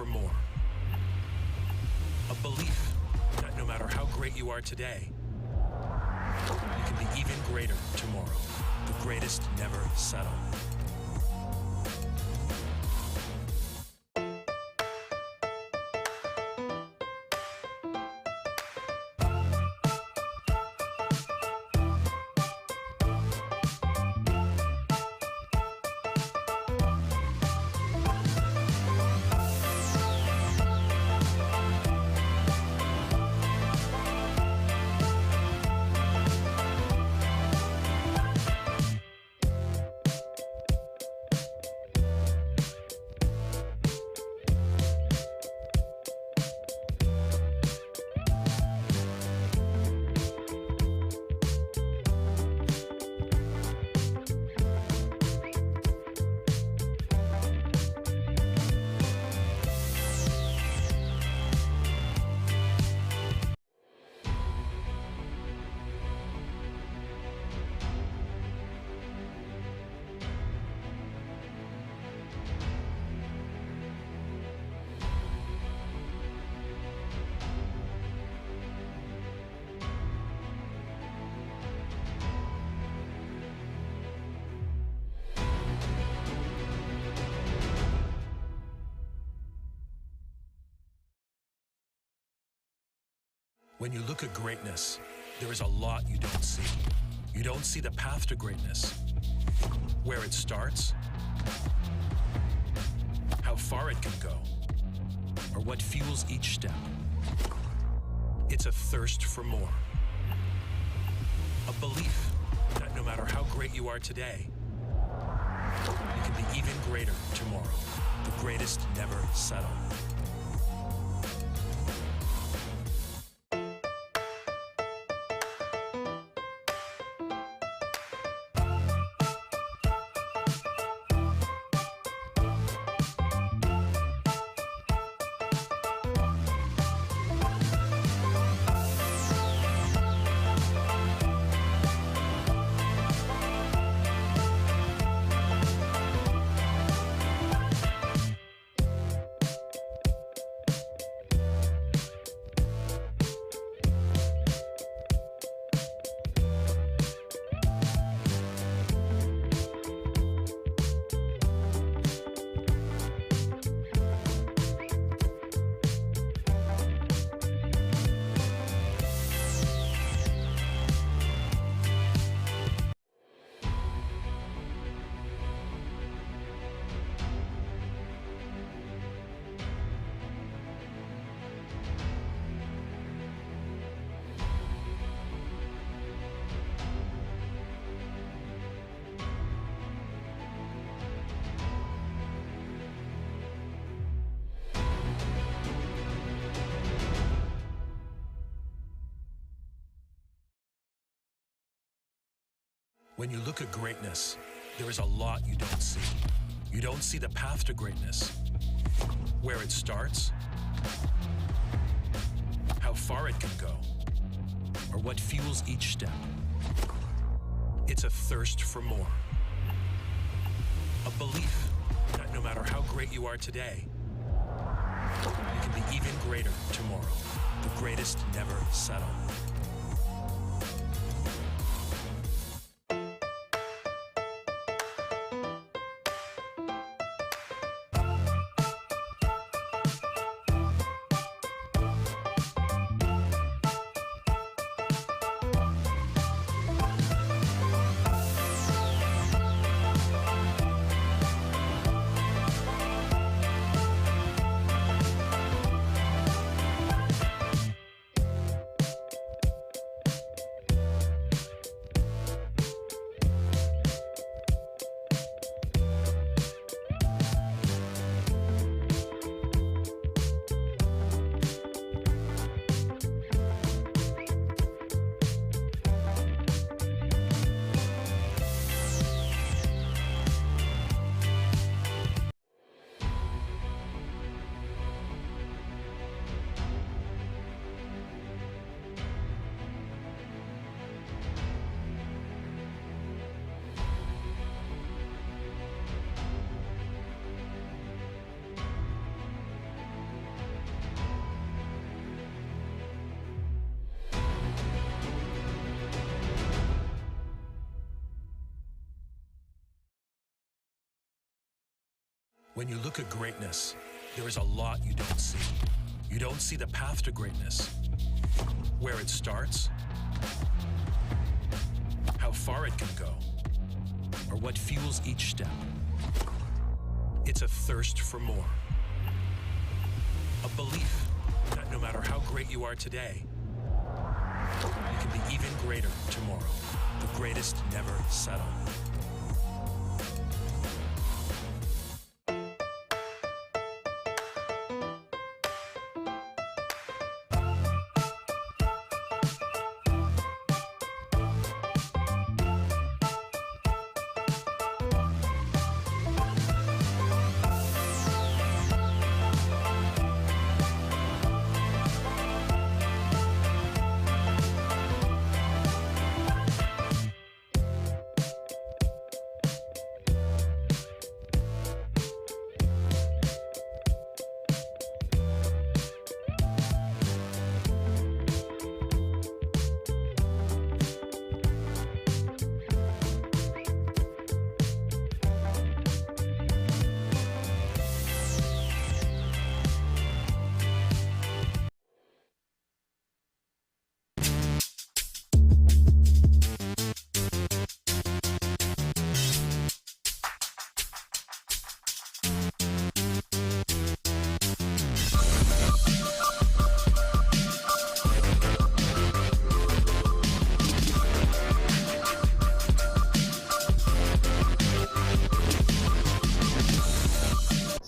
for more. A belief that no matter how great you are today, you can be even greater tomorrow. The greatest never settle. When you look at greatness, there is a lot you don't see. You don't see the path to greatness, where it starts, how far it can go, or what fuels each step. It's a thirst for more. A belief that no matter how great you are today, you can be even greater tomorrow. The greatest never settle. When you look at greatness, there is a lot you don't see. You don't see the path to greatness, where it starts, how far it can go, or what fuels each step. It's a thirst for more. A belief that no matter how great you are today, you can be even greater tomorrow. The greatest never settle. When you look at greatness, there is a lot you don't see. You don't see the path to greatness, where it starts, how far it can go, or what fuels each step. It's a thirst for more. A belief that no matter how great you are today, you can be even greater tomorrow. The greatest never settle.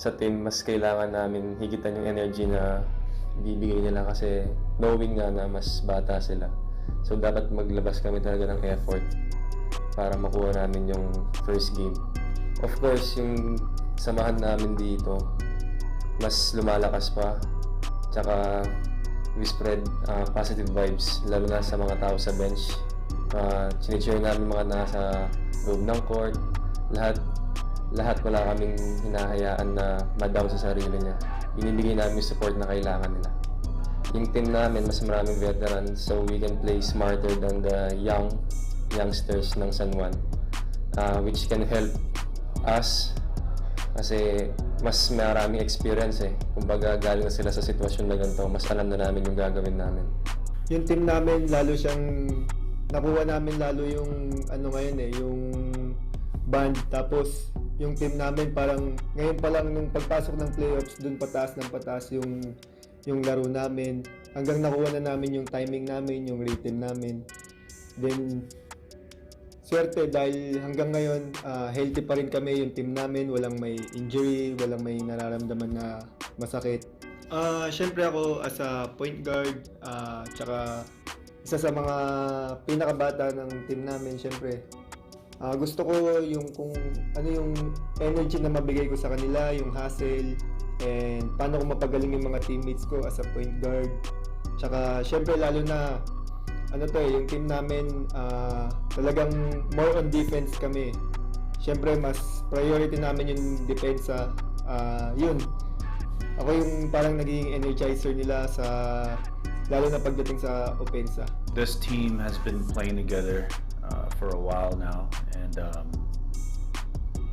Sa team, mas kailangan namin higitan yung energy na bibigay nila kasi knowing nga na mas bata sila. So dapat maglabas kami talaga ng effort para makuha namin yung first game. Of course, yung samahan namin dito, mas lumalakas pa. Tsaka we spread positive vibes, lalo na sa mga tao sa bench. Chine-cheer namin mga nasa loob ng court, lahat wala kaming hinahayaan na ma-down sa sarili niya. Binibigay namin yung support na kailangan nila. Yung team namin, mas maraming veterans, so we can play smarter than the youngsters ng San Juan, which can help us kasi mas maraming experience eh. Kumbaga galing na sila sa sitwasyon na ganito, mas alam na namin yung gagawin namin. Yung team namin, lalo siyang nakuha namin lalo yung ngayon eh, yung band. Tapos yung team namin parang ngayon pa lang nung pagpasok ng playoffs, dun pataas ng pataas yung laro namin. Hanggang nakuha na namin yung timing namin, yung rhythm namin. Then swerte dahil hanggang ngayon healthy pa rin kami yung team namin, walang may injury, walang may nararamdaman na masakit. Syempre ako as a point guard, tsaka isa sa mga pinakabata ng team namin, syempre gusto ko yung kung ano yung energy na mabigay ko sa kanila, yung hustle, and paano ko mapagaling yung mga teammates ko as a point guard. Tsaka syempre lalo na yung team namin talagang more on defense kami. Syempre mas priority namin yung depensa. Yun. Ako yung parang naging energizer nila sa lalo na pagdating sa opensa. This team has been playing together for a while now, and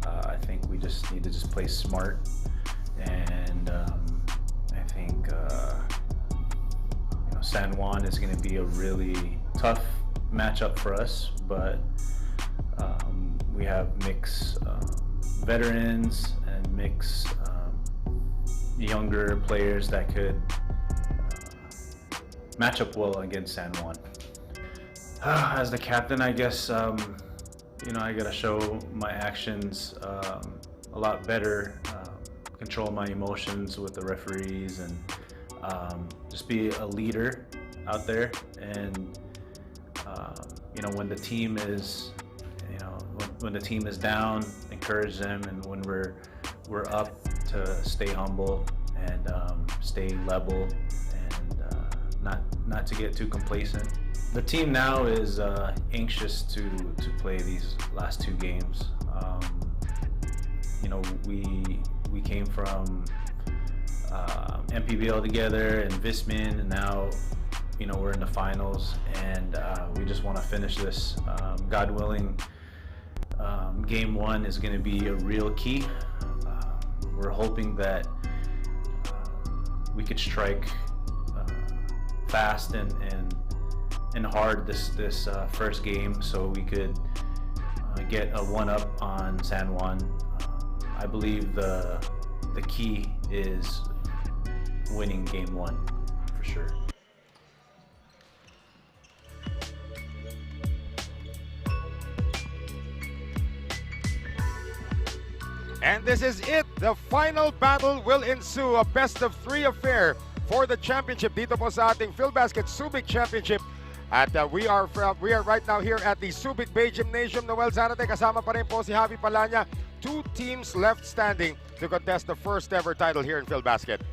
I think we just need to play smart, and I think San Juan is going to be a really tough matchup for us, but we have mixed veterans and mixed younger players that could match up well against San Juan. As the captain, I guess I gotta show my actions a lot better, control my emotions with the referees, and just be a leader out there. And when the team is, when the team is down, encourage them, and when we're up, to stay humble and stay level, and not to get too complacent. The team now is anxious to play these last two games. We came from MPBL together and Vismin, and now we're in the finals, and we just want to finish this. God willing, game one is going to be a real key. we're hoping that we could strike fast and hard this first game, so we could get a 1-up on San Juan. I believe the key is winning game 1 for sure. And this is it. The final battle will ensue. A best-of-3 affair for the championship dito po sa ating Philbasket Subic Championship. At we are right now here at the Subic Bay Gymnasium. Noel Zarate, kasama pa rin po si Javi Palanya. 2 teams left standing to contest the first ever title here in Philbasket.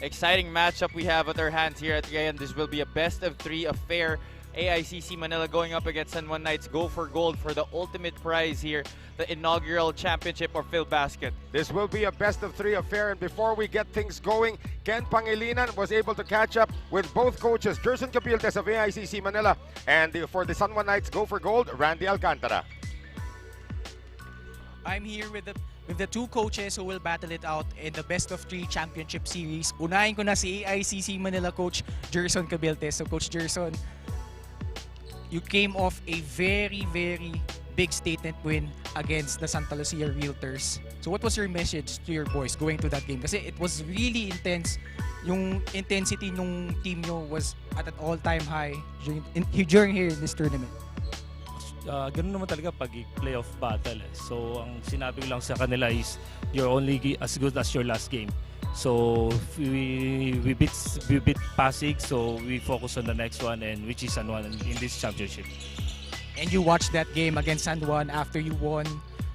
Exciting matchup we have at our hands here at Gayan. This will be a best-of-3 affair. AICC Manila going up against San Juan Knights. Go for gold for the ultimate prize here, the inaugural championship of Philbasket. This will be a best-of-3 affair, and before we get things going, Ken Pangilinan was able to catch up with both coaches, Gerson Cabiltes of AICC Manila, and for the San Juan Knights Go for Gold, Randy Alcantara. I'm here with the 2 coaches who will battle it out in the best-of-3 championship series. Unahin ko na si AICC Manila coach Gerson Cabiltes. So Coach Gerson, you came off a very, very big statement win against the Santa Lucia Realtors. So what was your message to your boys going to that game? Kasi it was really intense. Yung intensity nung team nyo was at an all-time high during here in this tournament. Ganun naman talaga pag playoff battle. So ang sinabi ko lang sa kanila is you're only as good as your last game. So we beat Pasig, so we focus on the next one, and which is San Juan in this championship. And you watched that game against San Juan after you won.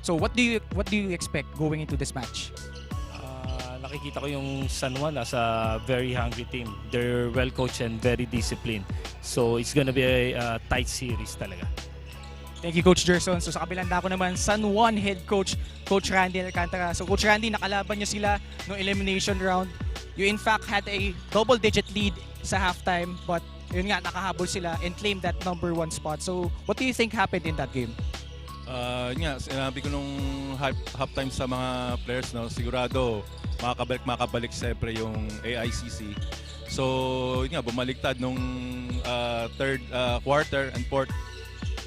So what do you expect going into this match? Nakikita ko yung San Juan as a very hungry team. They're well coached and very disciplined. So it's gonna be a tight series talaga. Thank you, Coach Gerson. So sa kabilang dako naman, San Juan head coach, Coach Randy Alcantara. So Coach Randy, nakalaban nyo sila no elimination round. You in fact had a double-digit lead sa halftime, but yun nga, nakahabol sila and claimed that number 1 spot. So what do you think happened in that game? Sinabi ko nung halftime sa mga players, no, sigurado makakabalik siyempre yung AICC. So bumaliktad nung third quarter and fourth.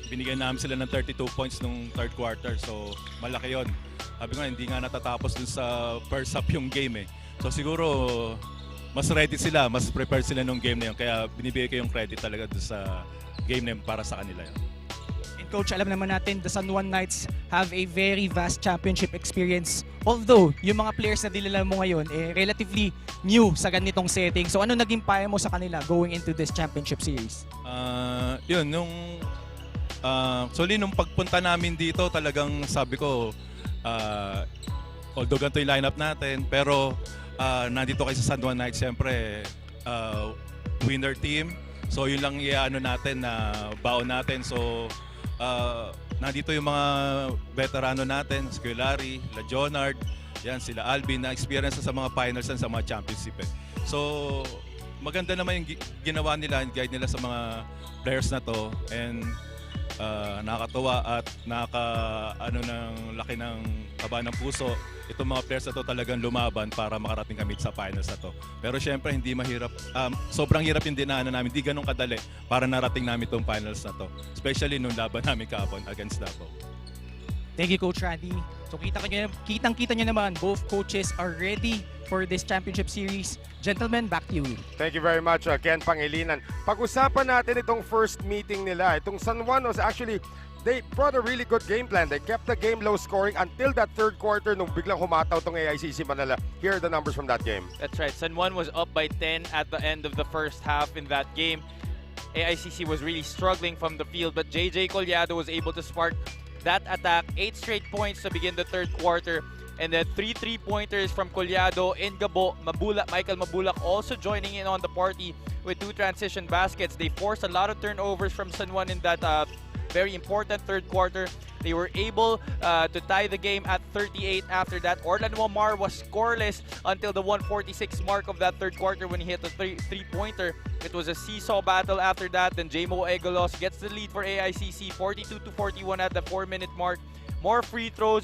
Binigyan namin sila ng 32 points nung third quarter. So, malaki yun. Sabi ko nga, hindi nga natatapos dun sa first half yung game eh. So, siguro, mas ready sila, mas prepared sila nung game na yun. Kaya binibigay ko yung credit talaga dun sa game na yun para sa kanila yun. And Coach, alam naman natin, the San Juan Knights have a very vast championship experience. Although, yung mga players na dinala mo ngayon, relatively new sa ganitong setting. So, ano naging payo mo sa kanila going into this championship series? Nung pagpunta namin dito, talagang sabi ko, although ganito yung lineup natin, pero nandito kayo sa San Juan Knights, siyempre, winner team. So yun lang i-ano natin na baon natin. So nandito yung mga veterano natin, Squilari, La Jonard, yan, sila Alvin, na experience sa mga finals and sa mga championship. So maganda naman yung ginawa nila, guide nila sa mga players na to, and nakakatuwa at ng laki ng kaba ng puso itong mga players na to talagang lumaban para makarating kami sa finals na to. Pero syempre hindi mahirap, sobrang hirap yung dinaanan namin, hindi ganun kadali para narating namin itong finals na to, especially nung laban namin kahapon against Davao. Thank you, Coach Randy. So kitang-kita nyo naman, both coaches are ready for this championship series. Gentlemen, back to you. Thank you very much, Ken Pangilinan. Pag-usapan natin itong first meeting nila. Itong San Juan was actually, they brought a really good game plan. They kept the game low scoring until that third quarter nung biglang humataw itong AICC Manila. Here are the numbers from that game. That's right. San Juan was up by 10 at the end of the first half in that game. AICC was really struggling from the field, but JJ Collado was able to spark that attack. 8 straight points to begin the third quarter. And then 3 3-pointers from Collado and Gabo. Michael Mabulac also joining in on the party with 2 transition baskets. They forced a lot of turnovers from San Juan in that very important third quarter. They were able to tie the game at 38 after that. Orlan Wamar was scoreless until the 146 mark of that third quarter when he hit the three-pointer. It was a seesaw battle after that. Then Jmo Egolos gets the lead for AICC, 42-41 at the 4-minute mark. More free throws.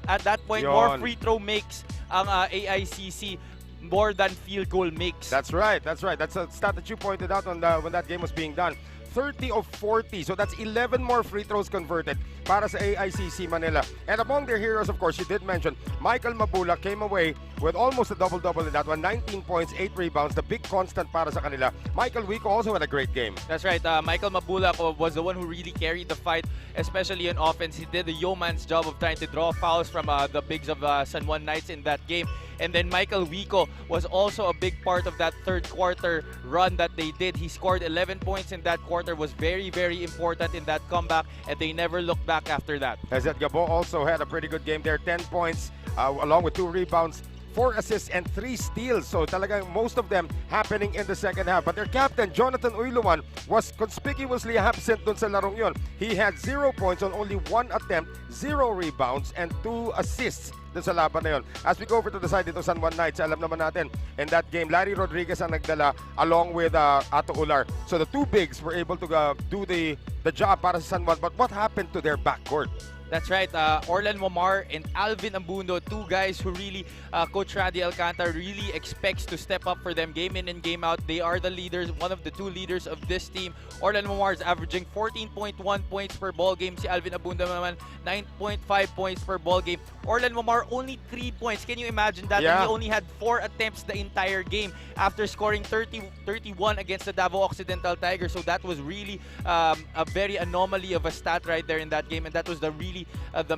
At that point, more free throw makes ang AICC more than field goal makes. That's right. That's a stat that you pointed out on when that game was being done. 30 of 40. So that's 11 more free throws converted para sa AICC Manila. And among their heroes, of course, you did mention, Michael Mabulac came away with almost a double-double in that one. 19 points, 8 rebounds, the big constant para sa kanila. Michael Wico also had a great game. That's right. Michael Mabulac was the one who really carried the fight, especially on offense. He did the yeoman's job of trying to draw fouls from the bigs of San Juan Knights in that game. And then Michael Wico was also a big part of that third quarter run that they did. He scored 11 points in that quarter, was very, very important in that comeback, and they never looked back after that. Hesed Gabo also had a pretty good game there. 10 points along with 2 rebounds, 4 assists and 3 steals. So talagang most of them happening in the second half. But their captain, Jonathan Uyluwan, was conspicuously absent dun sa larong yun. He had 0 points on only 1 attempt, 0 rebounds, and 2 assists dun sa laban na yun. As we go over to the side dito, San Juan Knights, alam naman natin, in that game, Larry Rodriguez ang nagdala along with Ato Ular. So the two bigs were able to do the job para sa San Juan. But what happened to their backcourt? That's right. Orlan Wamar and Alvin Abando, two guys who really Coach Randy Alcantara really expects to step up for them game in and game out. They are the leaders, one of the 2 leaders of this team. Orlan Wamar is averaging 14.1 points per ball game. Si Alvin Abando naman 9.5 points per ball game. Orlan Wamar only 3 points. Can you imagine that? Yeah. And he only had 4 attempts the entire game after scoring 31 against the Davao Occidental Tigers. So that was really a very anomaly of a stat right there in that game, and that was the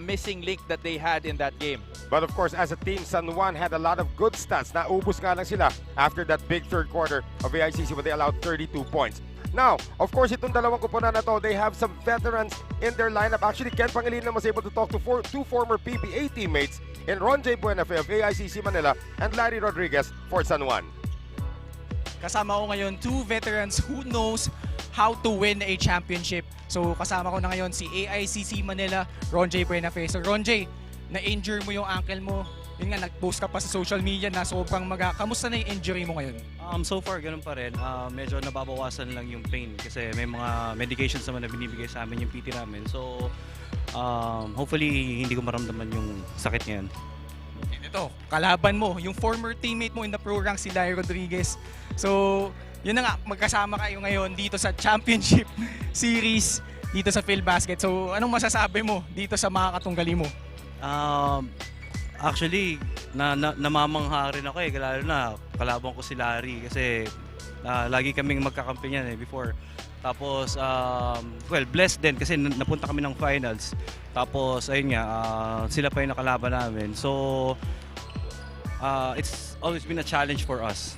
missing link that they had in that game. But of course, as a team, San Juan had a lot of good stats. Naubos nga lang sila after that big third quarter of AICC when they allowed 32 points. Now, of course, itong dalawang kupunan na to, they have some veterans in their lineup. Actually, Ken Pangilinan was able to talk to 2 former PBA teammates in Ron J. Buenafe of AICC Manila and Larry Rodriguez for San Juan. Kasama ko ngayon 2 veterans who knows how to win a championship. So kasama ko na ngayon si AICC Manila, Ron J. Buenafe. So Ron J, na-injure mo yung ankle mo. Yun nga, nag-post ka pa sa social media na sobrang kamusta na yung injury mo ngayon? So far, ganun pa rin. Medyo nababawasan lang yung pain kasi may mga medications naman na binibigay sa amin yung PT namin. So, hopefully, hindi ko maramdaman yung sakit ngayon. Ito, kalaban mo, yung former teammate mo in the program, si Larry Rodriguez. So, yun na nga, magkasama kayo ngayon dito sa Championship Series dito sa ka-Filbasket. So, anong masasabi mo dito sa mga katunggali mo? Actually, namamangha rin ako lalo na kalaban ko si Larry kasi lagi kaming magkakampi niyan before. Tapos, blessed din kasi napunta kami ng finals. Tapos, ayun nga, sila pa yung nakalaban namin. So, it's always been a challenge for us.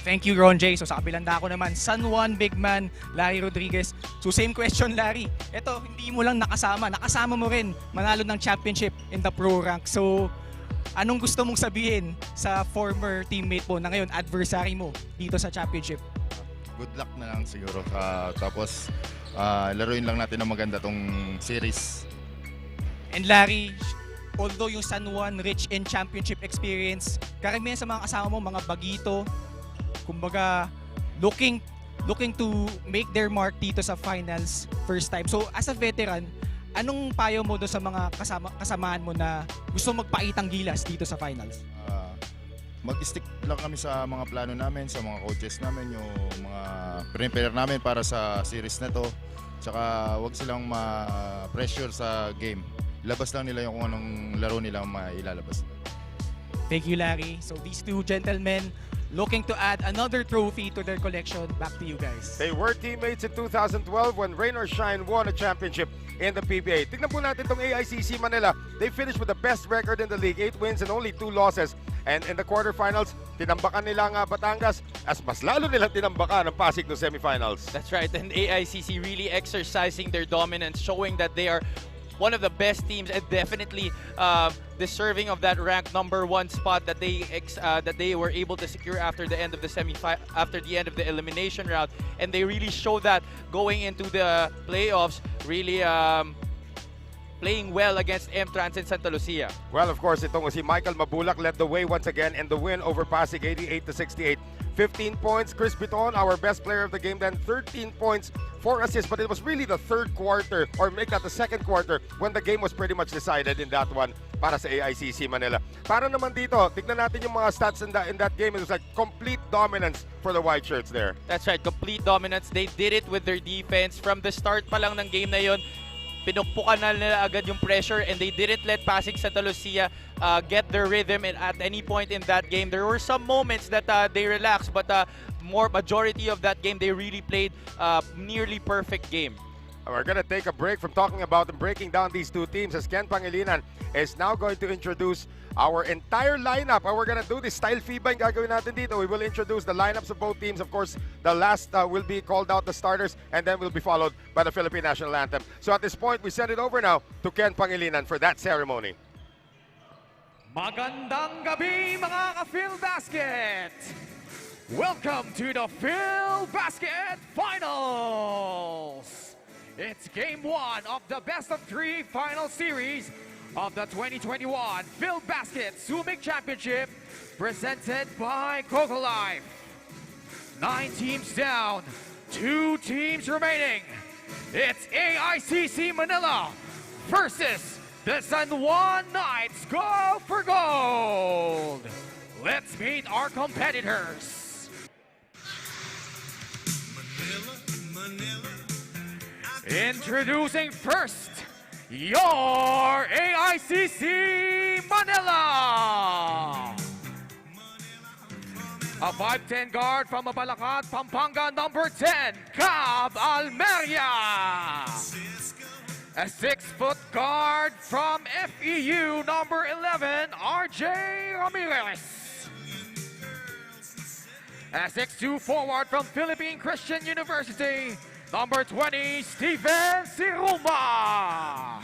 Thank you, Ron J. So sa kabilang dako naman, San Juan big man, Larry Rodriguez. So same question, Larry. Ito, hindi mo lang nakasama mo rin manalo ng championship in the pro rank. So anong gusto mong sabihin sa former teammate mo na ngayon adversary mo dito sa championship? Good luck na lang siguro. Tapos laruin lang natin ng maganda tong series. And Larry, although yung San Juan rich in championship experience, karamihan sa mga kasama mo, mga bagito, kumbaga looking to make their mark dito sa finals first time. So as a veteran, anong payo mo do sa mga kasamaan mo na gusto magpaitang gilas dito sa finals? Mag-stick lang kami sa mga plano namin, sa mga coaches namin, yung mga prepare namin para sa series na to. Tsaka wag silang ma-pressure sa game. Labas lang nila yung kung anong laro nila mailalabas. Thank you, Larry. So these 2 gentlemen looking to add another trophy to their collection. Back to you guys. They were teammates in 2012 when Rain or Shine won a championship in the PBA. Tignan po natin itong AICC Manila. They finished with the best record in the league, 8 wins and only 2 losses. And in the quarterfinals, tinambakan nila ang Batangas as mas lalo nilang tinambakan ang Pasig no semifinals. That's right, and AICC really exercising their dominance, showing that they are one of the best teams and definitely deserving of that ranked #1 spot that they were able to secure after the end of the elimination round, and they really show that going into the playoffs, really playing well against M-Trans in Santa Lucia. Well, of course, itong si Michael Mabulac led the way once again in the win over Pasig, 88-68. 15 points, Chris Bitoon, our best player of the game, then 13 points, 4 assists, but it was really the third quarter, or make that the second quarter, when the game was pretty much decided in that one. para sa AICC Manila. Para naman dito, tignan natin yung mga stats in that game. It was like complete dominance for the white shirts there. That's right, complete dominance. They did it with their defense. From the start pa lang ng game na yon, pinukpukan na nila agad yung pressure, and they didn't let Pasig Santa Lucia get their rhythm at any point in that game. There were some moments that they relaxed, but majority of that game they really played nearly perfect game. We're going to take a break from talking about and breaking down these two teams as Ken Pangilinan is now going to introduce our entire lineup. And we're going to do this style FIBA yung gagawin natin dito. We will introduce the lineups of both teams. Of course, the last will be called out the starters, and then will be followed by the Philippine National Anthem. So at this point, we send it over now to Ken Pangilinan for that ceremony. Magandang gabi mga ka-Filbasket! Welcome to the Filbasket Finals! It's game 1 of the best-of-3 final series of the 2021 Filbasket Subic Championship presented by Coca Life. 9 teams down, 2 teams remaining. It's AICC Manila versus the San Juan Knights. Go for gold! Let's meet our competitors. Introducing first, your AICC Manila. A 5'10 guard from Mabalacat, Pampanga, number 10, Cab Almeria. A 6-foot guard from FEU, number 11, RJ Ramirez. A 6'2 forward from Philippine Christian University, number 20, Steven Siruma.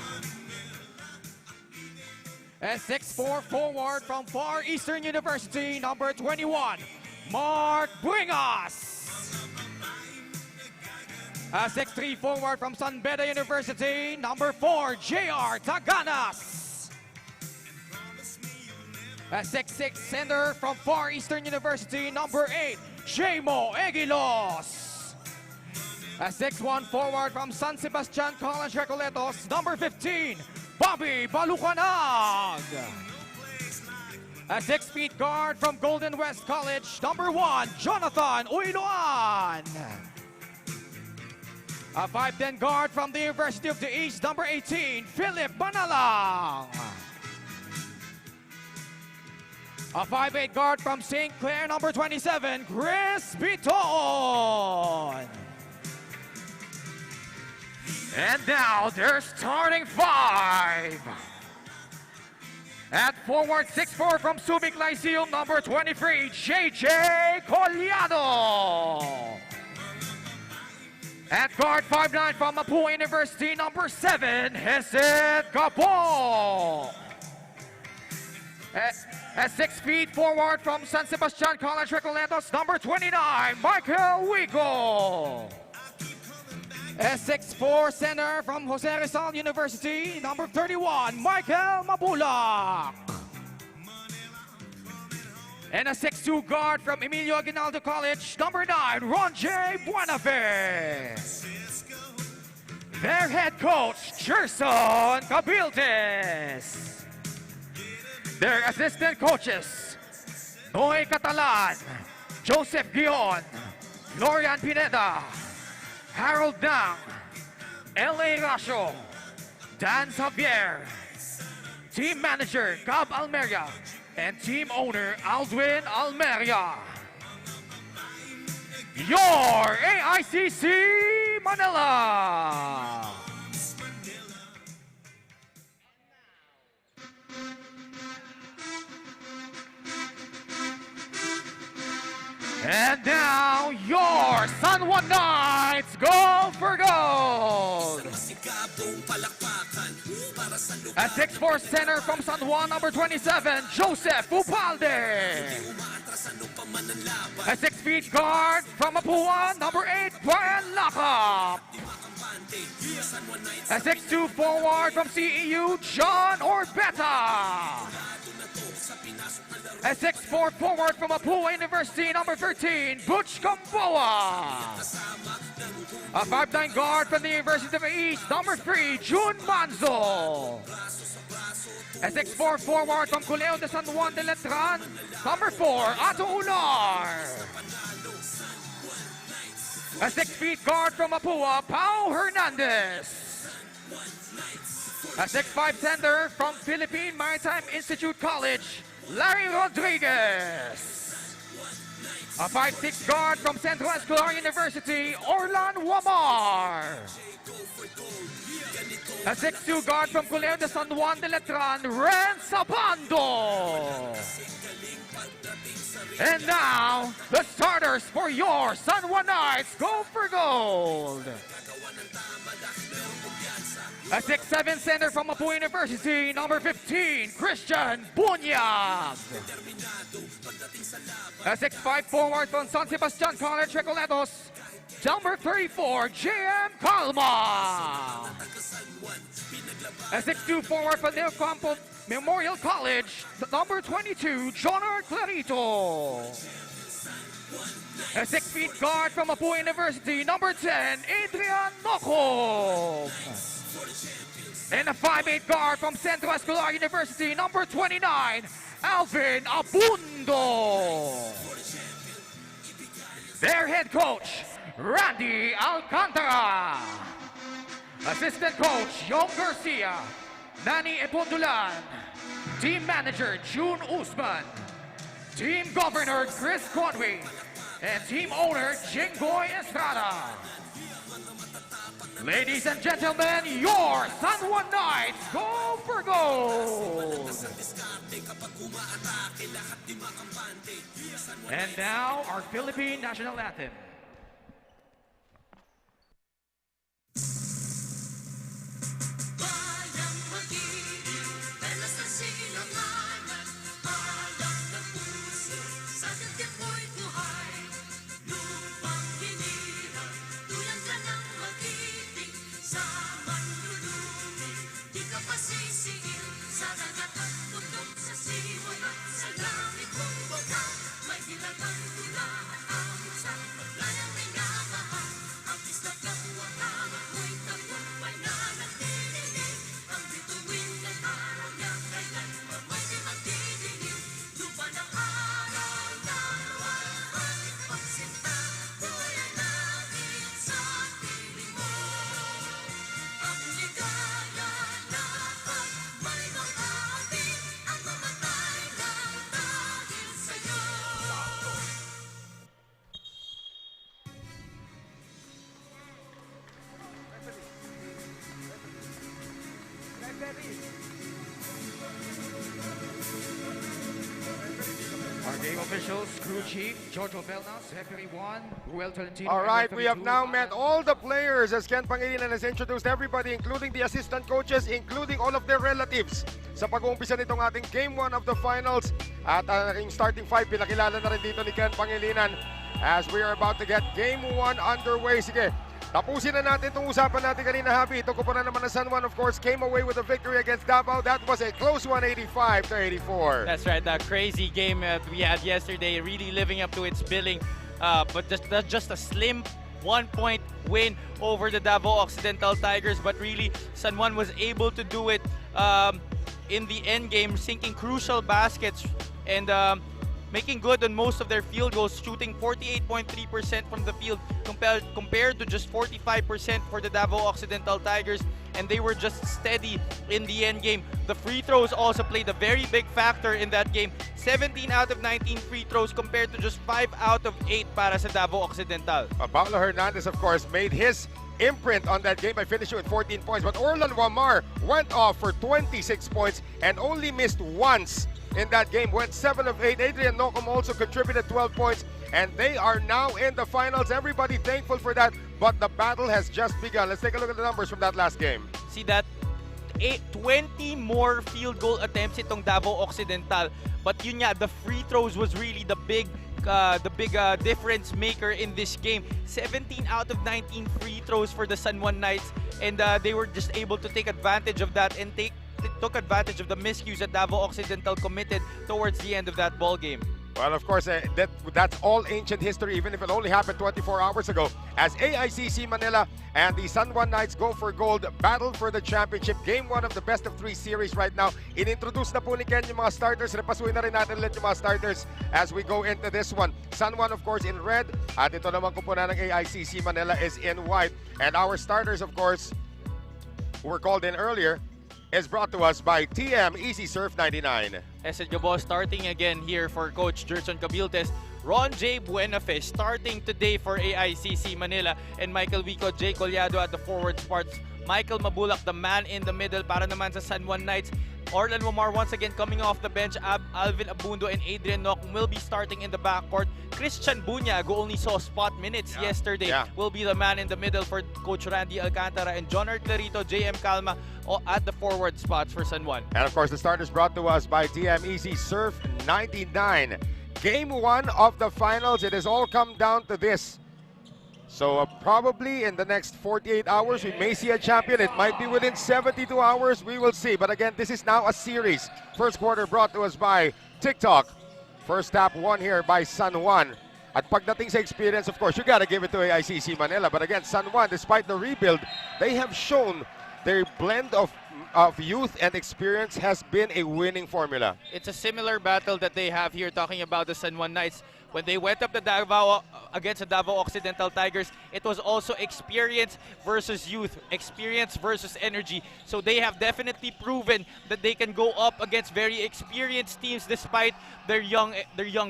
A 6'4 forward from Far Eastern University, number 21, Mark Bringas. A 6'3 forward from San Beda University, number 4, JR Taganas. A 6'6 center from Far Eastern University, number 8, Jamo Egilos. A 6'1 forward from San Sebastian College Recoletos, number 15, Bobby Balucanag. A 6-feet guard from Golden West College, number 1, Jonathan Uiluan. A 5'10 guard from the University of the East, number 18, Philip Manalang. A 5'8 guard from St. Clair, number 27, Chris Bitoon. And now their starting 5. At forward 6'4 from Subic Lyceum, number 23, JJ Collado. At guard 5'9 from Mapua University, number 7, Hesed Gabo. At 6 feet forward from San Sebastian College Recoletos, number 29, Michael Wigo. A 6'4 center from Jose Rizal University, number 31, Michael Mabulac. And a 6'2 guard from Emilio Aguinaldo College, number 9, Ron J. Buenafe. Their head coach, Gerson Cabildes. Their assistant coaches, Noy Catalan, Joseph Guion, Florian Pineda, Harold Dang, L.A. Rasho, Dan Xavier, team manager Cab Almeria, and team owner Aldwin Almeria. Your AICC Manila! And now, your San Juan Knights go for gold! A 6'4 center from San Juan, number 27, Joseph Upalde. A 6 feet guard from Mapua, number 8, Brian Lacap. A 6'2 forward from CEU, John Orbeta. A 6'4 forward from Mapua University, number 13, Butch Gamboa. A 5'9 guard from the University of the East, number 3, June Manzo. A 6'4" forward from Culeo de San Juan de Letran, number 4, Ato Ular. A 6 feet guard from Mapua, Pao Hernandez. A 6'5" center from Philippine Maritime Institute College, Larry Rodriguez. A 5'6" guard from Central Escolar University, Orlan Wamar. A 6'2" guard from Culeo de San Juan de Letran, Rhenz Abando. And now, the starters for your San Juan Knights go for gold. A 6'7" center from Mapua University, number 15, Christian Bunyag. A 6'5" forward from San Sebastian College, Recoletos, number 34, JM Calma. A 6'2" forward from Nocum Memorial College, number 22, Jonar Clarito. A 6 feet guard from Mapua University, number 10, Adrian Nocum. And a 5'8" guard from Central Escolar University, number 29, Alvin Abundo. Their head coach, Randy Alcantara. Assistant coach, Yong Garcia, Nani Epondulan. Team manager, June Usman. Team governor, Chris Conway. And team owner, Jingboy Estrada. Ladies and gentlemen, your San Juan Knights go for gold. And now, our Philippine national anthem. Our game officials, crew chief, Jojo Belnas, referee 1, Ruel Tolentino. All right, we have now met all the players as Ken Pangilinan has introduced everybody, including the assistant coaches, including all of their relatives. Sa pag-uumpisa nitong ating Game 1 of the Finals. At ang aking starting 5, pinakilala na rin dito ni Ken Pangilinan as we are about to get Game 1 underway. Sige, tapusin na natin itong usapan natin kanina, Happy. Ito ko pa na naman na San Juan, of course, came away with a victory against Davao. That was a close one, 85-84. That's right, that crazy game we had yesterday, really living up to its billing. But just a slim 1-point win over the Davao Occidental Tigers. But really, San Juan was able to do it in the end game, sinking crucial baskets and making good on most of their field goals, shooting 48.3% from the field compared to just 45% for the Davao Occidental Tigers, and they were just steady in the end game. The free throws also played a very big factor in that game. 17 out of 19 free throws compared to just 5 out of 8 para sa Davao Occidental. Pablo Hernandez, of course, made his imprint on that game by finishing with 14 points, but Orlan Wamar went off for 26 points and only missed once in that game, went 7 of 8. Adrian Nocum also contributed 12 points, and they are now in the finals. Everybody thankful for that, but the battle has just begun. Let's take a look at the numbers from that last game. See that? 20 more field goal attempts itong Davao Occidental, but yun nga, the free throws was really the big difference maker in this game. 17 out of 19 free throws for the San Juan Knights, and they were just able to take advantage of that and took advantage of the miscues that Davao Occidental committed towards the end of that ball game. Well, of course, that's all ancient history, even if it only happened 24 hours ago. As AICC Manila and the San Juan Knights go for gold, battle for the championship. Game 1 of the best-of-3 series right now. Inintroduce na po ni Ken yung mga starters. Repasuin na rin natin ulit yung mga starters as we go into this one. San Juan, of course, in red. At ito naman kupunan ng AICC Manila is in white. And our starters, of course, who were called in earlier, is brought to us by TM Easy Surf 99. Hesed Gabo starting again here for Coach Gerson Cabiltes. Ron J. Buenafe starting today for AICC Manila. And Michael Wico, J. Collado at the forward spots. Michael Mabulac, the man in the middle para naman sa San Juan Knights. Orlan Wamar once again coming off the bench. Alvin Abando and Adrian Nocum will be starting in the backcourt. Christian Bunyag, who only saw spot minutes yesterday, will be the man in the middle for Coach Randy Alcantara. And John Clarito, JM Calma at the forward spots for San Juan. And of course, the starters brought to us by TM Easy Surf 99. Game 1 of the finals. It has all come down to this. So probably in the next 48 hours, we may see a champion. It might be within 72 hours. We will see. But again, this is now a series. First quarter brought to us by TikTok. First half won here by San Juan. At pagdating sa experience, of course, you gotta give it to AICC Manila. But again, San Juan, despite the rebuild, they have shown their blend of youth and experience has been a winning formula. It's a similar battle that they have here, talking about the San Juan Knights. When they went up the Davao against the Davao Occidental Tigers, it was also experience versus youth, experience versus energy. So they have definitely proven that they can go up against very experienced teams despite their young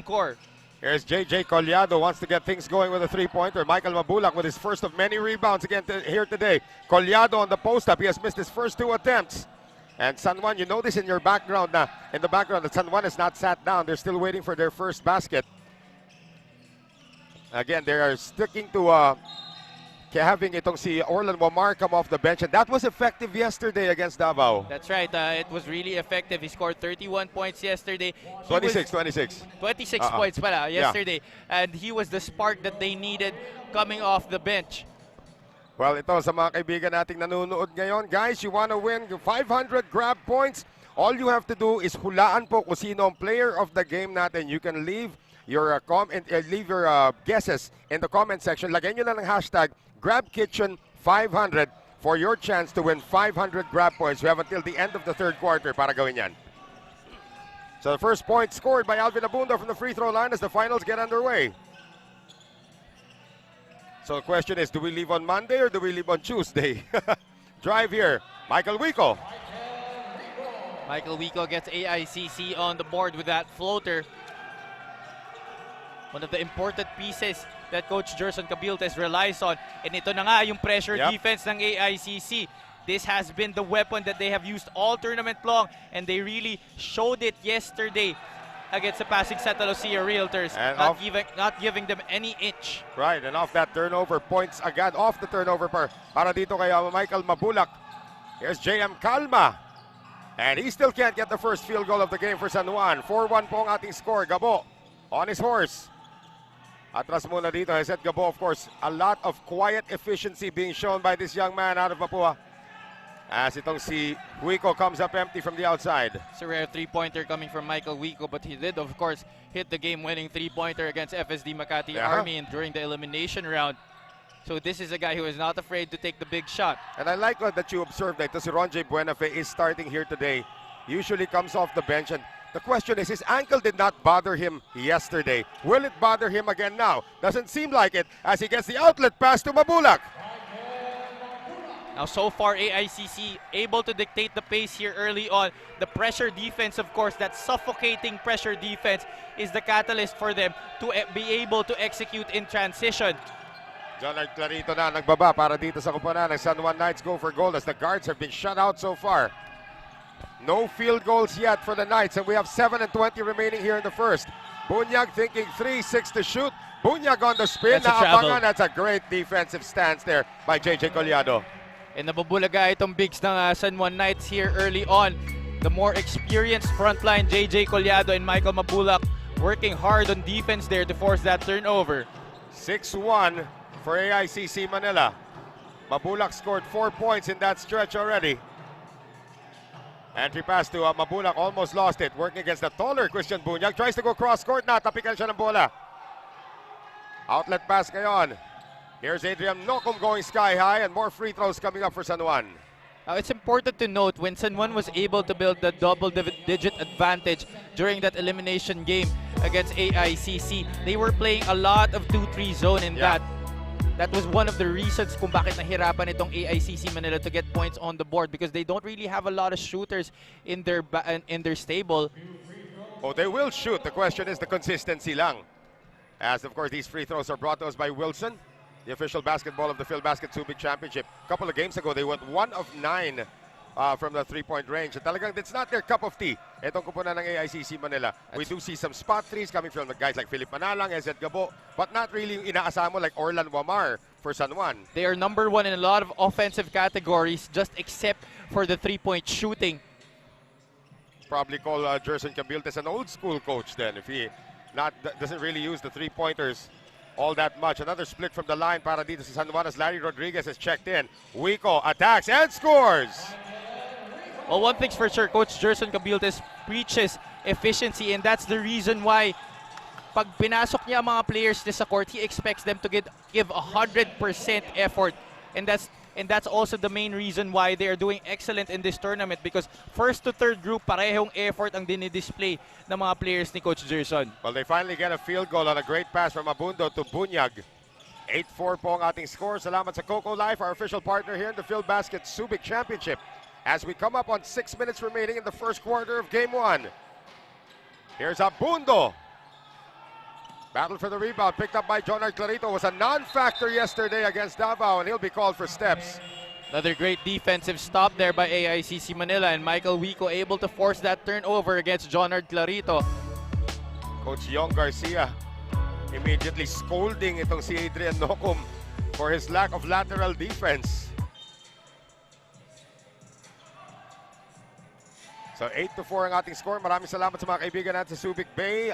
core. Here's JJ Collado, wants to get things going with a three-pointer. Michael Mabulac with his first of many rebounds again here today. Collado on the post-up. He has missed his first 2 attempts. And San Juan, you know this in your background na, in the background that San Juan has not sat down. They're still waiting for their first basket. Again, they are sticking to having itong si Orlan Wamar come off the bench, and that was effective yesterday against Davao. That's right. It was really effective. He scored 31 points yesterday. 26 points pala yesterday. And he was the spark that they needed coming off the bench. Well, ito sa mga kaibigan nating nanonood ngayon. Guys, you want to win 500 grab points? All you have to do is hulaan po kung sino ang player of the game natin. You can leave your guesses in the comment section. Lagyan nyo lang ng hashtag GrabKitchen500 for your chance to win 500 grab points. We have until the end of the third quarter para gawin yan. So the first point scored by Alvin Abando from the free throw line as the finals get underway. So the question is, do we leave on Monday or do we leave on Tuesday? Drive here, Michael Wico. Michael Wico gets AICC on the board with that floater. One of the important pieces that Coach Gerson Cabiltes relies on. And ito na nga yung pressure defense ng AICC. This has been the weapon that they have used all tournament long, and they really showed it yesterday against the Pasig Santa Lucia Realtors, not giving them any inch. Right, and off that turnover, points agad off the turnover para dito kay Michael Mabulac. Here's JM Calma. And he still can't get the first field goal of the game for San Juan. 4-1 po ang ating score. Gabo on his horse. Atras muna dito, Hesed Gabo, of course, a lot of quiet efficiency being shown by this young man out of Mapua. As itong si Wico comes up empty from the outside. It's a rare three-pointer coming from Michael Wico, but he did, of course, hit the game-winning three-pointer against FSD Makati Army during the elimination round. So this is a guy who is not afraid to take the big shot. And I like that you observed that si Ron J. Buenafe is starting here today. Usually comes off the bench, and the question is, his ankle did not bother him yesterday. Will it bother him again now? Doesn't seem like it as he gets the outlet pass to Mabulac. Now, so far, AICC able to dictate the pace here early on. The pressure defense, of course, that suffocating pressure defense is the catalyst for them to be able to execute in transition. John Clarito na nagbaba para dito sa kupunan ng San Juan Knights go for goal as the guards have been shut out so far. No field goals yet for the Knights, and we have 7:20 remaining here in the first. Bunyag thinking 3-6 to shoot. Bunyag on the spin. That's a great defensive stance there by JJ Collado. And nabubulaga itong bigs ng San Juan Knights here early on. The more experienced frontline, JJ Collado and Michael Mabulac working hard on defense there to force that turnover. 6-1 for AICC Manila. Mabulac scored 4 points in that stretch already. Entry pass to Mabulac, almost lost it. Working against the taller Christian Bunyag. Tries to go cross court na. Tapikan siya ng bola. Outlet pass ngayon. Here's Adrian Nocum going sky high and more free throws coming up for San Juan. It's important to note when San Juan was able to build the double-digit advantage during that elimination game against AICC, they were playing a lot of 2-3 zone in that. That was one of the reasons kung bakit nahirapan itong AICC Manila to get points on the board because they don't really have a lot of shooters in their stable. Oh, they will shoot. The question is the consistency lang. As of course these free throws are brought to us by Wilson, the official basketball of the Philbasket Subic Championship. A couple of games ago, they went 1 of 9 from the three-point range. At talagang it's not their cup of tea. Itong kupunan ng AICC Manila. We do see some spot threes coming from the guys like Philip Manalang, Hesed Gabo, but not really yung inaasahan mo like Orlan Wamar for San Juan. They are number 1 in a lot of offensive categories, just except for the three-point shooting. Probably call Jerson Cabiltes an old school coach then if he doesn't really use the three-pointers all that much. Another split from the line para dito sa San Juan as Larry Rodriguez has checked in. Wico attacks and scores! Well, one thing's for sure, Coach Jerson Cabiltes preaches efficiency, and that's the reason why pag pinasok niya ang mga players niya sa court, he expects them to give 100% effort, and that's also the main reason why they are doing excellent in this tournament because first to third group, parehong effort ang dinidisplay ng mga players ni Coach Jerson. Well, they finally get a field goal on a great pass from Abando to Bunyag. 8-4 po ang ating score. Salamat sa Coco Life, our official partner here in the Philbasket Subic Championship. As we come up on 6 minutes remaining in the first quarter of Game 1. Here's Abando. Battle for the rebound, picked up by Jonard Clarito. Was a non-factor yesterday against Davao, and he'll be called for steps. Another great defensive stop there by AICC Manila, and Michael Wico able to force that turnover against Jonard Clarito. Coach Yong Garcia immediately scolding itong si Adrian Nocum for his lack of lateral defense. So 8-4 ang ating score. Maraming salamat sa mga kaibigan natin sa Subic Bay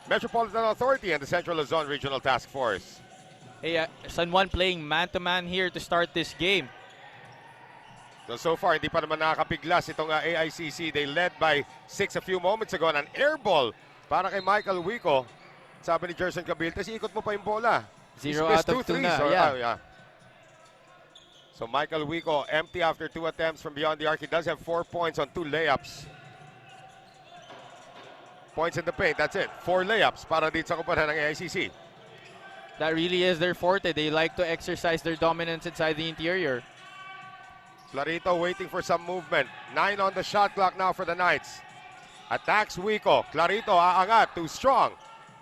Metropolitan Authority and the Central Luzon Regional Task Force. Hey, San Juan playing man-to-man here to start this game. So far, hindi pa naman nakakapiglas itong AICC. They led by 6 a few moments ago. An air ball para kay Michael Wico. Sabi ni Jerson Cabiltes, ikot mo pa yung bola. 0 out of 2 na. Yeah. So Michael Wico empty after 2 attempts from beyond the arc. He does have 4 points on 2 layups. Points in the paint, that's it. 4 layups para dito sa kumpanan ng AICC. That really is their forte. They like to exercise their dominance inside the interior. Clarito waiting for some movement. 9 on the shot clock now for the Knights. Attacks Wico. Clarito aangat, too strong.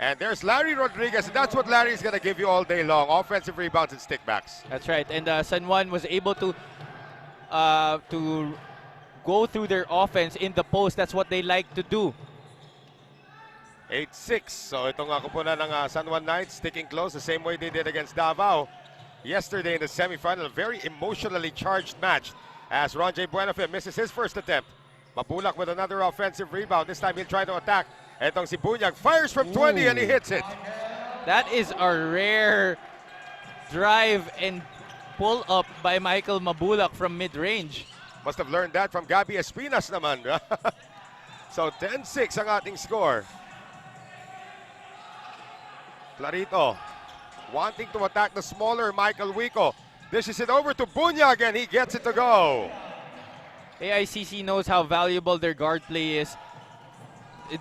And there's Larry Rodriguez. That's what Larry's going to give you all day long. Offensive rebounds and stickbacks. That's right. And San Juan was able to go through their offense in the post. That's what they like to do. 8-6. So itong kupunan ng San Juan Knights sticking close the same way they did against Davao yesterday in the semifinal. Very emotionally charged match as Ronjay Buenafe misses his first attempt. Mabulac with another offensive rebound. This time he'll try to attack. Etong si Bunyag fires from 20 and he hits it. That is a rare drive and pull up by Michael Mabulac from mid-range. Must have learned that from Gabby Espinas naman. So 10-6 ang ating score. Clarito wanting to attack the smaller Michael Wico. Dishes it over to Bunyag and he gets it to go. AICC knows how valuable their guard play is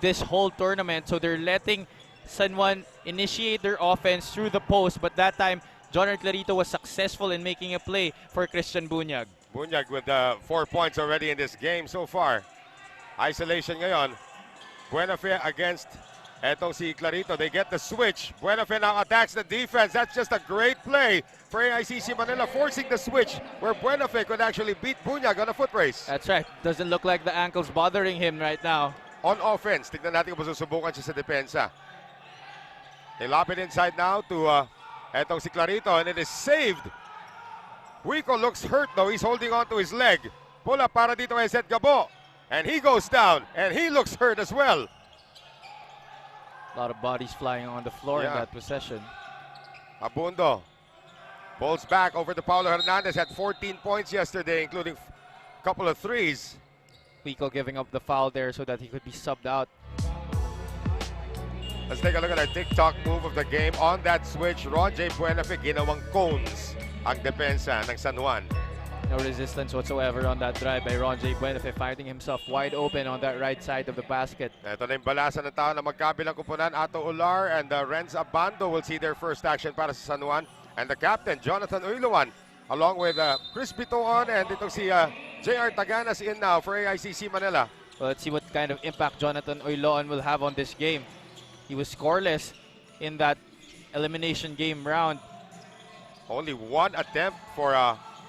this whole tournament, so they're letting San Juan initiate their offense through the post, but that time Jonard Clarito was successful in making a play for Christian Bunyag. Bunyag with 4 points already in this game so far. Isolation ngayon. Buenafe against etong si Clarito. They get the switch. Buenafe now attacks the defense. That's just a great play for AICC Manila, forcing the switch where Buenafe could actually beat Bunyag on a foot race. That's right. Doesn't look like the ankle's bothering him right now. On offense, tignan natin kung masusubukan siya sa depensa. They lob it inside now to etong si Clarito, and it is saved. Wico looks hurt though. He's holding on to his leg. Pull up para dito kay Hesed Gabo. And he goes down, and he looks hurt as well. A lot of bodies flying on the floor in that possession. Abando pulls back over to Paulo Hernandez. Had 14 points yesterday, including a couple of threes. Pico giving up the foul there so that he could be subbed out. Let's take a look at our TikTok move of the game. On that switch, Ron J. Buenafe ginawang cones ang depensa ng San Juan. No resistance whatsoever on that drive by Ron J. Buenafe, finding himself wide open on that right side of the basket. Ito na yung balasan ng tao na magkabilang kupunan. Ato Ular and Rhenz Abando will see their first action para sa San Juan. And the captain, Jonathan Uiluan, along with Chris Bitoon and itong si JR Taganas in now for AICC Manila. Well, let's see what kind of impact Jonathan Uiluan will have on this game. He was scoreless in that elimination game round. Only one attempt for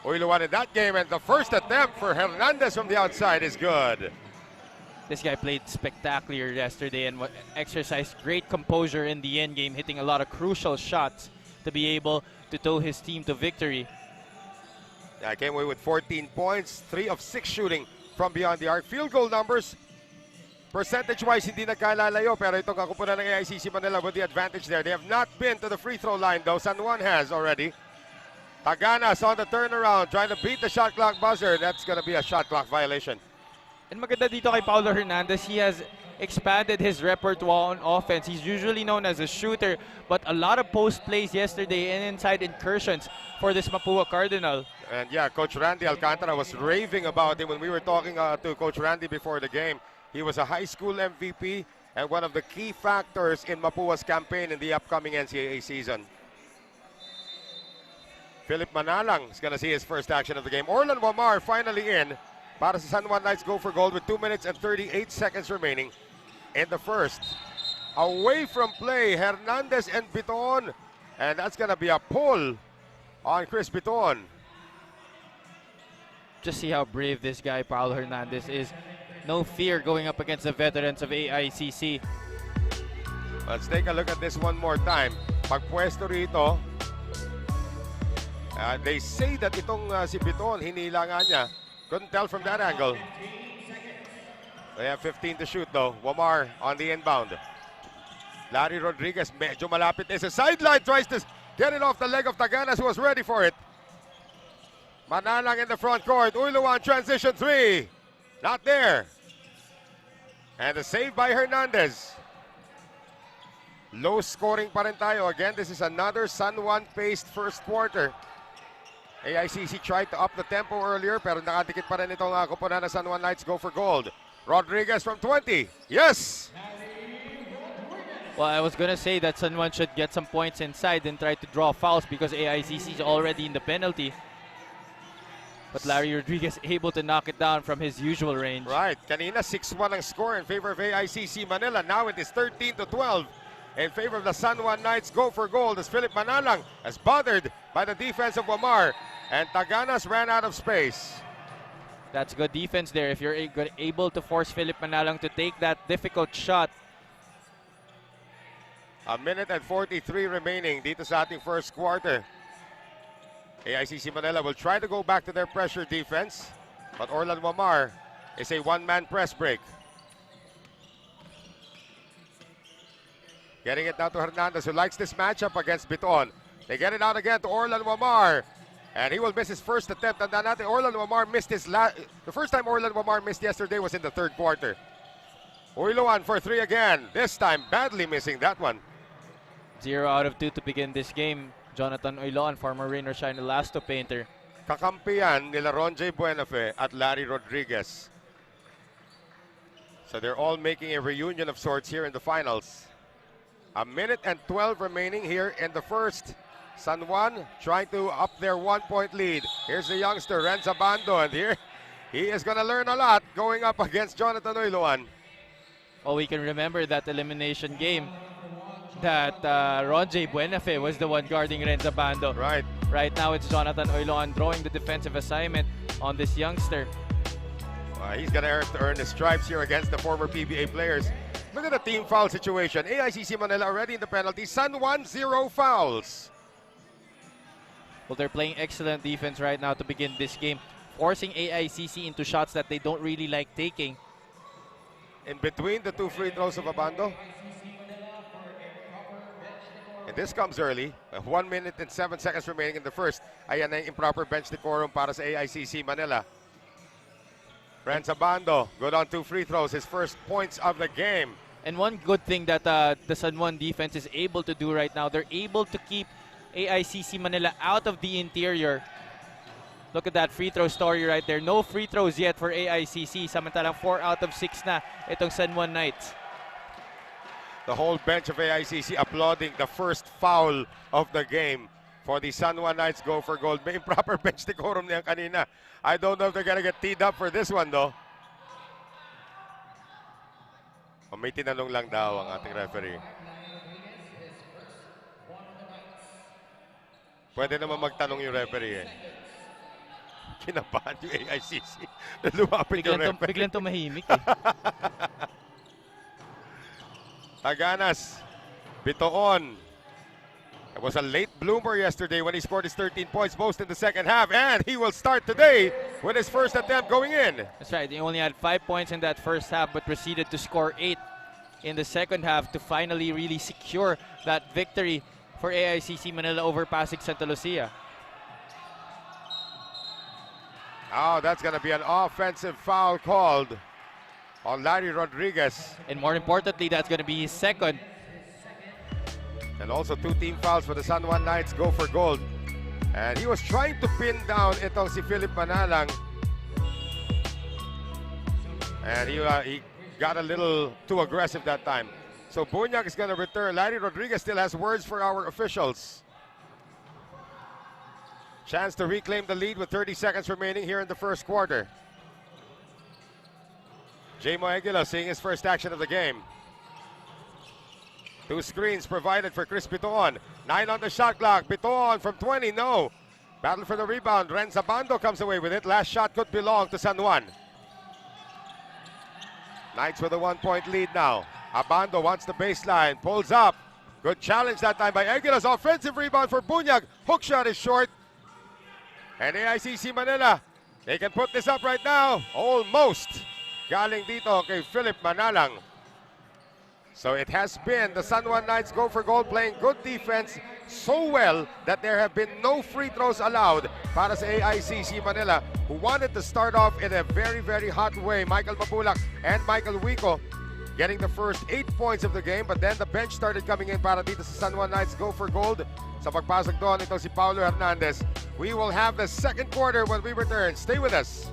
Uiluan in that game, and the first attempt for Hernandez from the outside is good. This guy played spectacular yesterday and exercised great composure in the end game, hitting a lot of crucial shots to be able to tow his team to victory. Yeah, came away with 14 points, 3 of 6 shooting from beyond the arc. Field goal numbers, percentage-wise, hindi nagkalalayo, pero itong kakupunan ng AICC Manila with the advantage there. They have not been to the free throw line, though. San Juan has already. Taganas on the turnaround, trying to beat the shot clock buzzer. That's going to be a shot clock violation. And maganda dito kay Paulo Hernandez, he has expanded his repertoire on offense. He's usually known as a shooter, but a lot of post plays yesterday and inside incursions for this Mapua Cardinal. And yeah, Coach Randy Alcantara was raving about him when we were talking to Coach Randy before the game. He was a high school MVP and one of the key factors in Mapua's campaign in the upcoming NCAA season. Philip Manalang is going to see his first action of the game. Orlan Wamar finally in para sa San Juan Knights go for gold with 2 minutes and 38 seconds remaining in the first. Away from play, Hernandez and Bitoon. And that's going to be a pull on Chris Bitoon. Just see how brave this guy, Paulo Hernandez, is. No fear going up against the veterans of AICC. Let's take a look at this one more time. Pagpwesto rito, they say that itong si Bitoon, hinila nga niya. Couldn't tell from that angle. They have 15 to shoot though. Wamar on the inbound. Larry Rodriguez, medyo malapit. Is a sideline, tries to get it off the leg of Taganas, who was ready for it. Manalang in the front court. Uiluan transition 3. Not there. And the save by Hernandez. Low scoring pa rin tayo. Again, this is another San Juan-paced first quarter. AICC tried to up the tempo earlier, pero nakadikit pa rin itong kupunan na San Juan Knights go for gold. Rodriguez from 20. Yes! Well, I was going to say that San Juan should get some points inside and try to draw fouls because AICC is already in the penalty. But Larry Rodriguez able to knock it down from his usual range. Right. Kanina 6-1 ang score in favor of AICC Manila. Now it is 13-12 in favor of the San Juan Knights. Go for gold as Philip Manalang is bothered by the defense of Wamar. And Taganas ran out of space. That's good defense there. If you're able to force Philip Manalang to take that difficult shot. A minute and 43 remaining dito sa ating first quarter. AICC Manila will try to go back to their pressure defense, but Orlan Wamar is a one-man press break. Getting it now to Hernandez, who likes this matchup against Bitoon. They get it out again to Orlan Wamar, and he will miss his first attempt. And then Orlan Wamar missed his the first time Orlan Wamar missed yesterday was in the third quarter. Uiluan for 3 again, this time badly missing that one. 0 out of 2 to begin this game. Jonathan Uiluan, former rain or shine Elasto painter. Kakampiyan nila Ron J. Buenafe at Larry Rodriguez. So they're all making a reunion of sorts here in the finals. A minute and 12 remaining here in the first. San Juan trying to up their 1-point lead. Here's the youngster, Rhenz Abando, and here he is going to learn a lot going up against Jonathan Uiluan. Well, we can remember that elimination game that Ron J. Buenafe was the one guarding Rhenz Abando. Right. Right now it's Jonathan Uiluan drawing the defensive assignment on this youngster. He's going to earn the stripes here against the former PBA players. Look at the team foul situation. AICC Manila already in the penalty. San Juan 0 fouls. Well, they're playing excellent defense right now to begin this game, forcing AICC into shots that they don't really like taking. In between the 2 free throws of Abando. And this comes early. 1 minute and 7 seconds remaining in the first. Ayan na yung improper bench decorum para sa AICC Manila. Rhenz Abando, good on 2 free throws, his first points of the game. And one good thing that the San Juan defense is able to do right now, they're able to keep AICC Manila out of the interior. Look at that free throw story right there. No free throws yet for AICC. Samantalang 4 out of 6 na itong San Juan Knights. The whole bench of AICC applauding the first foul of the game for the San Juan Knights go for gold. May improper bench decorum niyan kanina. I don't know if they're gonna get teed up for this one though. O, may tinanong lang daw ang ating referee. Pwede naman magtanong yung referee eh. Kinabahan yung AICC. Lumapit yung referee. Biglang tumahimik eh. Taganas, Bitoon. It was a late bloomer yesterday when he scored his 13 points, most in the second half, and he will start today with his first attempt going in. That's right, he only had 5 points in that first half, but proceeded to score 8 in the second half to finally really secure that victory for AICC Manila over Pasig Santa Lucia. Oh, that's going to be an offensive foul called on Larry Rodriguez. And more importantly, that's going to be his second. And also 2 team fouls for the San Juan Knights go for gold. And he was trying to pin down itong si Philip Manalang. And he got a little too aggressive that time. So Bunyak is going to return. Larry Rodriguez still has words for our officials. Chance to reclaim the lead with 30 seconds remaining here in the first quarter. J-Mo Aguila seeing his first action of the game. 2 screens provided for Chris Bitoon. 9 on the shot clock. Bitoon from 20, no. Battle for the rebound. Rhenz Abando comes away with it. Last shot could belong to San Juan. Knights with a 1-point lead now. Abando wants the baseline. Pulls up. Good challenge that time by Aguilas. Offensive rebound for Bunyag. Hook shot is short. And AICC Manila, they can put this up right now. Almost. Galing dito kay Philip Manalang. So it has been the San Juan Knights go for gold, playing good defense so well that there have been no free throws allowed para sa AICC Manila, who wanted to start off in a very, very hot way. Michael Mabulac and Michael Wico getting the first 8 points of the game, but then the bench started coming in para dito sa San Juan Knights go for gold. Sa pagpasok doon, itong si Paulo Hernandez. We will have the second quarter when we return. Stay with us.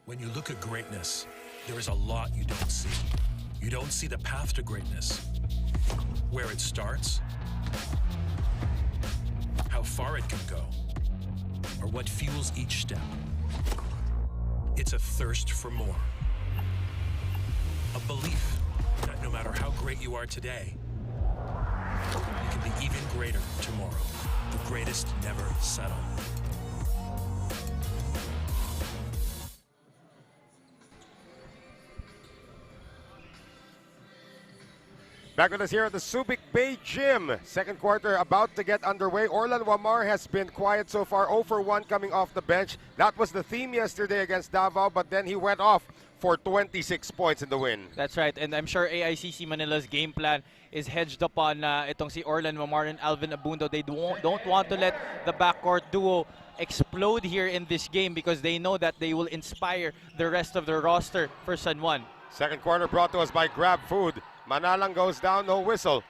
When you look at greatness, there is a lot you don't see. You don't see the path to greatness, where it starts, how far it can go, or what fuels each step. It's a thirst for more. A belief that no matter how great you are today, you can be even greater tomorrow. The greatest never settle. Back with us here at the Subic Bay Gym. Second quarter about to get underway. Orlan Wamar has been quiet so far, 0 for 1 coming off the bench. That was the theme yesterday against Davao, but then he went off for 26 points in the win. That's right, and I'm sure AICC Manila's game plan is hedged upon itong si Orlan Wamar and Alvin Abundo. They don't want to let the backcourt duo explode here in this game because they know that they will inspire the rest of their roster for San Juan. Second quarter brought to us by Grab Food. Manalang goes down, no whistle.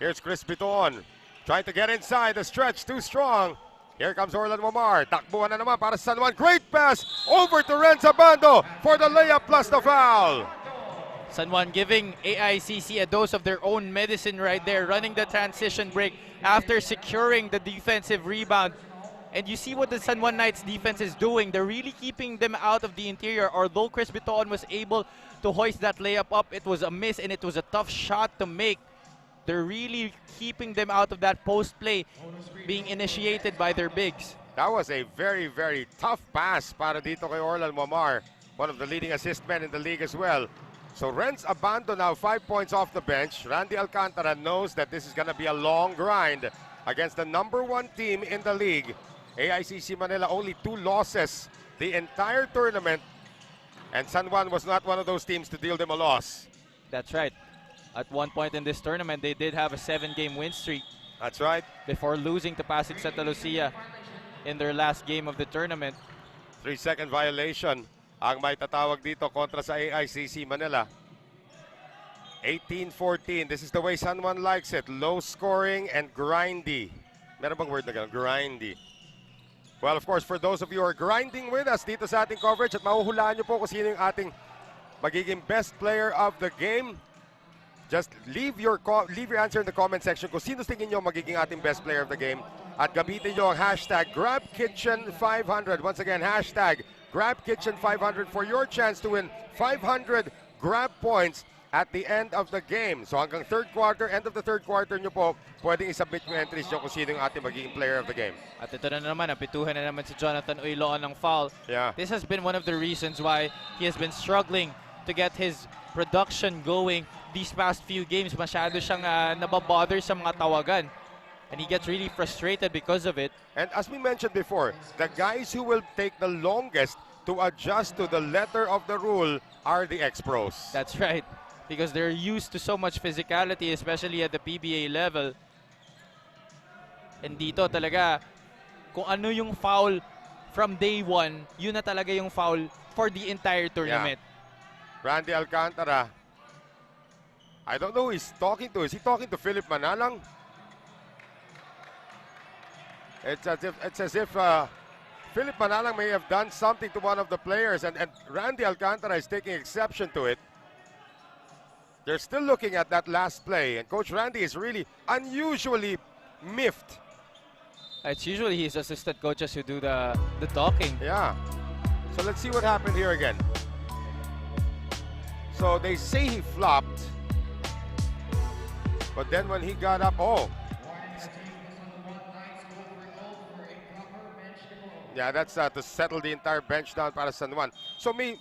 Here's Chris Bitoon. Trying to get inside, the stretch too strong. Here comes Orlan Wamar. Takbuhan na naman para sa San Juan. Great pass over to Rhenz Abando for the layup plus the foul. San Juan giving AICC a dose of their own medicine right there, running the transition break after securing the defensive rebound. And you see what the San Juan Knights defense is doing. They're really keeping them out of the interior. Although Chris Bitoon was able to hoist that layup up, it was a miss and it was a tough shot to make. They're really keeping them out of that post play being initiated by their bigs. That was a very, very tough pass para dito kay Orlan Wamar, one of the leading assist men in the league as well. So Rhenz Abando now 5 points off the bench. Randy Alcantara knows that this is going to be a long grind against the #1 team in the league. AICC Manila only 2 losses the entire tournament. And San Juan was not one of those teams to deal them a loss. That's right. At one point in this tournament, they did have a 7-game win streak. That's right. Before losing to Pasig Santa Lucia in their last game of the tournament. 3-second violation ang may tatawag dito kontra sa AICC Manila. 18-14. This is the way San Juan likes it. Low scoring and grindy. Meron bang word na gano'n? Grindy. Well, of course, for those of you who are grinding with us dito sa ating coverage at mahuhulaan nyo po kung sino yung ating magiging best player of the game, just leave your answer in the comment section kung sino tingin nyo magiging ating best player of the game. At gamitin nyo ang hashtag GrabKitchen500. Once again, hashtag GrabKitchen500 for your chance to win 500 Grab points at the end of the game. So hanggang end of the third quarter nyo po, pwedeng isubmit yung entries nyo kung sino yung ating magiging player of the game. At ito na naman, napituhan na naman si Jonathan Uyloan ng foul. Yeah. This has been one of the reasons why he has been struggling to get his production going these past few games. Masyado siyang nababother sa mga tawagan. And he gets really frustrated because of it. And as we mentioned before, the guys who will take the longest to adjust to the letter of the rule are the ex-pros. That's right. Because they're used to so much physicality, especially at the PBA level. And dito talaga, kung ano yung foul from day one, yun na talaga yung foul for the entire tournament. Yeah. Randy Alcantara. I don't know who he's talking to. Is he talking to Philip Manalang? It's as if Philip Manalang may have done something to one of the players, and Randy Alcantara is taking exception to it. They're still looking at that last play, and Coach Randy is really unusually miffed. It's usually his assistant coaches who do the talking. Yeah. So let's see what happened here again. So they say he flopped, but then when he got up, yeah, that's to settle the entire bench down para San Juan. So may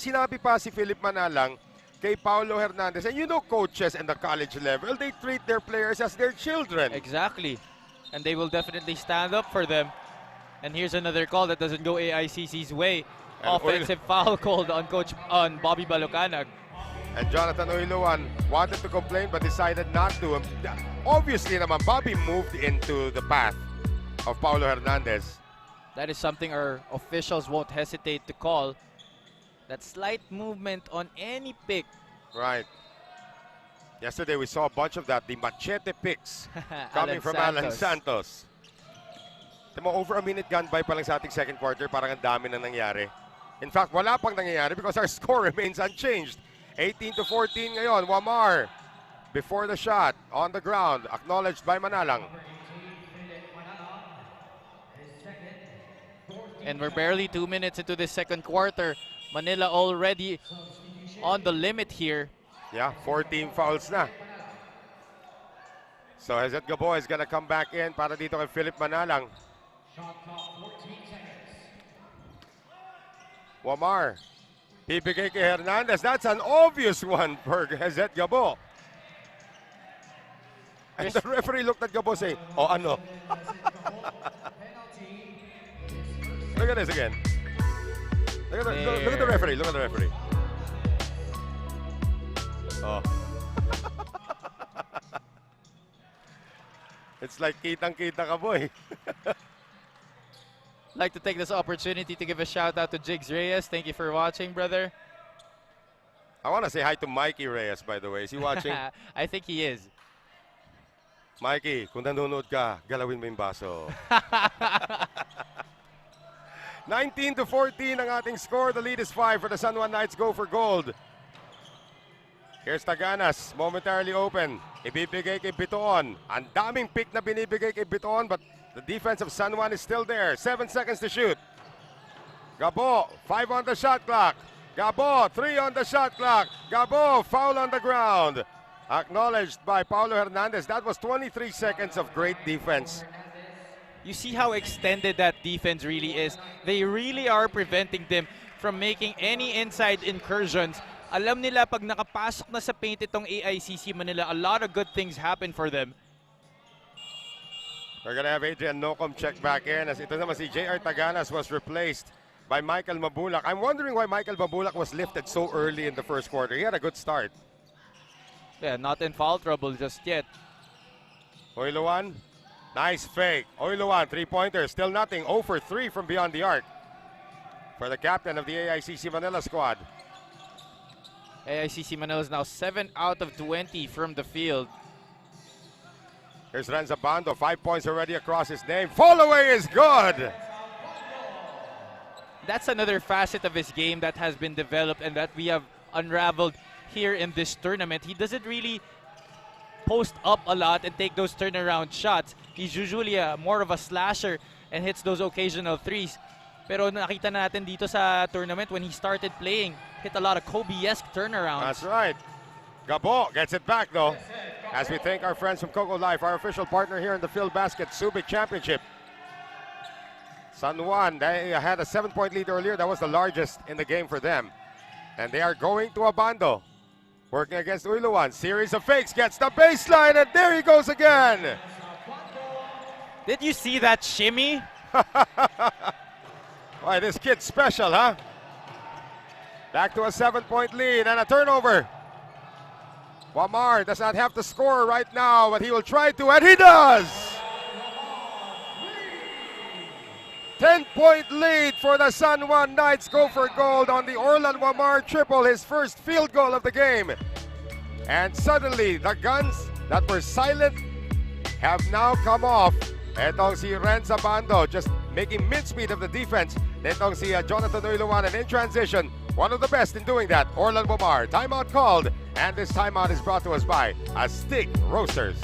sinabi pa si Philip Manalang kay Paulo Hernandez. And you know, coaches in the college level, they treat their players as their children. Exactly. And they will definitely stand up for them. And here's another call that doesn't go AICC's way. And offensive foul called on Bobby Balucanag. And Jonathan Uyloan wanted to complain but decided not to. Obviously naman, Bobby moved into the path of Paulo Hernandez. That is something our officials won't hesitate to call. That slight movement on any pick. Right. Yesterday we saw a bunch of that, the machete picks coming from Alan Santos. Over a minute gone by pa lang sa ating second quarter, parang ang dami na nangyari. In fact, wala pang nangyayari because our score remains unchanged. 18-14 ngayon, Wamar before the shot, on the ground, acknowledged by Manalang. And we're barely 2 minutes into the second quarter. Manila already on the limit here. Yeah, 14 fouls na. So Hesed Gabo is gonna come back in para dito kay Philip Manalang. Wamar, bibigay kay Hernandez. That's an obvious one for Hesed Gabo. And the referee looked at Gabo say, oh ano? Look at this again. Look at the referee. Look at the referee. Oh. It's like kitang-kita ka, boy. Like to take this opportunity to give a shout out to Jigs Reyes. Thank you for watching, brother. I want to say hi to Mikey Reyes, by the way. Is he watching? I think he is. Mikey, kung nanonood ka, galawin mo yung baso. 19-14 ang ating score. The lead is 5 for the San Juan Knights. Go for gold. Here's Taganas, momentarily open. Ibibigay kay Bitoon. Ang daming pick na binibigay kay Bitoon, but the defense of San Juan is still there. 7 seconds to shoot. Gabo, 5 on the shot clock. Gabo, 3 on the shot clock. Gabo, foul on the ground. Acknowledged by Paulo Hernandez. That was 23 seconds of great defense. You see how extended that defense really is. They really are preventing them from making any inside incursions. Alam nila pag nakapasok na sa paint itong AICC Manila, a lot of good things happen for them. We're gonna have Adrian Nocum check back in as ito naman si JR Taganas was replaced by Michael Mabulac. I'm wondering why Michael Mabulac was lifted so early in the first quarter. He had a good start. Yeah, not in foul trouble just yet. Oiluan, nice fake. Oiluan, three-pointer, still nothing. 0 for 3 from beyond the arc for the captain of the AICC Manila squad. AICC Manila is now 7 out of 20 from the field. Here's Rhenz Abando, 5 points already across his name. Fall away is good. That's another facet of his game that has been developed and that we have unraveled here in this tournament. He doesn't really post up a lot and take those turnaround shots. He's usually more of a slasher and hits those occasional threes. Pero nakita natin dito sa tournament when he started playing, hit a lot of Kobe-esque turnarounds. That's right. Gabo gets it back though. As we thank our friends from Coco Life, our official partner here in the Philbasket Subic Championship. San Juan, they had a 7-point lead earlier. That was the largest in the game for them. And they are going to Abando. Working against Oiluan. Series of fakes, gets the baseline, and there he goes again. Did you see that shimmy? Why, this kid's special, huh? Back to a 7-point lead and a turnover. Wamar does not have to score right now, but he will try to, and he does! 10-point lead for the San Juan Knights. Go for gold on the Orlan Wamar triple, his first field goal of the game. And suddenly, the guns that were silent have now come off. Etong si Rhenz Abando just making mincemeat of the defense. Etong si Jonathan Oiluan, and in transition, one of the best in doing that, Orlan Wamar. Timeout called, and this timeout is brought to us by Astig Roasters.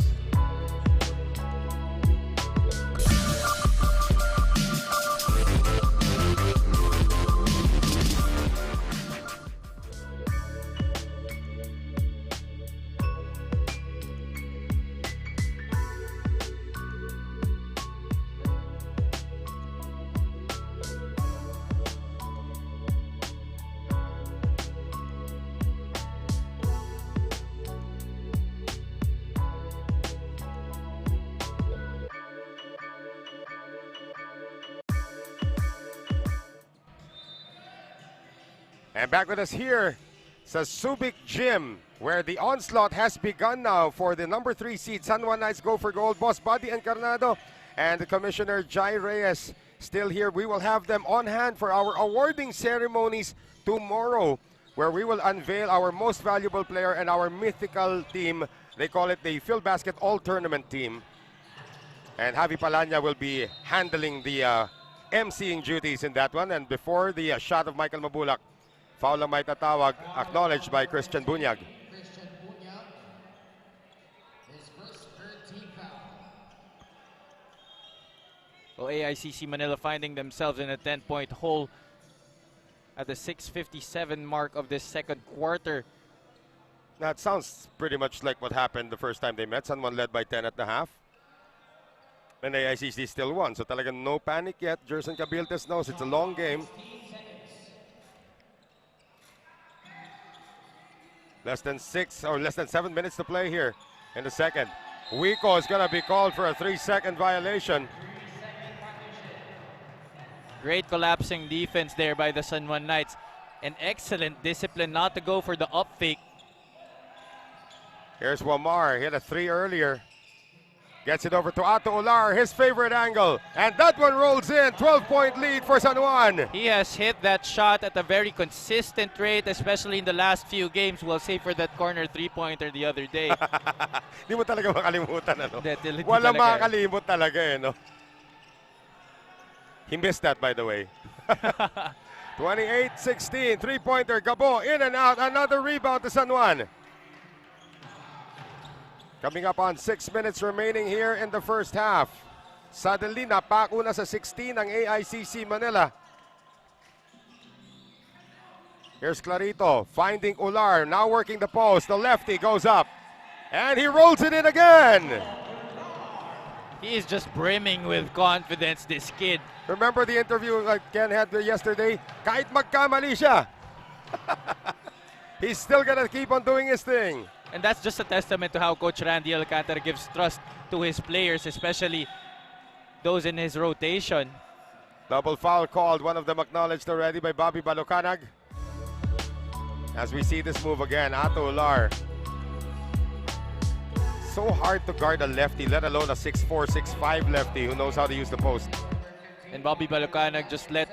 And back with us here sa Subic Gym, where the onslaught has begun now for the number 3 seed San Juan Knights. Go for gold. Boss Buddy Encarnado and the Commissioner Jai Reyes still here. We will have them on hand for our awarding ceremonies tomorrow, where we will unveil our most valuable player and our mythical team. They call it the Philbasket All-Tournament team. And Javi Palanya will be handling the emceeing duties in that one. And before the shot of Michael Mabulac, foul ang may tatawag, acknowledged by Christian Bunyag. Well, AICC Manila finding themselves in a 10-point hole at the 6:57 mark of this second quarter. That sounds pretty much like what happened the first time they met. San Juan led by 10 at the half. And AICC still won. So talagang no panic yet. Jerson Cabiltes knows it's a long game. Less than 7 minutes to play here in the second. Wico is going to be called for a 3-second violation. Great collapsing defense there by the San Juan Knights. An excellent discipline not to go for the up fake. Here's Wamar. He had a 3 earlier. Gets it over to Ato Ular, his favorite angle. And that one rolls in. 12-point lead for San Juan. He has hit that shot at a very consistent rate, especially in the last few games. We'll say for that corner 3-pointer the other day. Di mo talaga makalimutan, ano? Hindi Wala talaga. makalimut talaga, eh, no? He missed that, by the way. 28-16, 3-pointer. Gabo in and out. Another rebound to San Juan. Coming up on 6 minutes remaining here in the first half. Suddenly, napakuna sa 16 ang AICC Manila. Here's Clarito finding Ular, now working the post. The lefty goes up, and he rolls it in again. He is just brimming with confidence, this kid. Remember the interview Ken had yesterday? Kahit magkamali siya, he's still gonna keep on doing his thing. And that's just a testament to how Coach Randy Alcantara gives trust to his players, especially those in his rotation. Double foul called, one of them acknowledged already by Bobby Balucanag. As we see this move again, Ato Ular. So hard to guard a lefty, let alone a 6'4", 6'5" lefty who knows how to use the post. And Bobby Balucanag just let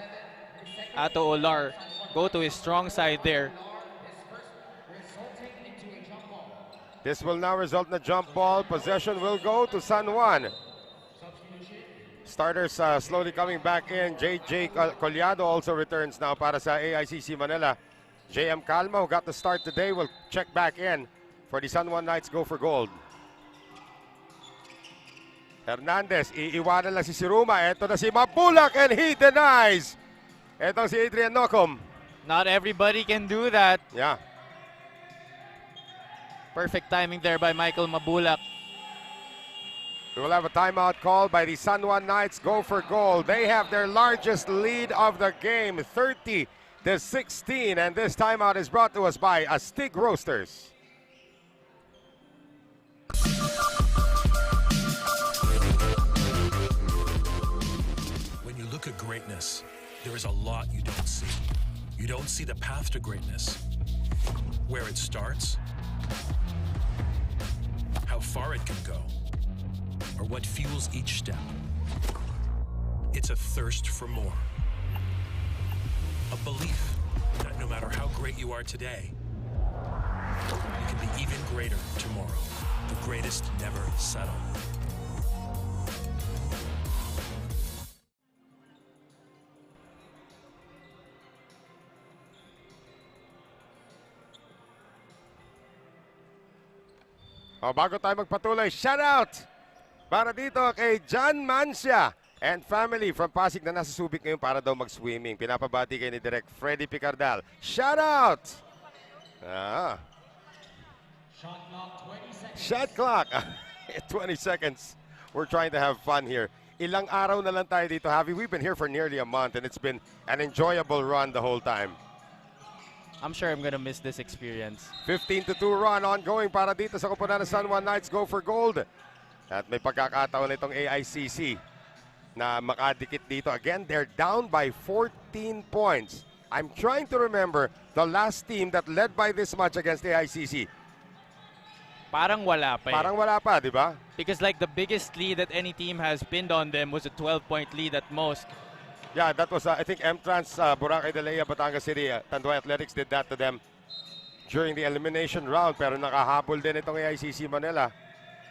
Ato Ular go to his strong side there. This will now result in a jump ball. Possession will go to San Juan. Starters slowly coming back in. JJ Collado also returns now para sa AICC Manila. JM Calma, who got the start today, will check back in for the San Juan Knights go for gold. Hernandez, iiwanan lang si Siruma. Ito na si Mabulac and he denies. Ito si Adrian Nocum. Not everybody can do that. Yeah. Perfect timing there by Michael Mabulac. We will have a timeout call by the San Juan Knights. Go for gold. They have their largest lead of the game, 30-16. And this timeout is brought to us by Astig Roasters. When you look at greatness, there is a lot you don't see. You don't see the path to greatness, where it starts, how far it can go, or what fuels each step. It's a thirst for more. A belief that no matter how great you are today, you can be even greater tomorrow. The greatest never settle. Bago tayo magpatuloy, shout out para dito kay John Mancia and family from Pasig na nasa Subic ngayon para daw mag-swimming. Pinapabati kayo ni Direk Freddy Picardal. Shout out! Shot clock. 20 seconds. We're trying to have fun here. Ilang araw na lang tayo dito, Javi. We've been here for nearly a month and it's been an enjoyable run the whole time. I'm sure I'm gonna miss this experience. 15-2 run ongoing para dito sa koponan ng San Juan Knights. Go for gold. At may pagkakataon itong AICC na makadikit dito. Again, they're down by 14 points. I'm trying to remember the last team that led by this much against AICC. Parang wala pa. Parang wala pa, di ba? Because like the biggest lead that any team has pinned on them was a 12-point lead at most. Yeah, that was, I think, M-Trans, Boracay de Lea, Batangas City, Tanduay Athletics did that to them during the elimination round. Pero nakahabol din itong AICC Manila.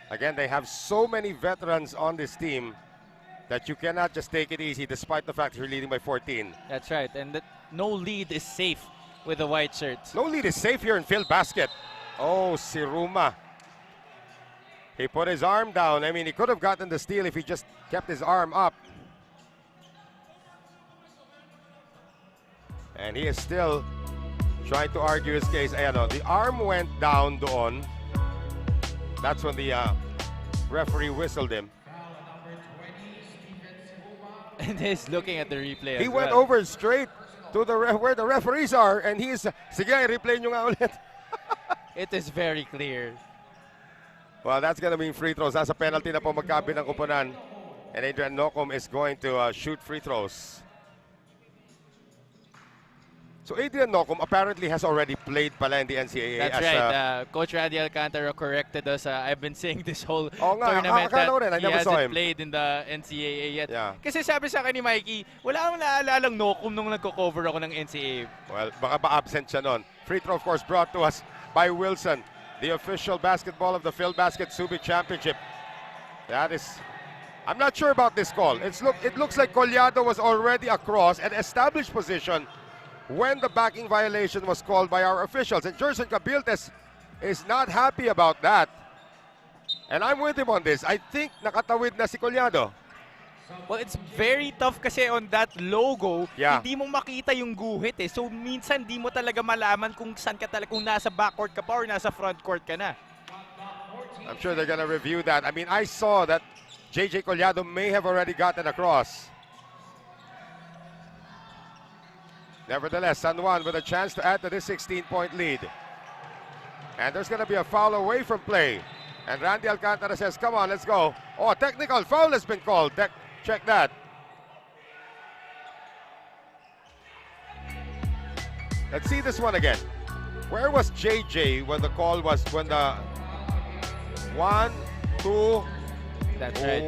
Again, they have so many veterans on this team that you cannot just take it easy despite the fact you're leading by 14. That's right, and no lead is safe with the white shirts. No lead is safe here in Filbasket. Oh, Siruma. He put his arm down. I mean, he could have gotten the steal if he just kept his arm up. And he is still trying to argue his case. Ayan, the arm went down doon. That's when the referee whistled him. And he's looking at the replay. He went over straight to the where the referees are, and he's, sige, replay nyo nga ulit. It is very clear. Well, that's gonna mean free throws. Nasa penalty na po magkabilang kupunan. And Adrian Nocum is going to shoot free throws. So Adrian Nocum apparently has already played pala in the NCAA. That's right. Coach Randy Alcantara corrected us. I've been saying this whole tournament that he hasn't played in the NCAA yet. Yeah. Kasi sabi sa akin ni Mikey, wala akong naalalang Nocum nung nagko-cover ako ng NCAA. Well, baka ba-absent siya nun. Free throw, of course, brought to us by Wilson, the official basketball of the Philbasket Subic Championship. That is, I'm not sure about this call. It looks like Collado was already across an established position when the backing violation was called by our officials. And Jerson Cabiltes is not happy about that. And I'm with him on this. I think nakatawid na si Collado. Well, it's very tough kasi on that logo, yeah, hindi mo makita yung guhit eh. So minsan hindi mo talaga malaman kung saan ka talaga, kung nasa backcourt ka pa or nasa frontcourt ka na. I'm sure they're gonna review that. I mean, I saw that JJ Collado may have already gotten across. Nevertheless, San Juan with a chance to add to this 16-point lead. And there's going to be a foul away from play. And Randy Alcantara says, come on, let's go. Oh, a technical foul has been called. Check that. Let's see this one again. Where was JJ when the call was, when the 1, 2? That's right.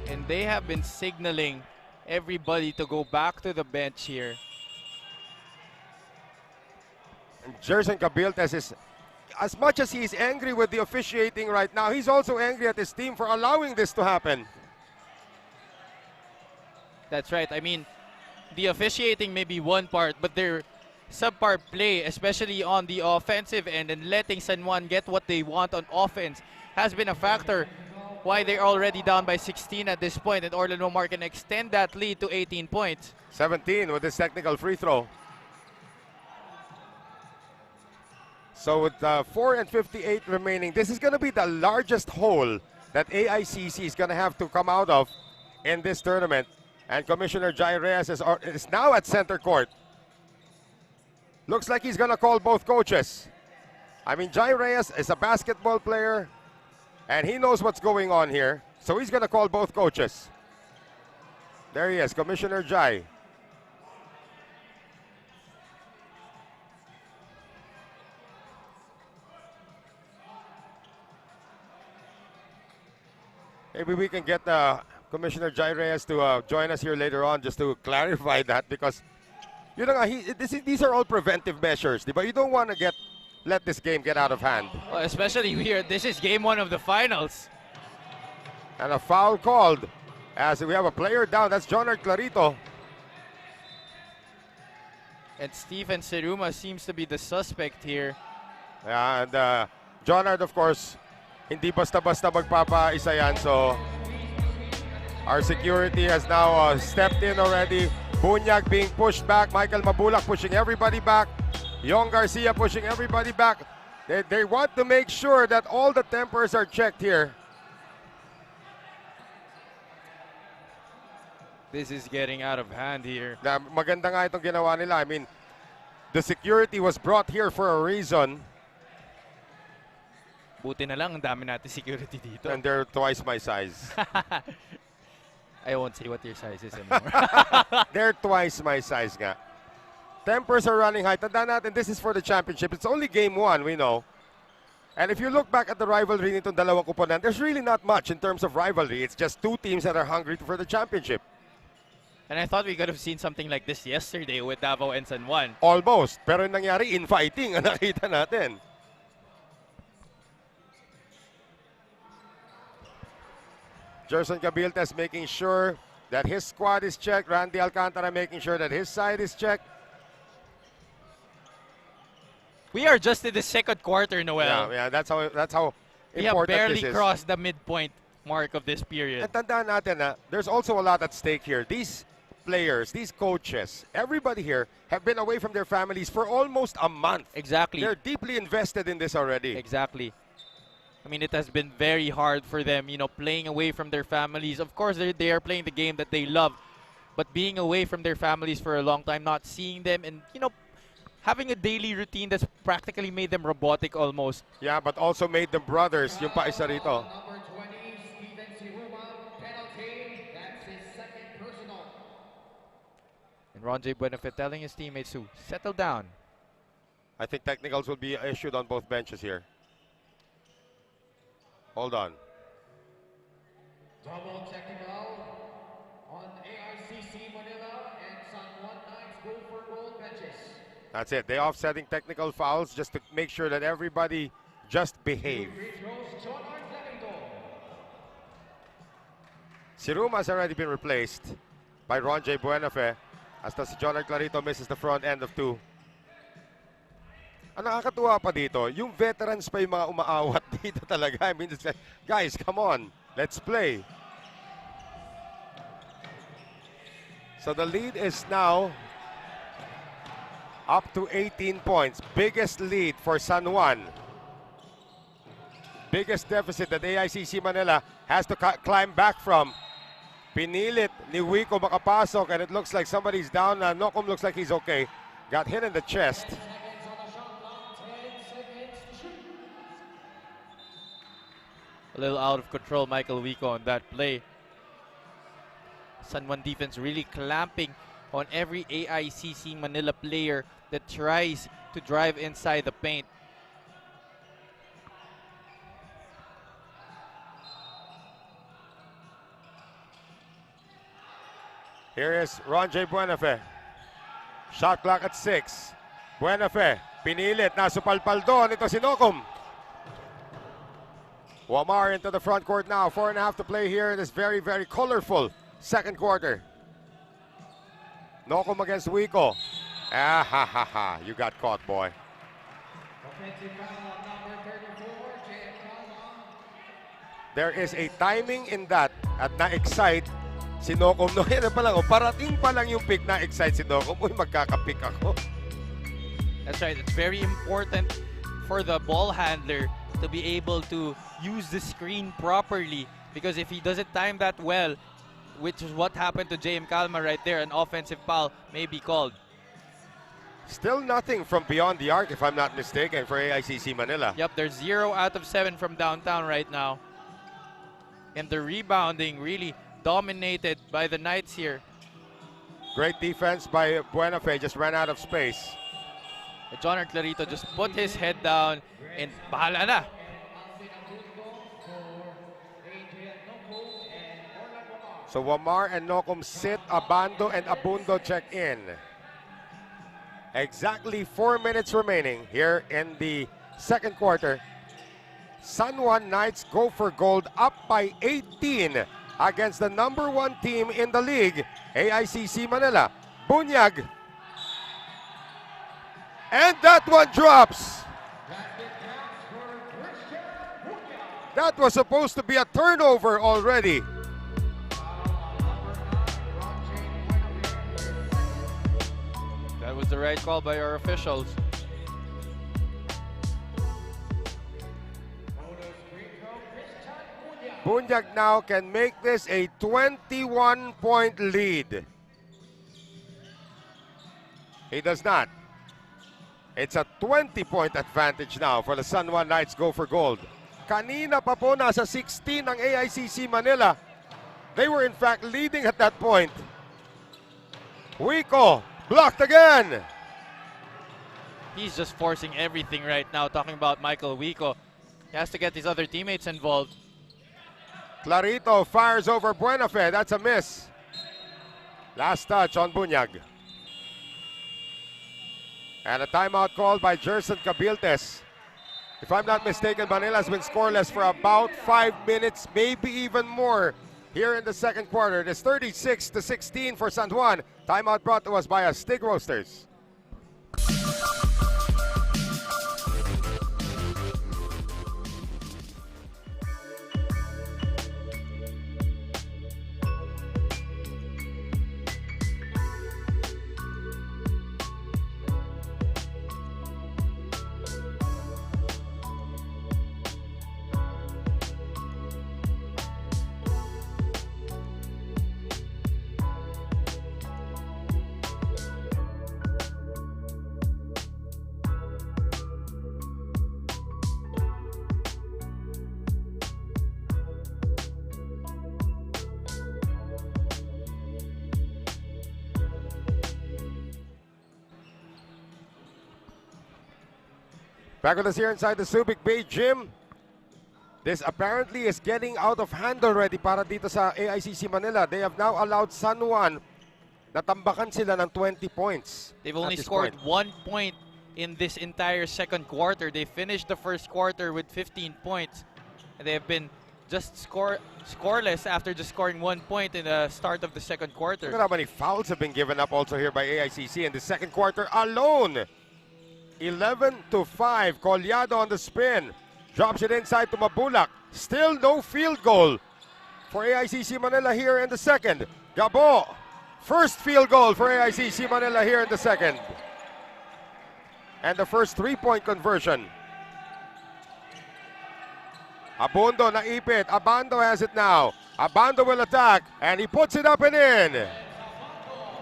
And they have been signaling everybody to go back to the bench here. And Jerson Cabiltes is, as much as he's angry with the officiating right now, he's also angry at his team for allowing this to happen. That's right. I mean, the officiating may be one part, but their subpar play, especially on the offensive end, and letting San Juan get what they want on offense has been a factor why they're already down by 16 at this point, and Orlan Wamar can extend that lead to 18 points. 17 with this technical free throw. So with 4:58 remaining, this is going to be the largest hole that AICC is going to have to come out of in this tournament. And Commissioner Jai Reyes is now at center court. Looks like he's going to call both coaches. I mean, Jai Reyes is a basketball player, and he knows what's going on here. So he's going to call both coaches. There he is, Commissioner Jai. Maybe we can get Commissioner Jai Reyes to join us here later on just to clarify that, because you know, these are all preventive measures, but you don't want to let this game get out of hand. Well, especially here, this is game 1 of the finals. And a foul called as we have a player down. That's Jonard Clarito. And Stephen Seruma seems to be the suspect here. Yeah, and Jonard, of course, hindi basta-basta magpapa-isa yan. So our security has now stepped in already. Bunyag being pushed back. Michael Mabulac pushing everybody back. Yong Garcia pushing everybody back. They want to make sure that all the tempers are checked here. This is getting out of hand here. Maganda nga itong ginawa nila. I mean, the security was brought here for a reason. Buti na lang, ang dami natin security dito. And they're twice my size. I won't say what your size is anymore. They're twice my size nga. Tempers are running high. Tandaan natin, this is for the championship. It's only game 1, we know. And if you look back at the rivalry nitong dalawang kuponan, there's really not much in terms of rivalry. It's just two teams that are hungry for the championship. And I thought we could have seen something like this yesterday with Davao and San Juan. Almost. Pero yung nangyari, infighting ang nakita natin. Jerson Cabiltes making sure that his squad is checked. Randy Alcantara making sure that his side is checked. We are just in the second quarter, Noel. Yeah, that's how we important have barely this is. crossed the midpoint mark of this period. And tandaan natin na there's also a lot at stake here. These players, these coaches, everybody here have been away from their families for almost a month. Exactly. They're deeply invested in this already. Exactly. I mean, it has been very hard for them, you know, playing away from their families. Of course, they are playing the game that they love, but being away from their families for a long time, not seeing them, and, you know, having a daily routine that's practically made them robotic almost. Yeah, but also made them brothers. Yung pa isa rito. And Ron J. Buenafit telling his teammates to settle down. I think technicals will be issued on both benches here. Hold on. Double technical on AICC Manila and San Juan Knights go for gold benches. That's it. They offsetting technical fouls just to make sure that everybody just behave. Siruma has already been replaced by Ron J. Buenafe. Hasta si Jonard Clarito misses the front end of 2. Ang nakakatuwa pa dito, yung veterans pa yung mga umaawat dito talaga. I mean, it's like, guys, come on, let's play. So the lead is now up to 18 points. Biggest lead for San Juan. Biggest deficit that AICC Manila has to climb back from. Pinilit ni Wico makapasok, and it looks like somebody's down. Nocum looks like he's okay. Got hit in the chest. A little out of control, Michael Wico, on that play. San Juan defense really clamping on every AICC Manila player that tries to drive inside the paint. Here is Ronjay Buenafe. Shot clock at 6. Buenafe, pinilit, nasupalpal doon. Ito si Nocum. Wamar into the front court now. 4.5 to play here in this very, very colorful second quarter. Nocum against Wico. Ah, ha, ha, ha. You got caught, boy. There is a timing in that at na-excite si Nocum. No, yan pa lang. Parating pa lang yung pick, na-excite si Nocum. Uy, magkakapick ako. That's right. It's very important for the ball handler to be able to use the screen properly, because if he doesn't time that well, which is what happened to JM Calma right there, an offensive foul may be called. Still nothing from beyond the arc, if I'm not mistaken, for AICC Manila. Yep, they're 0 out of 7 from downtown right now. And the rebounding really dominated by the Knights here. Great defense by Buenafe, just ran out of space. John Clarito just put his head down and bahala na. So Wamar and Nocum sit, Abando and Abando check in. Exactly 4 minutes remaining here in the second quarter. San Juan Knights go for gold, up by 18 against the #1 team in the league, AICC Manila. Bunyag. And that one drops. That was supposed to be a turnover already. That was the right call by our officials. Bunyag now can make this a 21-point lead. He does not. It's a 20-point advantage now for the San Juan Knights go for gold. Kanina pa po nasa 16 ng AICC Manila. They were in fact leading at that point. Wico blocked again. He's just forcing everything right now, talking about Michael Wico. He has to get his other teammates involved. Clarito fires over Buenafe. That's a miss. Last touch on Bunyag. And a timeout called by Jerson Cabiltes. If I'm not mistaken, Manila has been scoreless for about 5 minutes, maybe even more here in the second quarter. It is 36-16 for San Juan. Timeout brought to us by Stig Roasters. Back with us here inside the Subic Bay Gym. This apparently is getting out of hand already para dito sa AICC Manila. They have now allowed San Juan na tambakan sila ng 20 points. They've only scored 1 point in this entire second quarter. They finished the first quarter with 15 points. And they have been just scoreless after just scoring 1 point in the start of the second quarter. Look at how many fouls have been given up also here by AICC in the second quarter alone. 11-5. Collado on the spin. Drops it inside to Mabulac. Still no field goal for AICC Manila here in the second. Gabo. First field goal for AICC Manila here in the second. And the first 3-point conversion. Abando naipit. Abando has it now. Abando will attack. And he puts it up and in.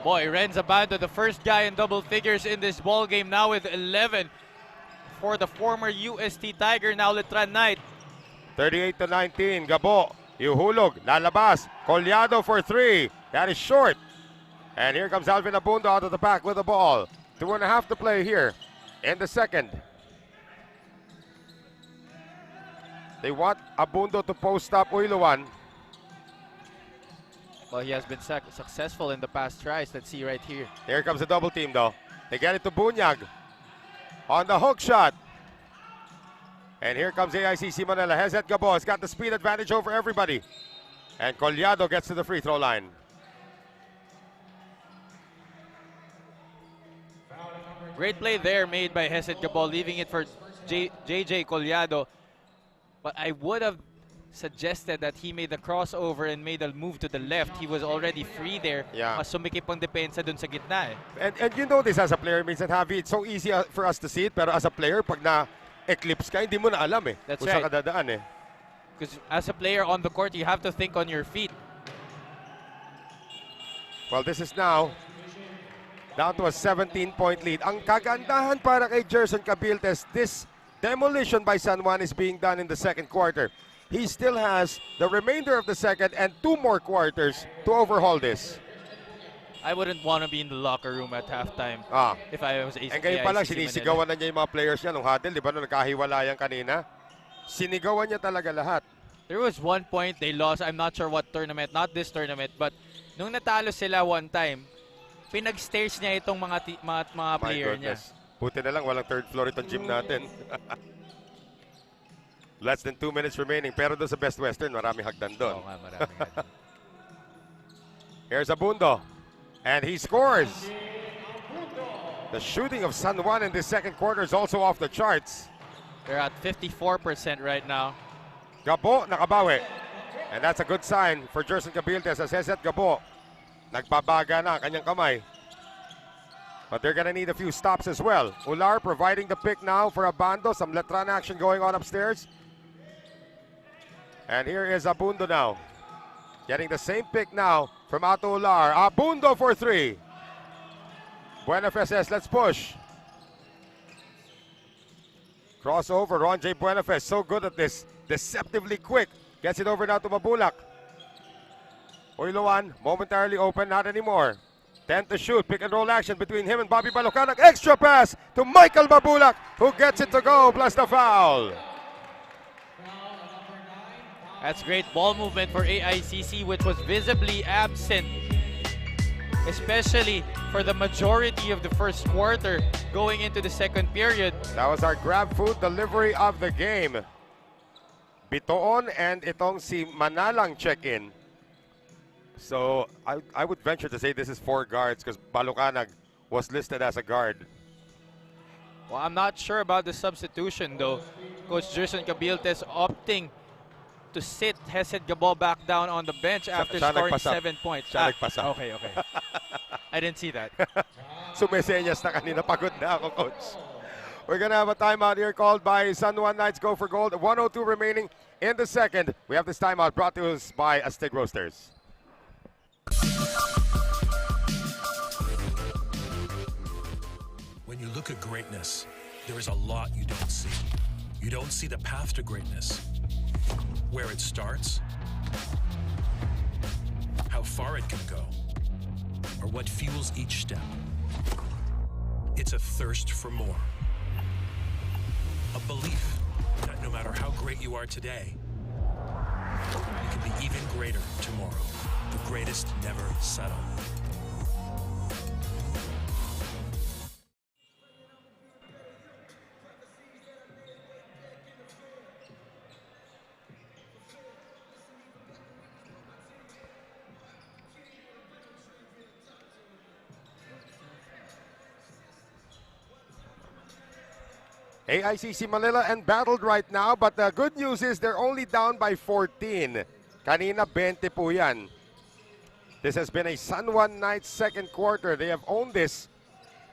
Boy, Rhenz Abando, the first guy in double figures in this ball game, now with 11 for the former UST Tiger, now Letran Knight. 38-19, Gabo, ihulog, lalabas, Collado for 3. That is short. And here comes Alvin Abando out of the pack with the ball. 2.5 to play here in the second. They want Abando to post up Uiluan. Well, he has been successful in the past tries. Let's see right here. Here comes the double team though. They get it to Bunyag on the hook shot. And here comes AICC Manila. Hesed Gabo has got the speed advantage over everybody. And Collado gets to the free throw line. Great play there made by Hesed Gabo, leaving it for JJ Collado. But I would have suggested that he made the crossover and made a move to the left. He was already free there. Yeah. Mas sumikip ang depensa dun sa gitna eh. And you know this as a player, Minsan Javi, it's so easy for us to see it, pero as a player, pag na-eclipse ka, hindi mo na alam eh. That's kung right. saan ka dadaan eh. Because as a player on the court, you have to think on your feet. Well, this is now down to a 17-point lead. Ang kagandahan para kay Jerson Cabiltes, this demolition by San Juan is being done in the second quarter. He still has the remainder of the second and 2 more quarters to overhaul this. I wouldn't want to be in the locker room at halftime if I was AICC. And ngayon pala, sinisigawan na niya yung mga players niya nung huddle, di ba, nung nagkahiwalayan kanina? Sinigawan niya talaga lahat. There was one point they lost. I'm not sure what tournament, not this tournament, but nung natalo sila one time, pinag-stairs niya itong mga player niya. Buti na lang, walang third floor itong gym natin. Less than 2 minutes remaining. Pero doon sa Best Western, maraming hagdan doon. Oo nga, maraming hagdan. Here's Abando. And he scores. The shooting of San Juan in this second quarter is also off the charts. They're at 54% right now. Gabo, nakabawi. And that's a good sign for Jerson Cabiltes as Hesed Gabo. Nagbabaga na ang kanyang kamay. But they're going to need a few stops as well. Ular providing the pick now for Abando. Some Letran action going on upstairs. And here is Abando now. Getting the same pick now from Ato Ular. Abando for 3. Buenafes, let's push. Crossover, Ron J. Buenafes, so good at this. Deceptively quick. Gets it over now to Mabulac. Uiluan, momentarily open, not anymore. 10 to shoot, pick and roll action between him and Bobby Balocanak. Extra pass to Michael Mabulac, who gets it to go, plus the foul. That's great ball movement for AICC, which was visibly absent, especially for the majority of the first quarter going into the second period. That was our grab food delivery of the game. Bitoon and itong si Manalang check-in. So I would venture to say this is 4 guards because Balocanag was listed as a guard. Well, I'm not sure about the substitution though. Coach Jerson Cabiltes opting to sit Hesed Gabo back down on the bench after scoring 7 points. Okay. I didn't see that. Sumesenyas na kanina, pagod na ako, Coach. We're going to have a timeout here called by San Juan Knights Go for Gold. 1:02 remaining in the second. We have this timeout brought to us by Astig Roasters. When you look at greatness, there is a lot you don't see. You don't see the path to greatness, where it starts, how far it can go, or what fuels each step. It's a thirst for more. A belief that no matter how great you are today, you can be even greater tomorrow. The greatest never settle. AICC Manila embattled right now, but the good news is they're only down by 14. Kanina 20 po yan. This has been a San Juan Knights second quarter. They have owned this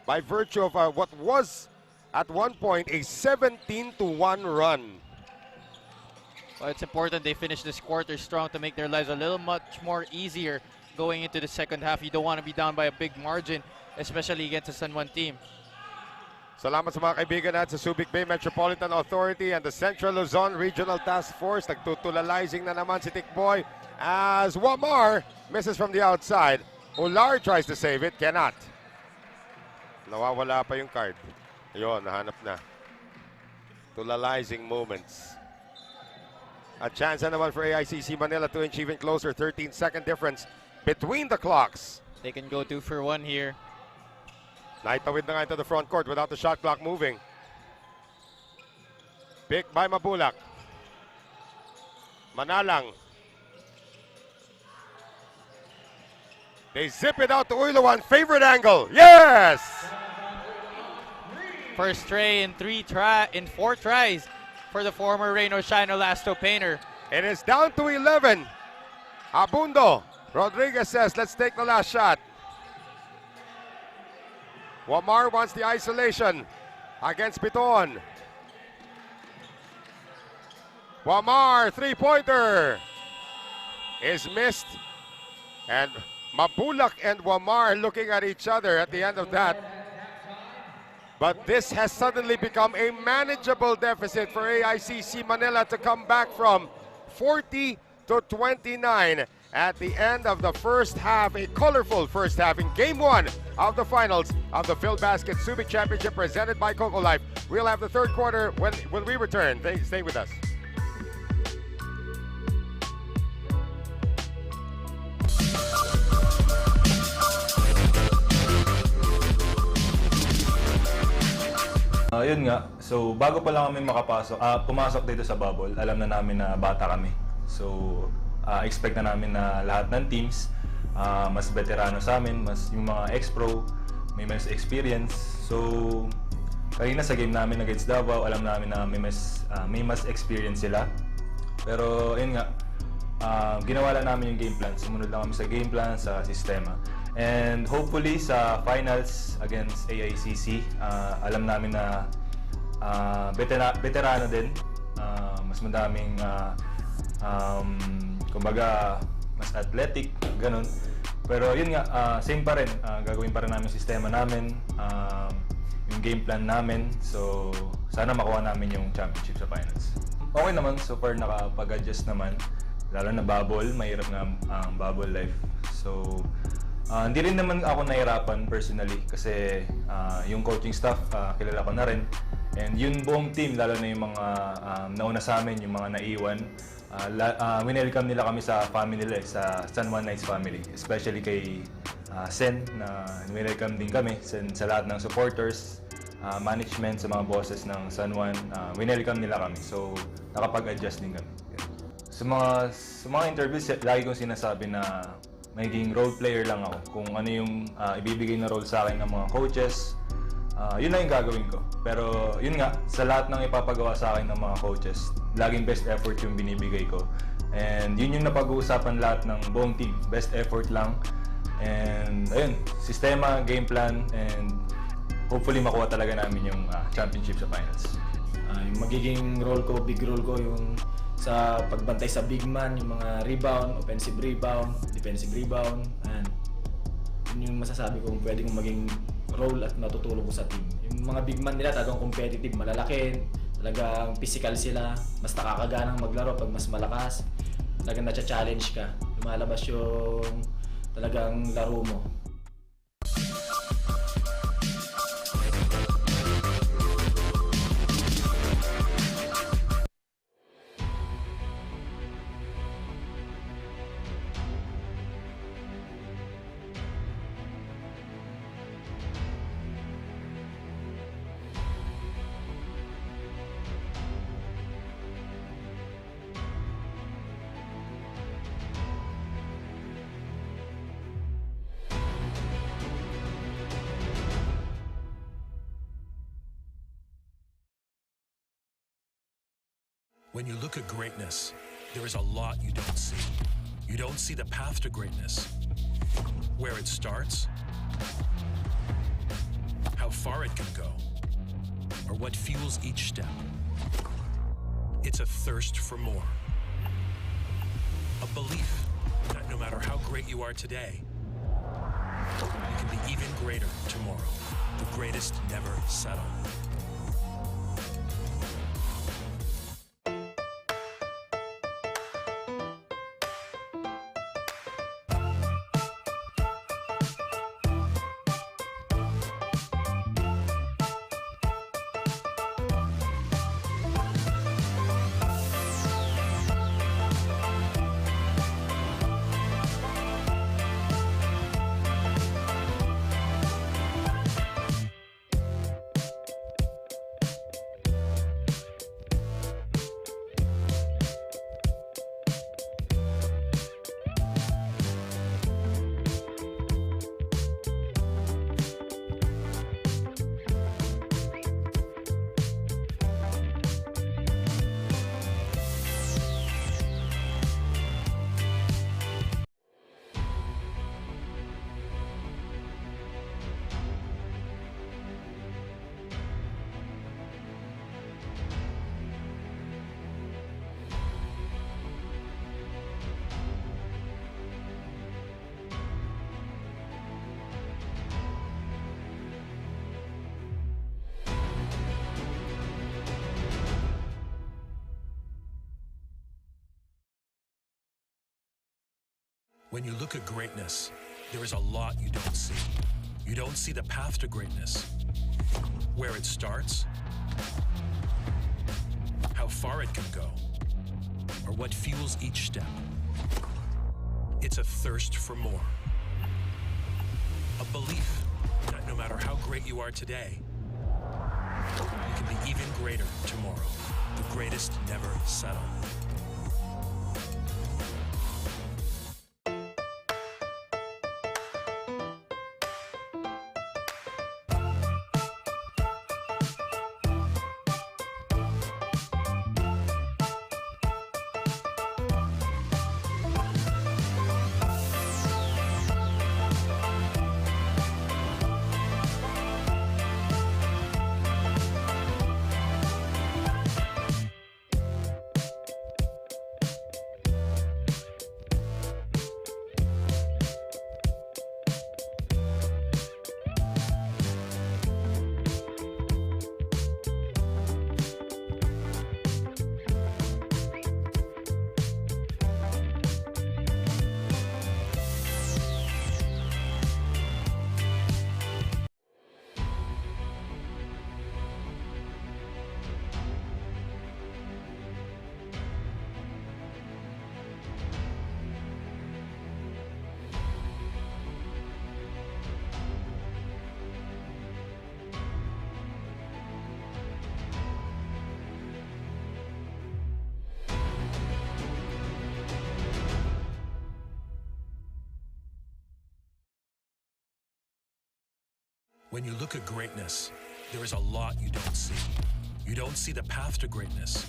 by virtue of what was at one point a 17-1 run. Well, it's important they finish this quarter strong to make their lives a little much more easier going into the second half. You don't want to be down by a big margin, especially against a San Juan team. Salamat sa mga kaibigan natin sa Subic Bay Metropolitan Authority and the Central Luzon Regional Task Force. Nagtutulalizing na naman si Tikboy as Wamar misses from the outside. Ular tries to save it, cannot. Nawawala pa yung card. Ayun, nahanap na. Tulalizing moments. A chance na naman for AICC Manila to inch even closer. 13-second difference between the clocks. They can go 2 for 1 here. Naitawid na nga into the front court without the shot clock moving. Pick by Mabulac. Manalang. They zip it out to Uilawan. Favorite angle. Yes! First tray in 4 tries for the former Rain or Shine Elasto painter. It is down to 11. Abando. Rodriguez says, let's take the last shot. Wamar wants the isolation against Bitoon. Wamar, three-pointer is missed. And Mabulac and Wamar looking at each other at the end of that. But this has suddenly become a manageable deficit for AICC Manila to come back from 40 to 29 at the end of the first half. A colorful first half in Game 1 of the finals of the Philbasket Subic Championship presented by Coco Life. We'll have the third quarter when we return. Stay with us. Yun nga, so bago pa lang kami pumasok dito sa bubble, alam na namin na bata kami. So expect na namin na lahat ng teams, mas veterano sa amin, mas yung mga ex-pro, may mas experience. So kanina sa game namin against Davao, alam namin na may mas experience sila. Pero yun nga, ginawa lang namin yung game plan. Sumunod lang kami sa game plan, sa sistema. And hopefully sa finals against AICC, alam namin na veterano din, mas madaming kumbaga mas athletic, ganun. Pero yun nga, same pa rin, gagawin pa rin namin yung sistema namin, yung game plan namin. So sana makuha namin yung championship sa finals. Okay naman, so far nakapag-adjust naman, lalo na bubble, mahirap nga ang bubble life. So hindi rin naman ako nahirapan personally kasi yung coaching staff kilala ko na rin. And yung buong team, lalo na yung mga nauna sa amin, yung mga naiwan, winelcome nila kami sa family nila, sa San Juan Knights family. Especially kay Sen, na winelcome din kami sa lahat ng supporters, management, sa mga bosses ng San Juan, winelcome nila kami. So nakapag-adjust din kami. Sa mga interviews, lagi kong sinasabi na magiging role player lang ako. Kung ano yung ibibigay na role sa akin ng mga coaches, yun lang yung gagawin ko. Pero yun nga, sa lahat ng ipapagawa sa akin ng mga coaches, laging best effort yung binibigay ko. And yun yung napag-uusapan lahat ng buong team. Best effort lang. And ayun, sistema, game plan, and hopefully makuha talaga namin yung championship sa finals. Yung magiging role ko, big role ko, yung sa pagbantay sa big man, yung mga rebound, offensive rebound, defensive rebound, and yun yung masasabi ko pwede kong maging role at matutulong ko sa team. Yung mga big man nila talagang competitive, malalaki, talagang physical sila, mas nakakaganang maglaro pag mas malakas, talagang na-challenge ka, lumalabas yung talagang laro mo. When you look at greatness, there is a lot you don't see. You don't see the path to greatness, where it starts, how far it can go, or what fuels each step. It's a thirst for more. A belief that no matter how great you are today, you can be even greater tomorrow. The greatest never settle. When you look at greatness, there is a lot you don't see. You don't see the path to greatness, where it starts, how far it can go, or what fuels each step. It's a thirst for more. A belief that no matter how great you are today, you can be even greater tomorrow. The greatest never settle. When you look at greatness, there is a lot you don't see. You don't see the path to greatness,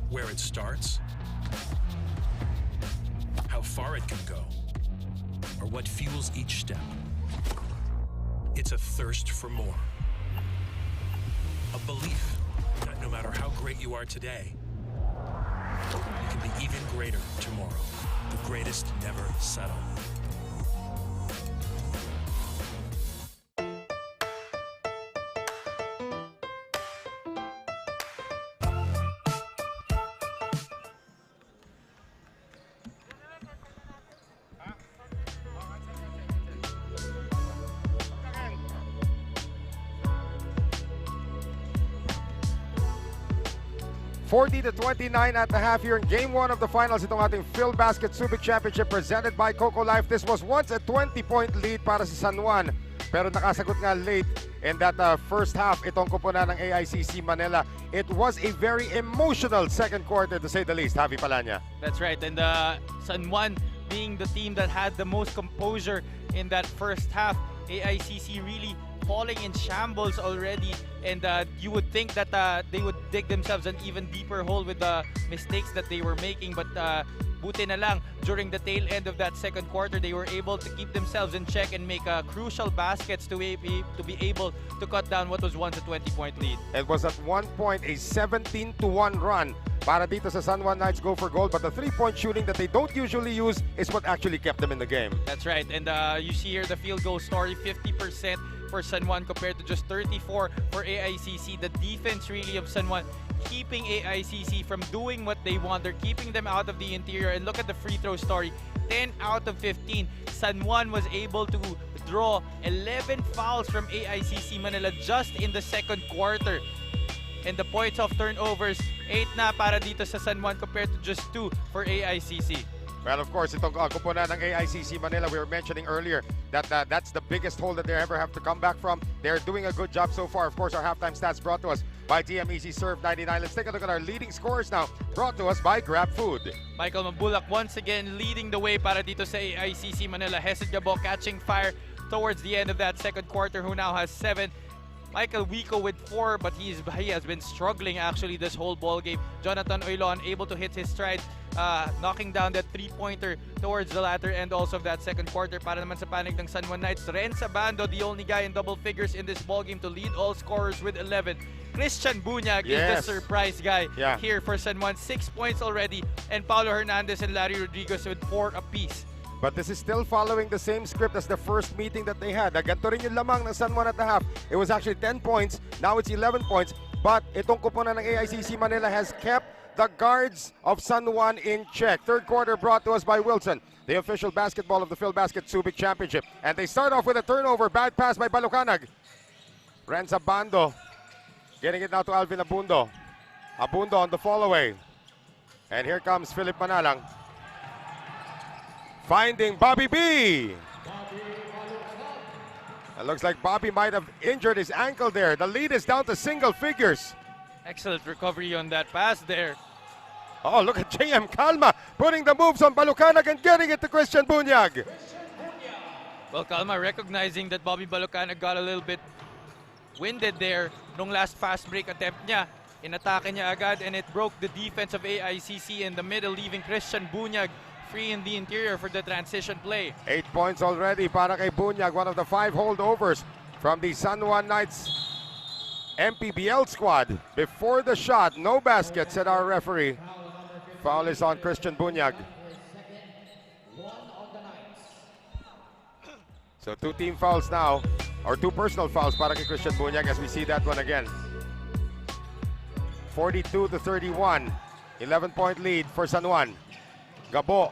where it starts, how far it can go, or what fuels each step. It's a thirst for more. A belief that no matter how great you are today, you can be even greater tomorrow. The greatest never settle. $40-29 at the half here in Game 1 of the finals. Itong ating PhilBasket Subic Championship presented by Coco Life. This was once a 20-point lead para sa San Juan. Pero nakasagot nga late in that first half itong kupunan ng AICC Manila. It was a very emotional second quarter to say the least. Javi Palanya. That's right. And San Juan being the team that had the most composure in that first half. AICC really falling in shambles already, and you would think that they would dig themselves an even deeper hole with the mistakes that they were making, but buti na lang during the tail end of that second quarter they were able to keep themselves in check and make crucial baskets to be able to cut down what was once a 20-point lead. It was at one point a 17-1 run para dito sa San Juan Knights go for gold, but the three-point shooting that they don't usually use is what actually kept them in the game. That's right, and you see here the field goal story, 50% for San Juan compared to just 34 for AICC. The defense really of San Juan keeping AICC from doing what they want. They're keeping them out of the interior. And look at the free throw story. 10 out of 15. San Juan was able to draw 11 fouls from AICC Manila just in the second quarter. And the points of turnovers, 8 na para dito sa San Juan compared to just 2 for AICC. Well, of course, itong kupunan ng AICC Manila, we were mentioning earlier that that's the biggest hole that they ever have to come back from. They're doing a good job so far. Of course, our halftime stats brought to us by TM Easy Serve 99. Let's take a look at our leading scorers now, brought to us by Grab Food. Michael Mabulac once again leading the way para dito sa AICC Manila. Hesed Gabo catching fire towards the end of that second quarter, who now has 7. Michael Wico with 4, but he has been struggling actually this whole ball game. Jonathan Oilo unable to hit his stride, knocking down that 3-pointer towards the latter end also of that second quarter. Para naman sa panig ng San Juan Knights, Rhenz Abando, the only guy in double figures in this ball game to lead all scorers with 11. Christian Bunyag is the surprise guy here for San Juan, 6 points already, and Paulo Hernandez and Larry Rodriguez with 4 apiece. But this is still following the same script as the first meeting that they had. Ganito rin yung lamang ng San Juan at the half. It was actually 10 points. Now it's 11 points. But itong kupunan ng AICC Manila has kept the guards of San Juan in check. Third quarter brought to us by Wilson, the official basketball of the Philbasket Subic Championship. And they start off with a turnover. Bad pass by Balucanag. Rhenz Abando getting it now to Alvin Abando. Abando on the fall away. And here comes Philip Manalang. Finding Bobby B. It looks like Bobby might have injured his ankle there. The lead is down to single figures. Excellent recovery on that pass there. Oh, look at JM Calma putting the moves on Balucanag and getting it to Christian Bunyag. Well, Calma recognizing that Bobby Balucanag got a little bit winded there nung last fast break attempt niya. Inatake niya agad and it broke the defense of AICC in the middle, leaving Christian Bunyag free in the interior for the transition play. 8 points already para kay Bunyag, one of the 5 holdovers from the San Juan Knights MPBL squad. Before the shot, no basket, said our referee. Foul is on Christian Bunyag. So 2 team fouls now, or 2 personal fouls para kay Christian Bunyag as we see that one again. 42-31, 11-point lead for San Juan. Gabo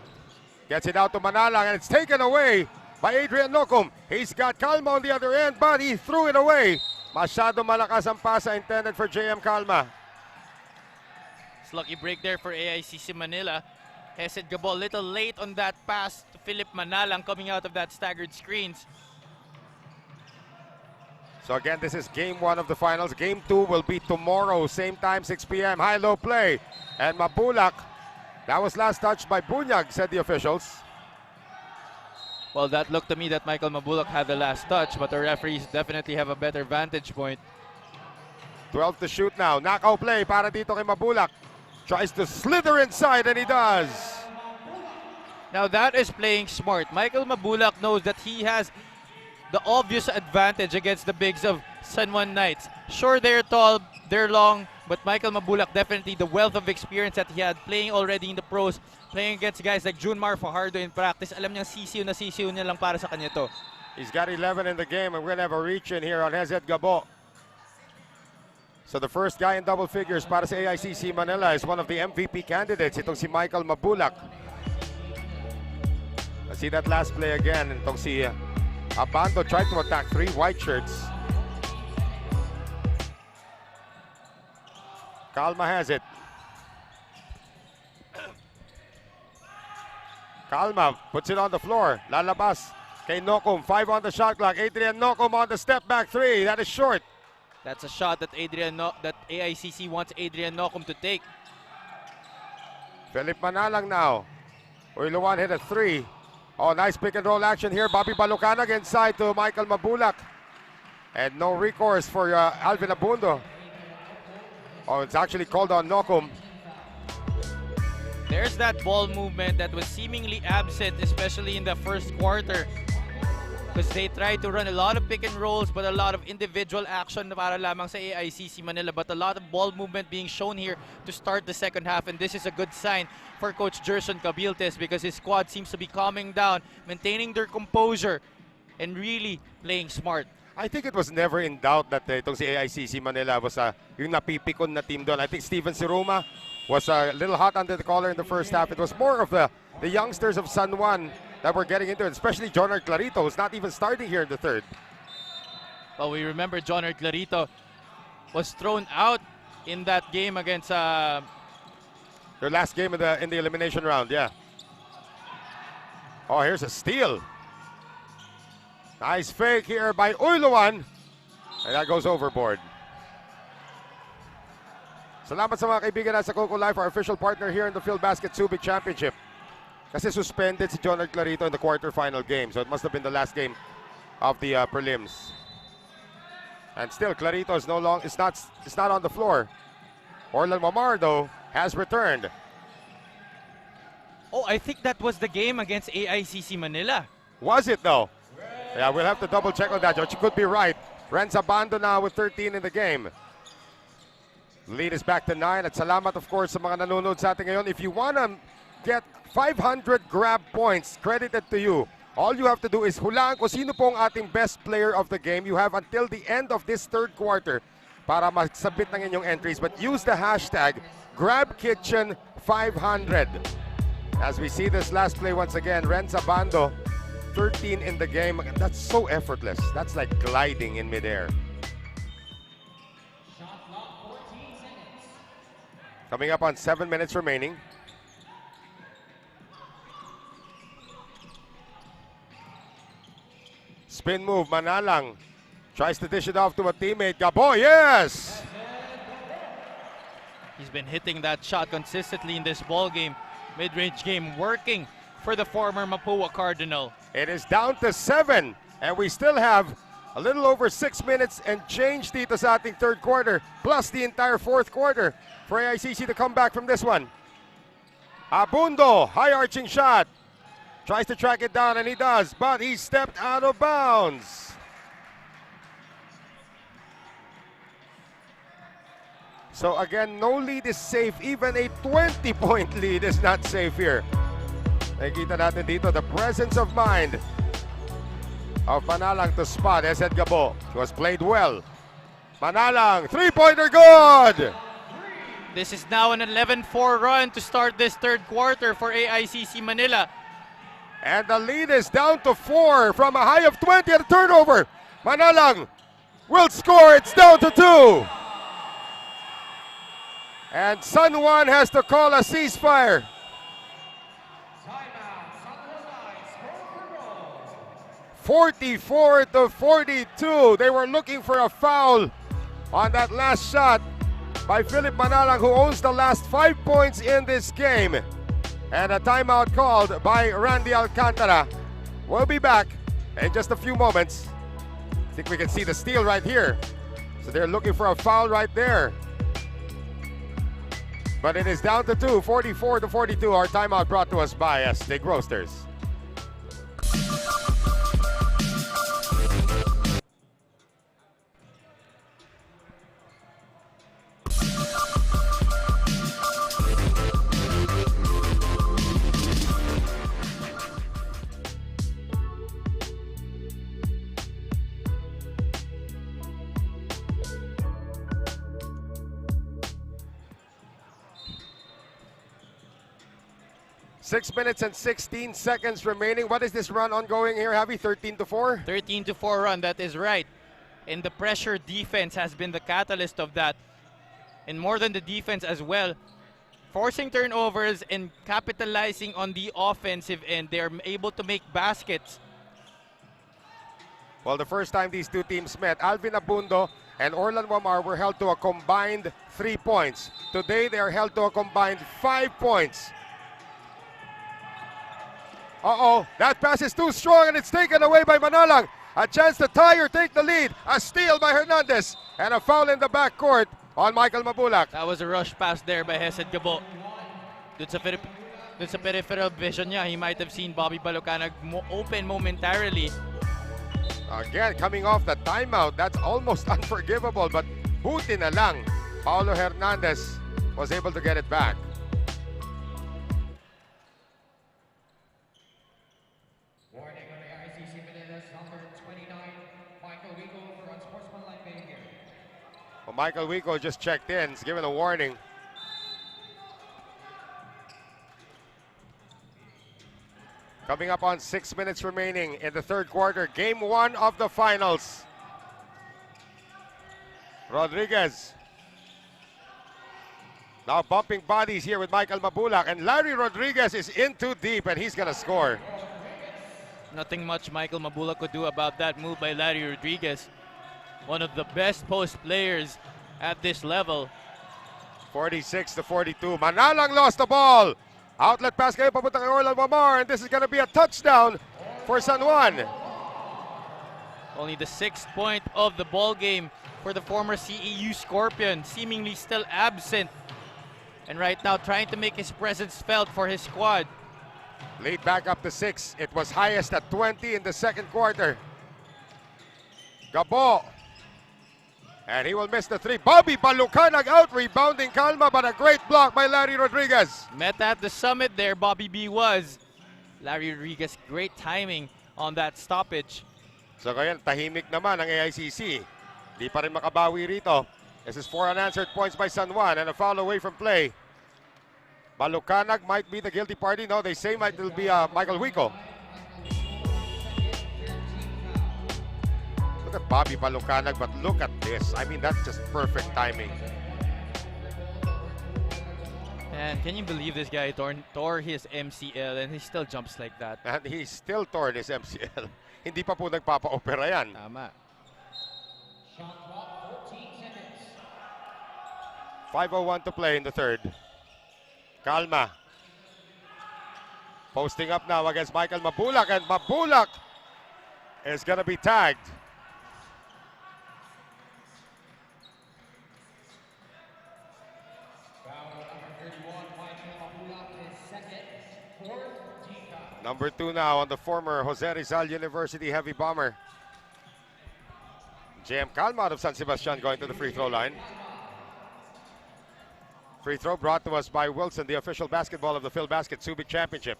gets it out to Manalang and it's taken away by Adrian Nocum. He's got Calma on the other end, but he threw it away. Masyado malakas ang pasa intended for JM Calma. It's lucky break there for AICC Manila. Hesed Gabo a little late on that pass to Philip Manalang coming out of that staggered screens. So again, this is game 1 of the finals. Game 2 will be tomorrow, same time, 6 p.m. High-low play. And Mabulac, that was last touched by Bunyag, said the officials. Well, that looked to me that Michael Mabulac had the last touch, but the referees definitely have a better vantage point. 12 to shoot now. Knockout play para dito kay Mabulac. Tries to slither inside and he does. Now that is playing smart. Michael Mabulac knows that he has the obvious advantage against the bigs of San Juan Knights. Sure, they're tall, they're long, but Michael Mabulac definitely the wealth of experience that he had playing already in the pros, playing against guys like Junmar Fajardo in practice. Alam niyang sisiw na sisiw niya lang para sa kanya to. He's got 11 in the game and we're gonna have a reach in here on Hesed Gabo. So the first guy in double figures para sa AICC Manila is one of the MVP candidates. Itong si Michael Mabulac. Let's see that last play again. Itong si Abando tried to attack 3 white shirts. Calma has it. Calma puts it on the floor. Lalabas kay Nocum. 5 on the shot clock. Adrian Nocum on the step back 3. That is short. That's a shot that that AICC wants Adrian Nocum to take. Philip Manalang now. Uiluan hit a 3. Oh, nice pick and roll action here. Bobby Balucanag inside to Michael Mabulac. And no recourse for Alvin Abando. Oh, it's actually called on Nocum. There's that ball movement that was seemingly absent, especially in the first quarter. Because they tried to run a lot of pick and rolls, but a lot of individual action para lamang sa AICC Manila. But a lot of ball movement being shown here to start the second half. And this is a good sign for Coach Gerson Cabiltes because his squad seems to be calming down, maintaining their composure, and really playing smart. I think it was never in doubt that itong si AICC Manila was yung napipikon na team doon. I think Steven Siroma was a little hot under the collar in the first half. It was more of the youngsters of San Juan that were getting into it, especially Jonard Clarito, who's not even starting here in the third. Well, we remember Jonard Clarito was thrown out in that game against their last game in the elimination round, yeah. Oh, here's a steal. Nice fake here by Uyluan. And that goes overboard. Salamat sa mga kaibigan sa Coco Life, our official partner here in the Philbasket Subic Championship. Kasi suspended si Jonard Clarito in the quarterfinal game. So it must have been the last game of the prelims. And still, Clarito is it's not on the floor. Orlan Wamar, though, has returned. Oh, I think that was the game against AICC Manila. Was it, though? Yeah, we'll have to double check on that, but you could be right. Rhenz Abando now with 13 in the game. Lead is back to 9. At salamat, of course, sa mga nanonood sa atin ngayon. If you want to get 500 grab points credited to you, all you have to do is hulaan kung sino po ang ating best player of the game. You have until the end of this third quarter para mag-submit ng inyong entries. But use the hashtag GrabKitchen500. As we see this last play once again, Rhenz Abando, 13 in the game. That's so effortless. That's like gliding in midair. Coming up on 7 minutes remaining. Spin move, Manalang tries to dish it off to a teammate. Gabo, yes! He's been hitting that shot consistently in this ball game. Mid-range game working for the former Mapua Cardinal. It is down to 7, and we still have a little over 6 minutes and change dito sa ating third quarter, plus the entire fourth quarter for AICC to come back from this one. Abando, high arching shot. Tries to track it down, and he does, but he stepped out of bounds. So again, no lead is safe. Even a 20-point lead is not safe here. Nakikita natin dito the presence of mind of Manalang to spot Hesed Gabo. It was played well. Manalang, three-pointer good! This is now an 11-4 run to start this third quarter for AICC Manila. And the lead is down to 4 from a high of 20 at a turnover. Manalang will score. It's down to 2. And San Juan has to call a ceasefire. 44-42. They were looking for a foul on that last shot by Philip Manalang, who owns the last 5 points in this game. And a timeout called by Randy Alcantara. We'll be back in just a few moments. I think we can see the steal right here. So they're looking for a foul right there. But it is down to 2, 44-42. Our timeout brought to us by Steak Roasters. Six minutes and 16 seconds remaining. What is this run ongoing here, Javi? 13-4? 13-4 run, that is right. And the pressure defense has been the catalyst of that. And more than the defense as well. Forcing turnovers and capitalizing on the offensive end. They're able to make baskets. Well, the first time these two teams met, Alvin Abando and Orlan Wamar were held to a combined 3 points. Today, they are held to a combined 5 points. Uh-oh, that pass is too strong and it's taken away by Manalang. A chance to tie or take the lead. A steal by Hernandez and a foul in the backcourt on Michael Mabulac. That was a rush pass there by Hesed Gabo. Dun sa peripheral vision niya, he might have seen Bobby Balocanag open momentarily. Again, coming off the timeout, that's almost unforgivable, but buti na lang, Paulo Hernandez was able to get it back. Well, Michael Wico just checked in. He's given a warning. Coming up on 6 minutes remaining in the third quarter. Game 1 of the finals. Rodriguez. Now bumping bodies here with Michael Mabulac. And Larry Rodriguez is in too deep and he's going to score. Nothing much Michael Mabulac could do about that move by Larry Rodriguez. One of the best post players at this level. 46-42. Manalang lost the ball. Outlet pass kayo papunta kay Orlan Wamar, and this is going to be a touchdown for San Juan. Only the 6th point of the ball game for the former CEU Scorpion, seemingly still absent. And right now trying to make his presence felt for his squad. Lead back up to 6. It was highest at 20 in the second quarter. Gabo. And he will miss the 3. Bobby Balucanag out, rebounding Calma, but a great block by Larry Rodriguez. Met at the summit there, Bobby B was. Larry Rodriguez, great timing on that stoppage. So ngayon, tahimik naman ang AICC. Di pa rin makabawi rito. This is 4 unanswered points by San Juan and a foul away from play. Balucanag might be the guilty party. No, they say it will be Michael Wico. Look at Bobby Balucanag, but look at this. I mean, that's just perfect timing. And can you believe this guy tore his MCL and he still jumps like that? And he still tore his MCL. Hindi pa po nagpapa-opera yan. Tama. 5:01 to play in the third. Calma. Posting up now against Michael Mabulac, and Mabulac is going to be tagged. Number 2 now on the former Jose Rizal University heavy bomber. JM Calma out of San Sebastian going to the free throw line. Free throw brought to us by Wilson, the official basketball of the Philbasket Subic Championship.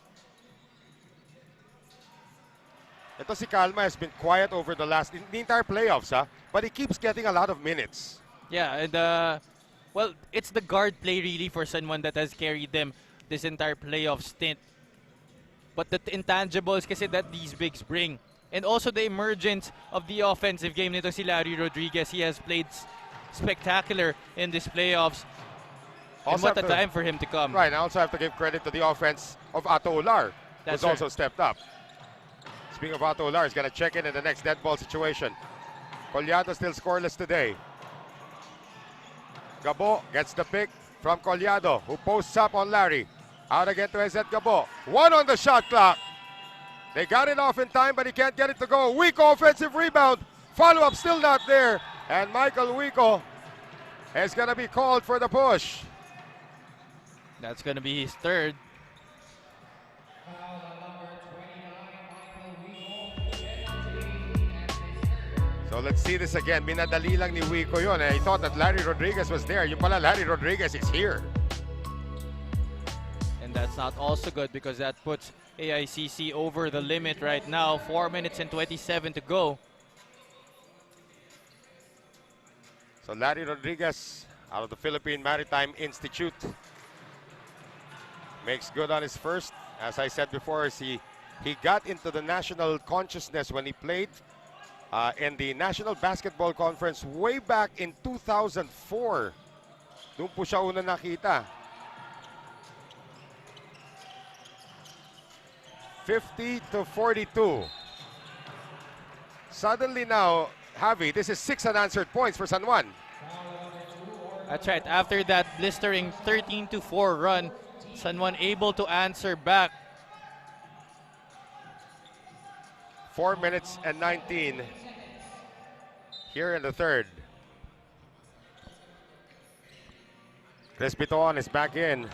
Ito si Calma has been quiet over the entire playoffs, but he keeps getting a lot of minutes. Yeah, and well, it's the guard play really for San Juan that has carried them this entire playoff stint. But the intangibles kasi that these bigs bring. And also the emergence of the offensive game nito si Larry Rodriguez. He has played spectacular in this playoffs. And what a time for him to come. Right, I also have to give credit to the offense of Ato Ular, who's also stepped up. Speaking of Ato Ular, he's going to check in the next dead ball situation. Collado still scoreless today. Gabo gets the pick from Collado, who posts up on Larry. Out again to Hesed Gabo. 1 on the shot clock. They got it off in time, but he can't get it to go. Wico offensive rebound. Follow-up still not there. And Michael Wico is going to be called for the push. That's going to be his third. So let's see this again. Minadali lang ni Wico yun. He thought that Larry Rodriguez was there. Yung pala, Larry Rodriguez is here. And that's not also good because that puts AICC over the limit right now. 4 minutes and 27 to go. So Larry Rodriguez out of the Philippine Maritime Institute makes good on his first. As I said before, he got into the national consciousness when he played in the National Basketball Conference way back in 2004. Doon po siya una nakita. 50-42. Suddenly now, Javi, this is 6 unanswered points for San Juan. That's right. After that blistering 13-4 run, San Juan able to answer back. 4 minutes and 19 here in the third. Chris Bitoon is back in.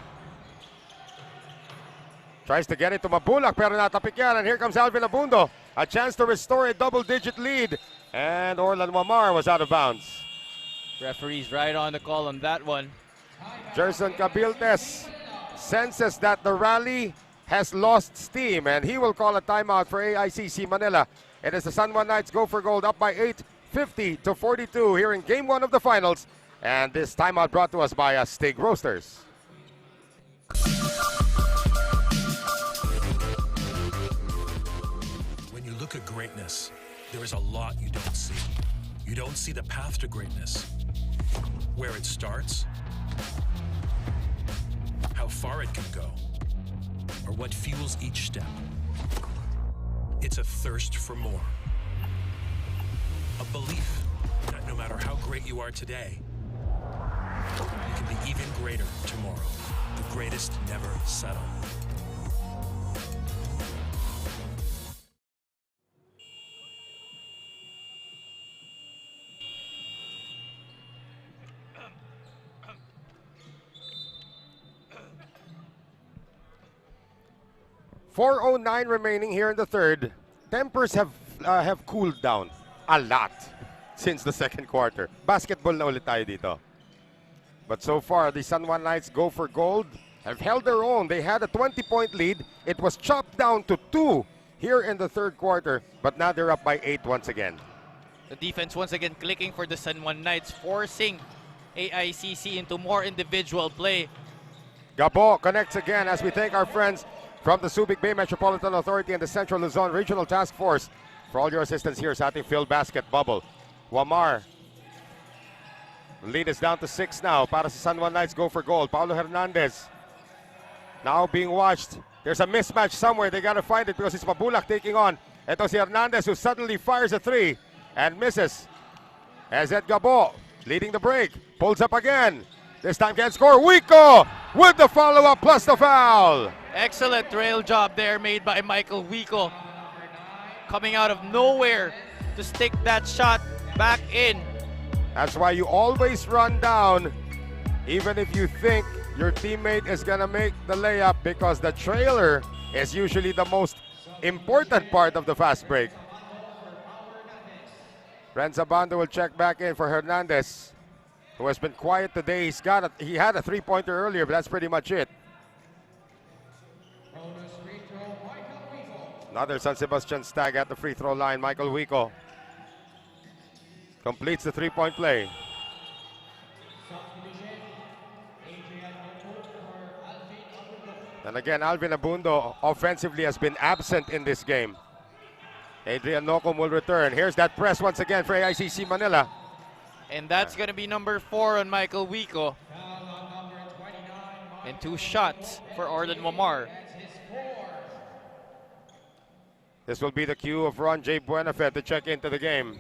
Tries to get it to Mabulac, pero natapik yan. And here comes Alvin Abando. A chance to restore a double-digit lead. And Orlan Wamar was out of bounds. Referee's right on the call on that one. Gerson Cabiltes senses that the rally has lost steam, and he will call a timeout for AICC Manila It is the San Juan Knights go for gold, up by 8, 50-42 here in Game 1 of the finals. And this timeout brought to us by Steak Roasters. When you look at greatness, there is a lot you don't see. You don't see the path to greatness, where it starts, how far it can go, or what fuels each step. It's a thirst for more. A belief that no matter how great you are today, you can be even greater tomorrow. The greatest never settle. .409 remaining here in the third. Tempers have cooled down a lot since the second quarter. Basketball na ulit tayo dito. But so far, the San Juan Knights go for gold, have held their own. They had a 20-point lead. It was chopped down to 2 here in the third quarter, but now they're up by 8 once again. The defense once again clicking for the San Juan Knights, forcing AICC into more individual play. Gabo connects again as we thank our friends from the Subic Bay Metropolitan Authority and the Central Luzon Regional Task Force for all your assistance here sa ating Philbasket bubble. Wamar. Lead is down to 6 now para sa San Juan Knights go for gold. Paulo Hernandez now being watched. There's a mismatch somewhere. They gotta find it because it's Mabulac taking on. Ito si Hernandez who suddenly fires a 3 and misses. Hesed Gabo leading the break. Pulls up again. This time can't score. Wico with the follow-up plus the foul. Excellent trail job there made by Michael Wico. Coming out of nowhere to stick that shot back in. That's why you always run down even if you think your teammate is gonna make the layup, because the trailer is usually the most important part of the fast break. Rhenz Abando will check back in for Hernandez, who has been quiet today. He had a 3-pointer earlier, but that's pretty much it. Another San Sebastian stag at the free throw line. Michael Wico completes the 3-point play. And again, Alvin Abando offensively has been absent in this game. Adrian Nocum will return. Here's that press once again for AICC Manila. And that's going to be number 4 on Michael Wico. And 2 shots for Orlan Wamar. This will be the cue of Ron J. Buenafed to check into the game.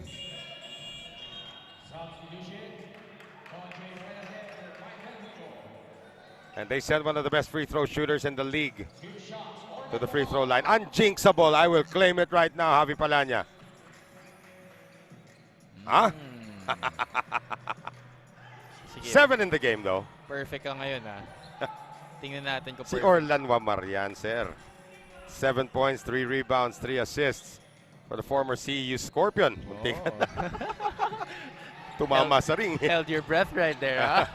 And they send one of the best free throw shooters in the league to the free throw line. Unjinxable, I will claim it right now, Javi Palanya. Huh? 7 in the game though. Perfect ka ngayon Tingnan natin kung Si Orlan Wamar yan, sir. 7 points, 3 rebounds, 3 assists for the former CEU Scorpion. Tumama sa ring. Held your breath right there,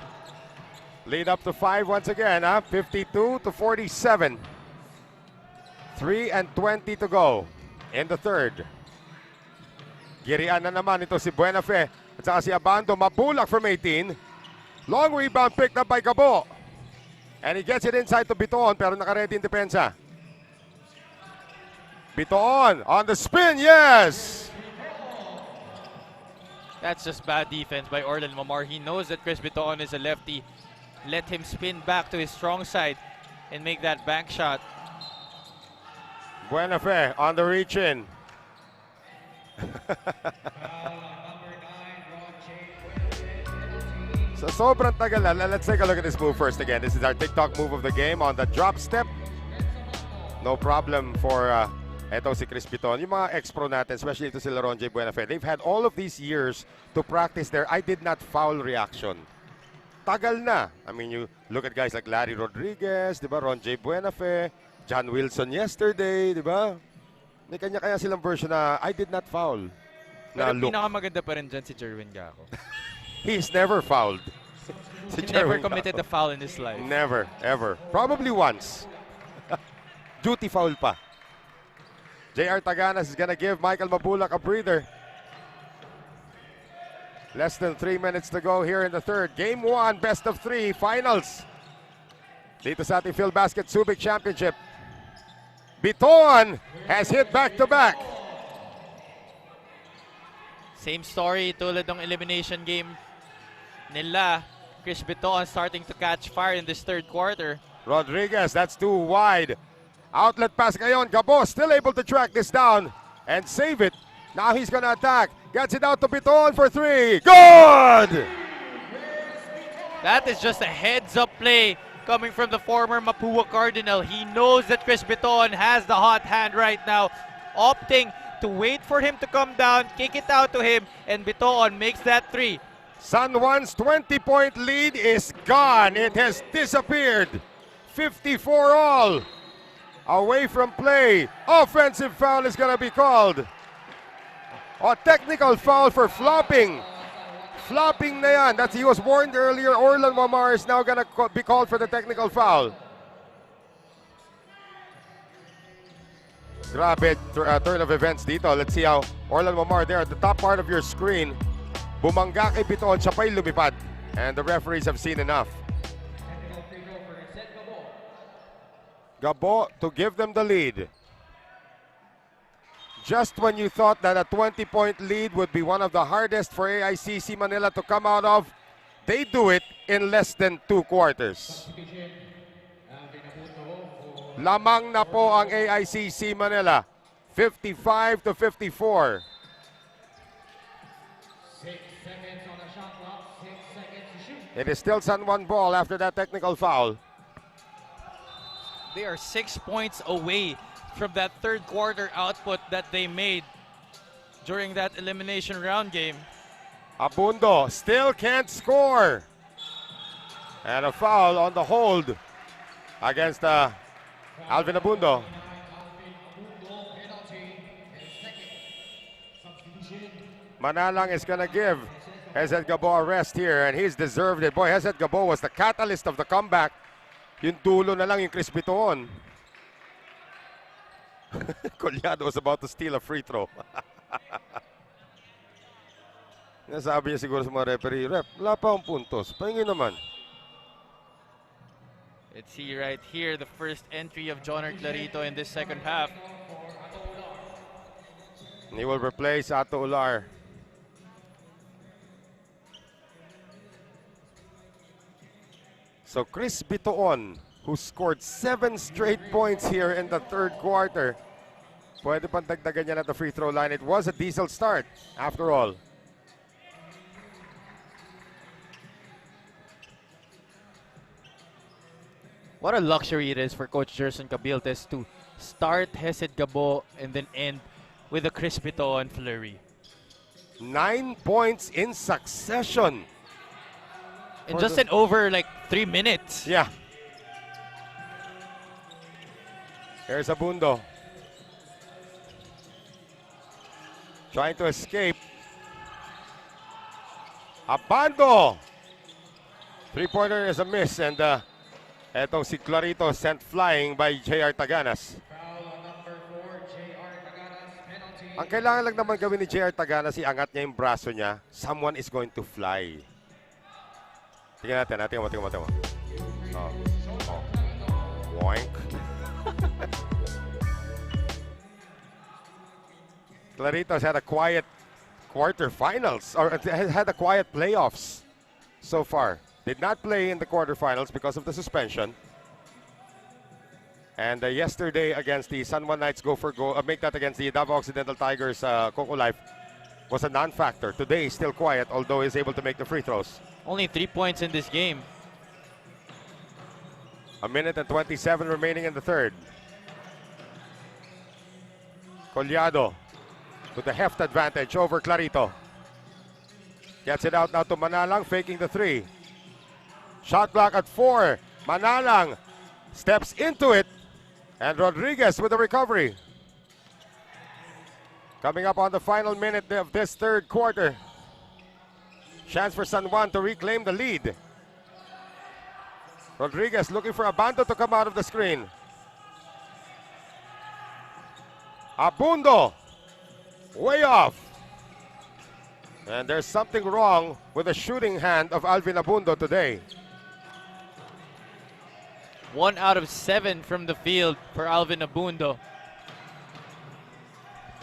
Lead up to 5 once again, 52-47. 3:20 to go in the third. Girian na naman ito si Buenafe at saka si Abando. Mabulac from 18. Long rebound picked up by Gabo. And he gets it inside to Bitoon, pero naka-ready in depensa. Bitoon on the spin, yes! That's just bad defense by Orlan Wamar. He knows that Chris Bitoon is a lefty. Let him spin back to his strong side and make that bank shot. Buenafe on the reach-in. So sobrang tagal na. Let's take a look at this move first again. This is our TikTok move of the game on the drop step. No problem for eto si Chris Bitoon. Yung mga ex-pro natin, especially ito si Ron J. Buenafe, they've had all of these years to practice their I did not foul reaction. Tagal na. I mean, you look at guys like Larry Rodriguez, di ba? Ron J. Buenafe, John Wilson yesterday, di ba? May kanya-kaya silang version na I did not foul. Pero pinakamaganda pa rin dyan si Jerwin Gako. He's never fouled. He never committed a foul in his life. Never, ever. Probably once. Duty foul pa. JR Taganas is gonna give Michael Mabulac a breather. Less than 3 minutes to go here in the third. Game 1, best of 3, finals. Dito sa ating PhilBasket Subic Championship. Bitoon has hit back-to-back. Same story tulad ng elimination game nila. Chris Bitoon starting to catch fire in this third quarter. Rodriguez, that's too wide. Outlet pass ngayon. Gabo still able to track this down and save it. Now he's gonna attack. Gets it out to Bitoon for 3. Good! That is just a heads-up play coming from the former Mapua Cardinal. He knows that Chris Bitoon has the hot hand right now, opting to wait for him to come down, kick it out to him, and Bitoon makes that 3. San Juan's 20-point lead is gone. It has disappeared. 54 all. Away from play. Offensive foul is gonna be called. A technical foul for flopping. Flopping na yan. That's, he was warned earlier. Orlan Wamar is now gonna be called for the technical foul. Grabe turn of events dito. Let's see how Orlan Wamar there at the top part of your screen. Bumangga kay Bitoon, siya pa'y lumipad. And the referees have seen enough. Gabo to give them the lead. Just when you thought that a 20-point lead would be one of the hardest for AICC Manila to come out of, they do it in less than 2 quarters. Lamang na po ang AICC Manila, 55 to 54. 6 seconds on the shot clock, 6 seconds to shoot. It is still San Juan ball after that technical foul. They are 6 points away from that third quarter output that they made during that elimination round game. Abando still can't score. And a foul on the hold against Alvin Abando. Manalang is gonna give Hesed Gabo a rest here, and he's deserved it. Boy, Hesed Gabo was the catalyst of the comeback. Yung dulo na lang yung Chris Bitoon. Collado was about to steal a free throw. Nasabi niya siguro sa mga referee, "Rep, wala pa akong puntos. Pahingin naman." Let's see right here the first entry of Joner Clarito in this second half. And he will replace Ato Ular. So Chris Bitoon, who scored 7 straight points here in the third quarter. Pwede pang dagdagan niya at the free throw line. It was a diesel start, after all. What a luxury it is for Coach Jerson Cabiltes to start Hesed Gabo and then end with a Chris Bitoon flurry. 9 points in succession. In just an over like 3 minutes. Yeah. Here's Abando. Trying to escape. Abando! 3-pointer is a miss, and etong si Clarito sent flying by JR Taganas. Ang kailangan lang naman gawin ni JR Taganas, iangat niya yung braso niya. Someone is going to fly. Tingnan natin, tingnan mo. Boink. Clarito's had a quiet quarterfinals, or had a quiet playoffs so far. Did not play in the quarterfinals because of the suspension. And yesterday against the San Juan Knights, make that against the Davao Occidental Tigers, Coco Life was a non-factor. Today he's still quiet, although he's able to make the free throws. Only 3 points in this game. 1 minute and 27 remaining in the third. Collado with the heft advantage over Clarito. Gets it out now to Manalang, faking the 3. Shot clock at 4. Manalang steps into it. And Rodriguez with the recovery. Coming up on the final minute of this third quarter. Chance for San Juan to reclaim the lead. Rodriguez looking for Abando to come out of the screen. Abando, way off. And there's something wrong with the shooting hand of Alvin Abando today. 1 out of 7 from the field for Alvin Abando.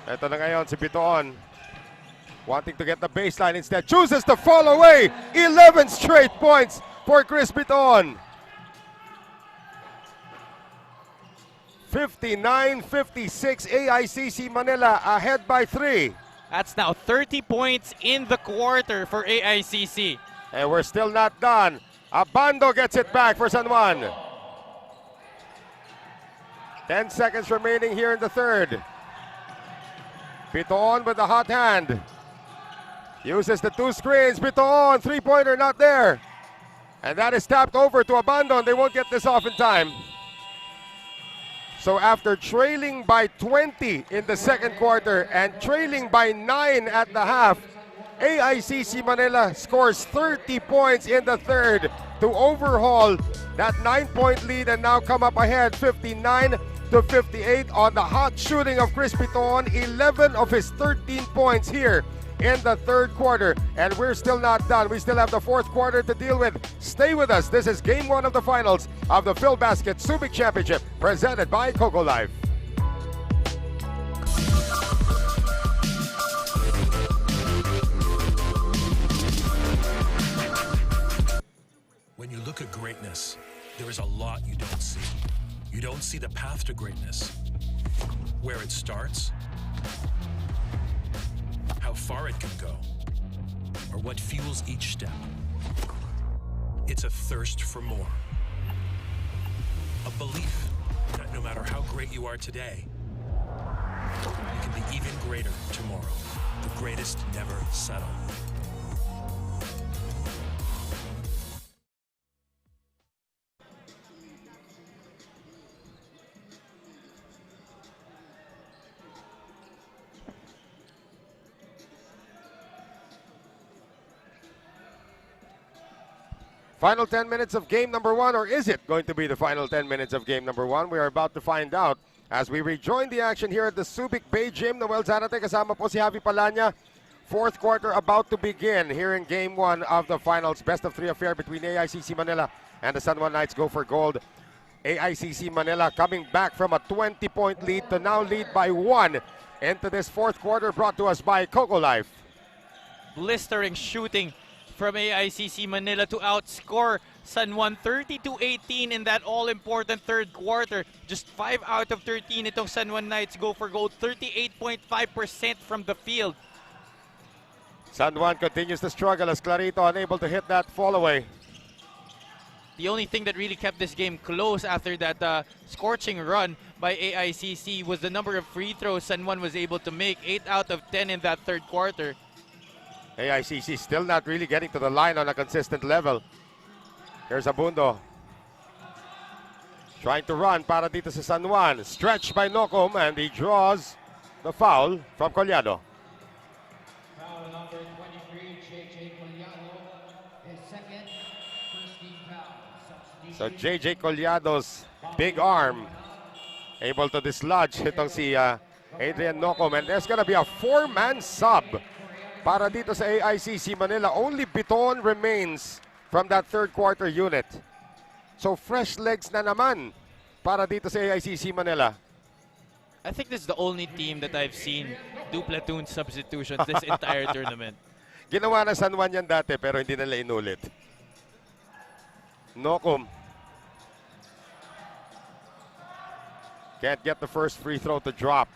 Ito na ngayon si Bitoon. Wanting to get the baseline, instead chooses to fall away. 11 straight points for Chris Bitoon. 59-56, AICC Manila ahead by 3. That's now 30 points in the quarter for AICC. And we're still not done. Abando gets it back for San Juan. 10 seconds remaining here in the third. Bitoon with the hot hand. Uses the 2 screens. Bitoon, 3-pointer not there. And that is tapped over to Abando, and they won't get this off in time. So after trailing by 20 in the second quarter and trailing by 9 at the half, AICC Manila scores 30 points in the third to overhaul that 9-point lead and now come up ahead 59-58 on the hot shooting of Chris Bitoon. 11 of his 13 points here in the third quarter, and we're still not done. We still have the fourth quarter to deal with. Stay with us. This is game 1 of the finals of the Philbasket Subic Championship, presented by Coco Life. When you look at greatness, there is a lot you don't see. You don't see the path to greatness, where it starts, how far it can go, or what fuels each step. It's a thirst for more. A belief that no matter how great you are today, you can be even greater tomorrow. The greatest never settle. Final 10 minutes of game number 1, or is it going to be the final 10 minutes of game number 1? We are about to find out as we rejoin the action here at the Subic Bay Gym. Noel Zarate, kasama po si Javi Palanya. Fourth quarter about to begin here in game 1 of the finals. Best of 3 affair between AICC Manila and the San Juan Knights go for gold. AICC Manila coming back from a 20-point lead to now lead by 1 into this fourth quarter, brought to us by Coco Life. Blistering shooting from AICC Manila to outscore San Juan 30-18 in that all-important third quarter. Just 5 out of 13 itong San Juan Knights go for gold, 38.5% from the field. San Juan continues to struggle as Clarito unable to hit that fall away. The only thing that really kept this game close after that scorching run by AICC was the number of free throws San Juan was able to make, 8 out of 10 in that third quarter. AICC still not really getting to the line on a consistent level. Here's Abando. Trying to run para dito sa San Juan. Stretched by Nocum, and he draws the foul from Collado. Foul number 23, JJ Collado, his second first team foul. So JJ Collado's big arm able to dislodge itong si Adrian Nocum, and there's gonna be a 4-man sub para dito sa AICC Manila. Only Bitoon remains from that third quarter unit. So fresh legs na naman para dito sa AICC Manila. I think this is the only team that I've seen do platoon substitutions this entire tournament. Ginawa na San Juan yan dati pero hindi nila inulit. Nocum can't get the first free throw to drop.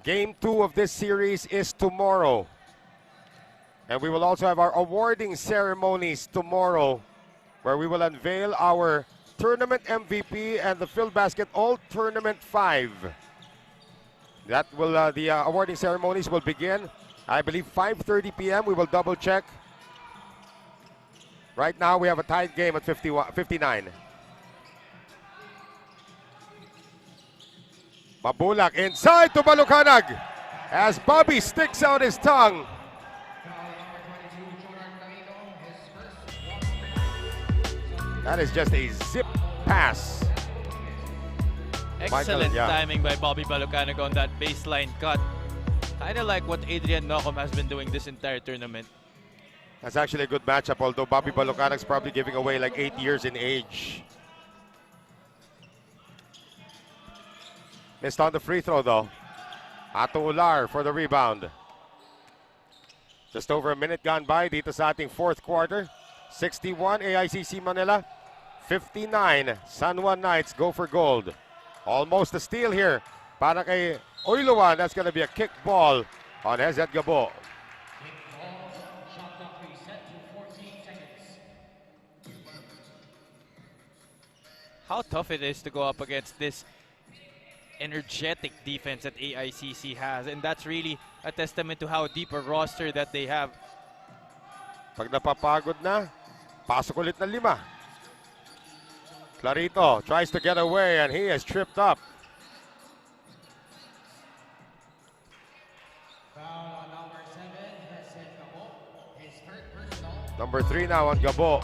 Game 2 of this series is tomorrow. And we will also have our awarding ceremonies tomorrow, where we will unveil our tournament MVP and the Philbasket All Tournament 5. That will the awarding ceremonies will begin, I believe, 5:30 p.m. We will double check. Right now we have a tied game at 59. Mabulac inside to Balucanag as Bobby sticks out his tongue. That is just a zip pass. Excellent Michael, yeah. timing by Bobby Balucanac on that baseline cut. Kind of like what Adrian Nocum has been doing this entire tournament. That's actually a good matchup, although Bobby Balucanac's probably giving away like 8 years in age. Missed on the free throw though. Ato Ular for the rebound. Just over a minute gone by dito sa ating fourth quarter. 61 AICC Manila, 59 San Juan Knights go for gold. Almost a steal here para kay Oiluan. That's going to be a kick ball on Hesed Gabo. How tough it is to go up against this energetic defense that AICC has, and that's really a testament to how deep a roster that they have. Pag napapagod na, pasok ulit ng 5. Clarito tries to get away and he is tripped up. Number 3 now on Gabo.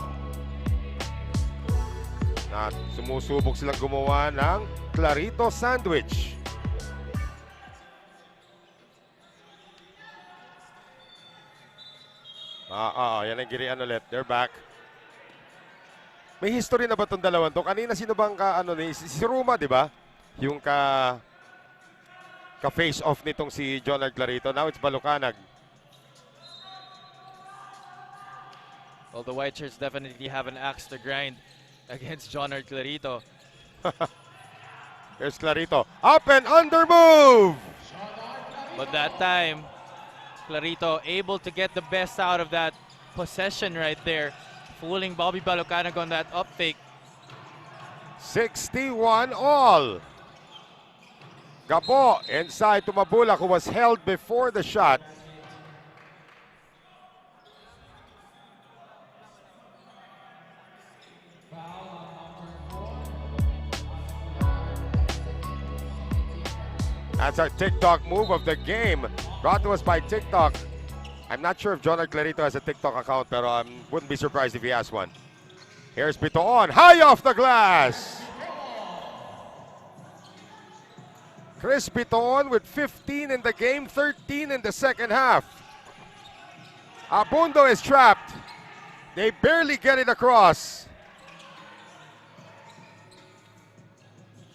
Na sumusubok silang gumawa ng Clarito sandwich. Yan ang girian ulit. They're back. May history na ba itong dalawan to? Kanina sino bang si Ruma, di ba? Yung ka-face off nitong si John Clarito. Now it's Balucanag. Well, the White Shirts definitely have an axe to grind against John Clarito. Here's Clarito. Up and under move! But that time, Clarito able to get the best out of that possession right there, fooling Bobby Balucanag on that up fake. 61 all. Gabo inside to Mabulac, who was held before the shot. That's our TikTok move of the game, brought to us by TikTok. I'm not sure if John Clarito has a TikTok account, pero I wouldn't be surprised if he has one. Here's Bitoon, high off the glass. Chris Bitoon with 15 in the game, 13 in the second half. Abando is trapped. They barely get it across.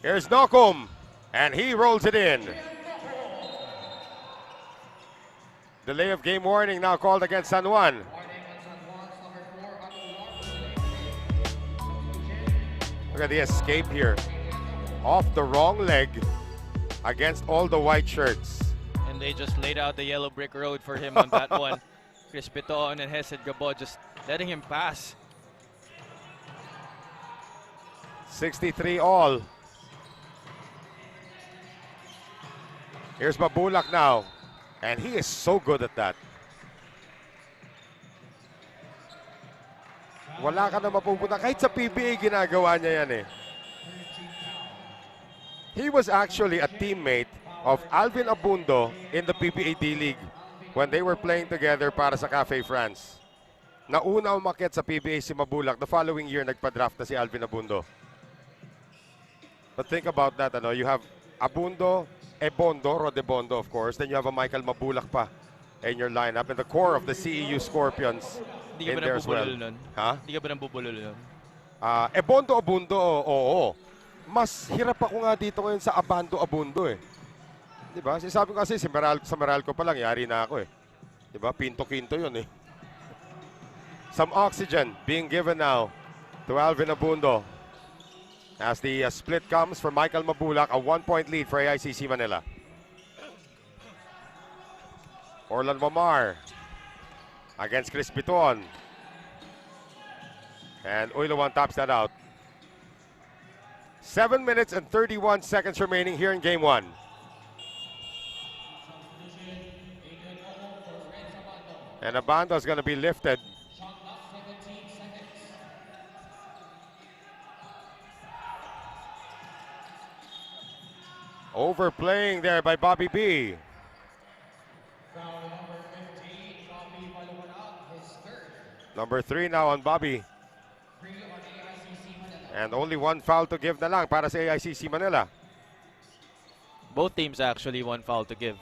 Here's Nocum, and he rolls it in. Delay of game warning now called against San Juan. Look at the escape here. Off the wrong leg against all the white shirts. And they just laid out the yellow brick road for him on that one. Chris Bitoon and Hesed Gabo just letting him pass. 63 all. Here's Mabulac now. And he is so good at that. Wala ka na mapupunta. Kahit sa PBA ginagawa niya yan eh. He was actually a teammate of Alvin Abando in the PBA D-League when they were playing together para sa Cafe France. Nauna umakyat sa PBA si Mabulac. The following year, nagpa-draft na si Alvin Abando. But think about that, you have Abando, Rodebondo, of course. Then you have a Michael Mabulac pa in your lineup. And the core of the CEU Scorpions in there as well. Ha? Hindi ka ba nambubulol nun? Abando, oo. Mas hirap ako nga dito ngayon sa Abando eh. Diba? Sabi ko kasi sa Meralco pa lang, yari na ako eh. Diba? Pinto-kinto yun eh. Some oxygen being given now to Alvin Abando. As the split comes for Michael Mabulac, a 1-point lead for AICC Manila. Orlan Wamar against Chris Bitoon. And Oiluan tops that out. 7 minutes and 31 seconds remaining here in game 1. And Abando is going to be lifted. Overplaying there by Bobby B. Number 3 now on Bobby. And only one foul to give na lang para sa AICC Manila. Both teams actually 1 foul to give.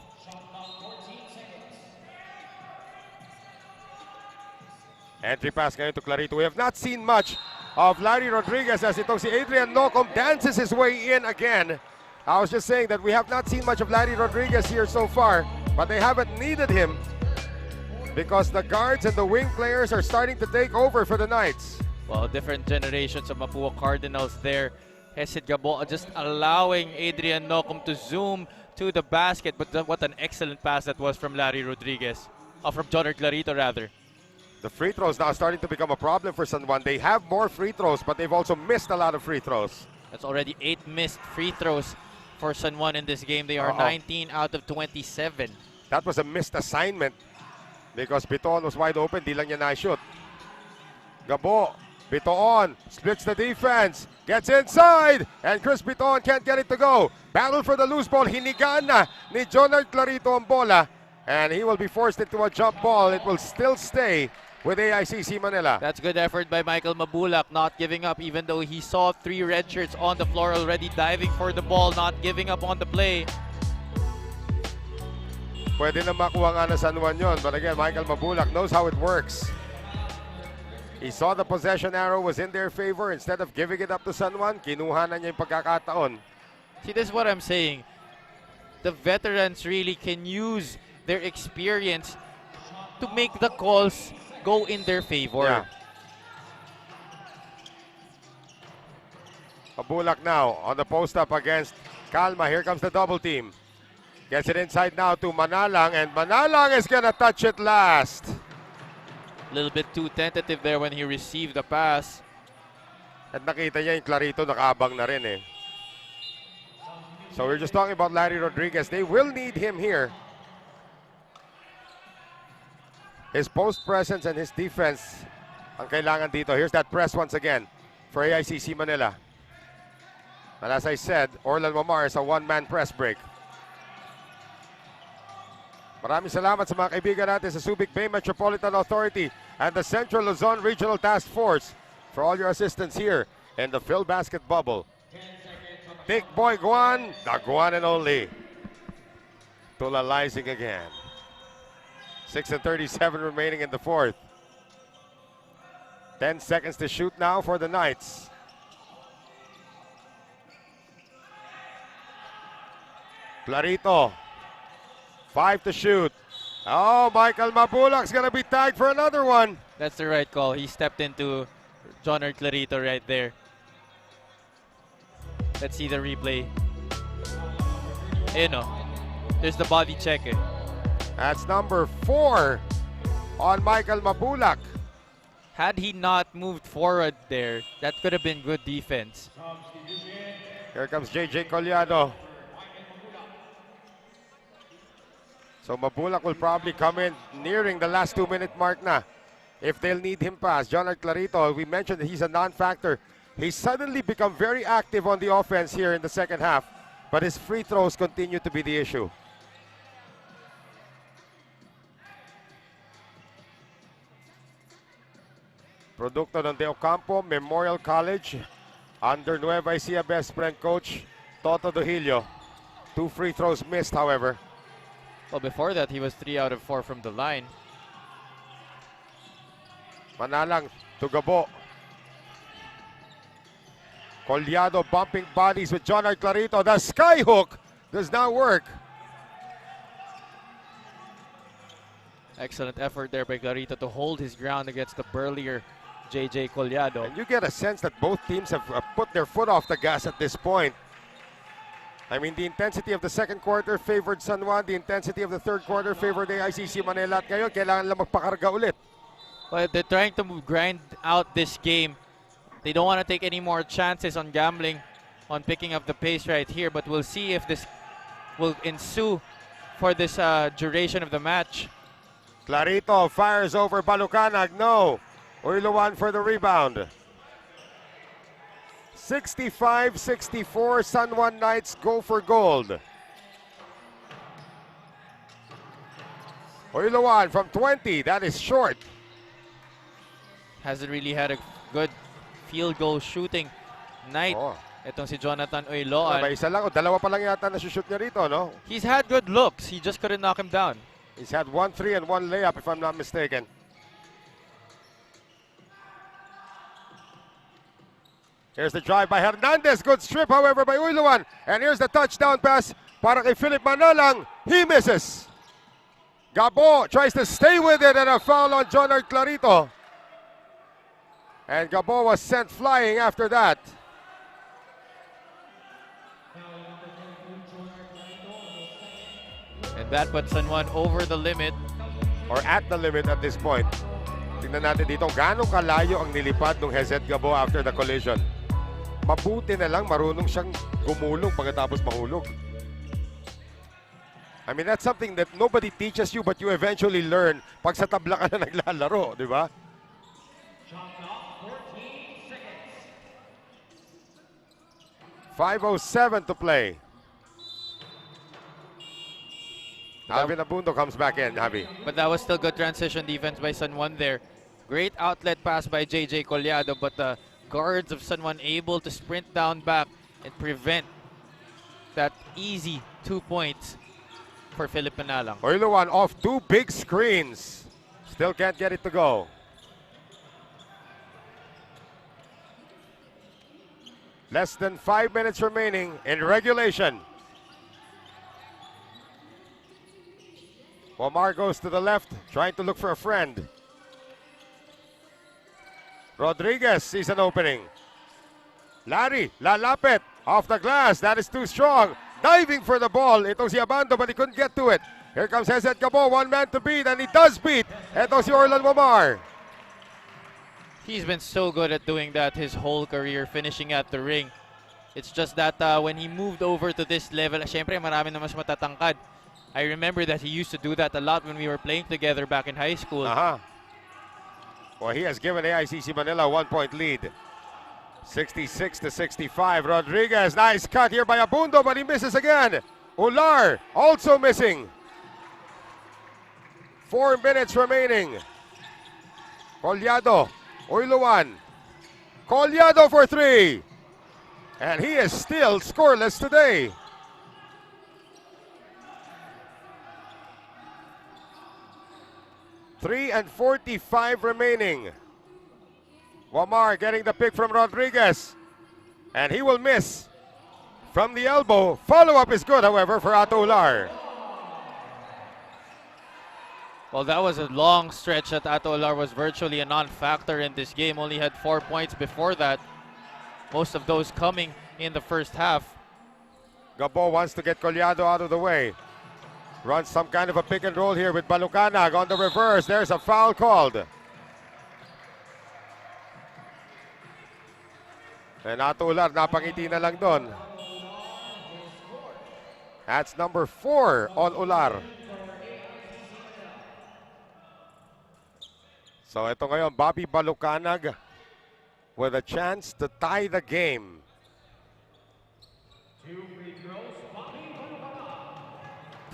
Entry pass ngayon to Clarito. We have not seen much of Larry Rodriguez as itong si Adrian Nocum dances his way in again. I was just saying that we have not seen much of Larry Rodriguez here so far, but they haven't needed him because the guards and the wing players are starting to take over for the Knights. Well, different generations of Mapua Cardinals there. Hesed Gabo just allowing Adrian Nocum to zoom to the basket, but what an excellent pass that was from Larry Rodriguez. From Jonner Clarito, rather. The free throws now starting to become a problem for San Juan. They have more free throws, but they've also missed a lot of free throws. That's already 8 missed free throws for San Juan in this game. They are 19 out of 27. That was a missed assignment because Bitoon was wide open. Di lang niya na-shoot. Gabo, Bitoon splits the defense, gets inside, and Chris Bitoon can't get it to go. Battle for the loose ball. Hinigaan na ni Jonner Clarito ang bola, and he will be forced into a jump ball. It will still stay with AICC Manila. That's good effort by Michael Mabulac, not giving up even though he saw 3 red shirts on the floor already, diving for the ball, not giving up on the play. Pwede na makuha nga na San Juan yun, but again, Michael Mabulac knows how it works. He saw the possession arrow was in their favor. Instead of giving it up to San Juan, kinuha na niya yung pagkakataon. See, this is what I'm saying. The veterans really can use their experience to make the calls go in their favor. Yeah. Mabulac now on the post-up against Calma. Here comes the double team. Gets it inside now to Manalang, and Manalang is gonna touch it last. A little bit too tentative there when he received the pass. At nakita niya yung Clarito, nakaabang na rin eh. So we're just talking about Larry Rodriguez. They will need him here. His post presence and his defense ang kailangan dito. Here's that press once again for AICC Manila. And as I said, Orlan Wamar is a one-man press break. Maraming salamat sa mga kaibigan natin sa Subic Bay Metropolitan Authority and the Central Luzon Regional Task Force for all your assistance here in the Phil-Basket bubble. Big Boy Guan, the Guan and only. Tulalizing again. 6:37 remaining in the fourth. 10 seconds to shoot now for the Knights. Clarito. 5 to shoot. Oh, Michael Mabulac's gonna be tagged for another one. That's the right call. He stepped into Jonner Clarito right there. Let's see the replay. There's the body check. That's number 4 on Michael Mabulac. Had he not moved forward there, that could have been good defense. Here comes JJ Collado. So Mabulac will probably come in nearing the last 2-minute mark na. If they'll need him pass. Jonner Clarito, we mentioned that he's a non-factor. He's suddenly become very active on the offense here in the second half, but his free throws continue to be the issue. Produkto ng De Ocampo Memorial College under Nueva Ecija best friend coach Toto Dohilio. 2 free throws missed, however. Well, before that, he was 3 out of 4 from the line. Manalang to Gabo. Collado bumping bodies with Jonner Clarito. The skyhook does not work. Excellent effort there by Clarito to hold his ground against the burlier JJ Collado. And you get a sense that both teams have put their foot off the gas at this point. I mean, the intensity of the second quarter favored San Juan. The intensity of the third quarter favored AICC Manila. At ngayon, kailangan lang magpakarga ulit. But they're trying to grind out this game. They don't want to take any more chances on gambling, on picking up the pace right here. But we'll see if this will ensue for this duration of the match. Clarito fires over Balucanag. No. Uiluan for the rebound. 65-64, San Juan Knights go for gold. Uiluan from 20, that is short. Hasn't really had a good field goal shooting night Itong si Jonathan Oyloan. Isa lang o dalawa pa lang yata na shoot niya rito, no? He's had good looks. He just couldn't knock him down. He's had 1 3 and 1 layup, if I'm not mistaken. Here's the drive by Hernandez. Good strip, however, by Oyloan. And here's the touchdown pass para kay Philip Manalang. He misses. Gabo tries to stay with it, and a foul on Jonard Clarito. And Gabo was sent flying after that. And that puts San Juan over the limit. Or at the limit at this point. Tingnan natin dito gano'ng kalayo ang nilipad ng Hesed Gabo after the collision. Mabuti na lang marunong siyang gumulong pagkatapos mahulog. I mean, that's something that nobody teaches you but you eventually learn pag sa tabla ka na naglalaro, di ba? .507 to play. Alvin Abando comes back in, Javi. But that was still good transition defense by San Juan there. Great outlet pass by JJ Collado, but the guards of San Juan able to sprint down back and prevent that easy 2 points for Philip Manalang. Oyloan off 2 big screens. Still can't get it to go. Less than 5 minutes remaining in regulation. Wamar goes to the left, trying to look for a friend. Rodriguez sees an opening. Larry, lalapit, off the glass, that is too strong. Diving for the ball, itong si Abando, but he couldn't get to it. Here comes Hesed Gabo, one man to beat, and he does beat. Ito si Orlan Wamar. He's been so good at doing that his whole career, finishing at the ring. It's just that when he moved over to this level, syempre marami na mas matatangkad. I remember that he used to do that a lot when we were playing together back in high school. Well, he has given AICC Manila a 1-point lead. 66-65. Rodriguez, nice cut here by Abando, but he misses again. Ular also missing. 4 minutes remaining. Collado, Oyloan. Collado for 3. And he is still scoreless today. .3:45 remaining. Wamar getting the pick from Rodriguez. And he will miss from the elbow. Follow-up is good, however, for Ato Ular. Well, that was a long stretch that Ato Ular was virtually a non-factor in this game. Only had 4 points before that. Most of those coming in the first half. Gabo wants to get Collado out of the way. Runs some kind of a pick and roll here with Balucanag on the reverse. There's a foul called. And Ato Ular, napangiti na lang doon. That's number 4 on Ular. So ito ngayon, Bobby Balucanag with a chance to tie the game.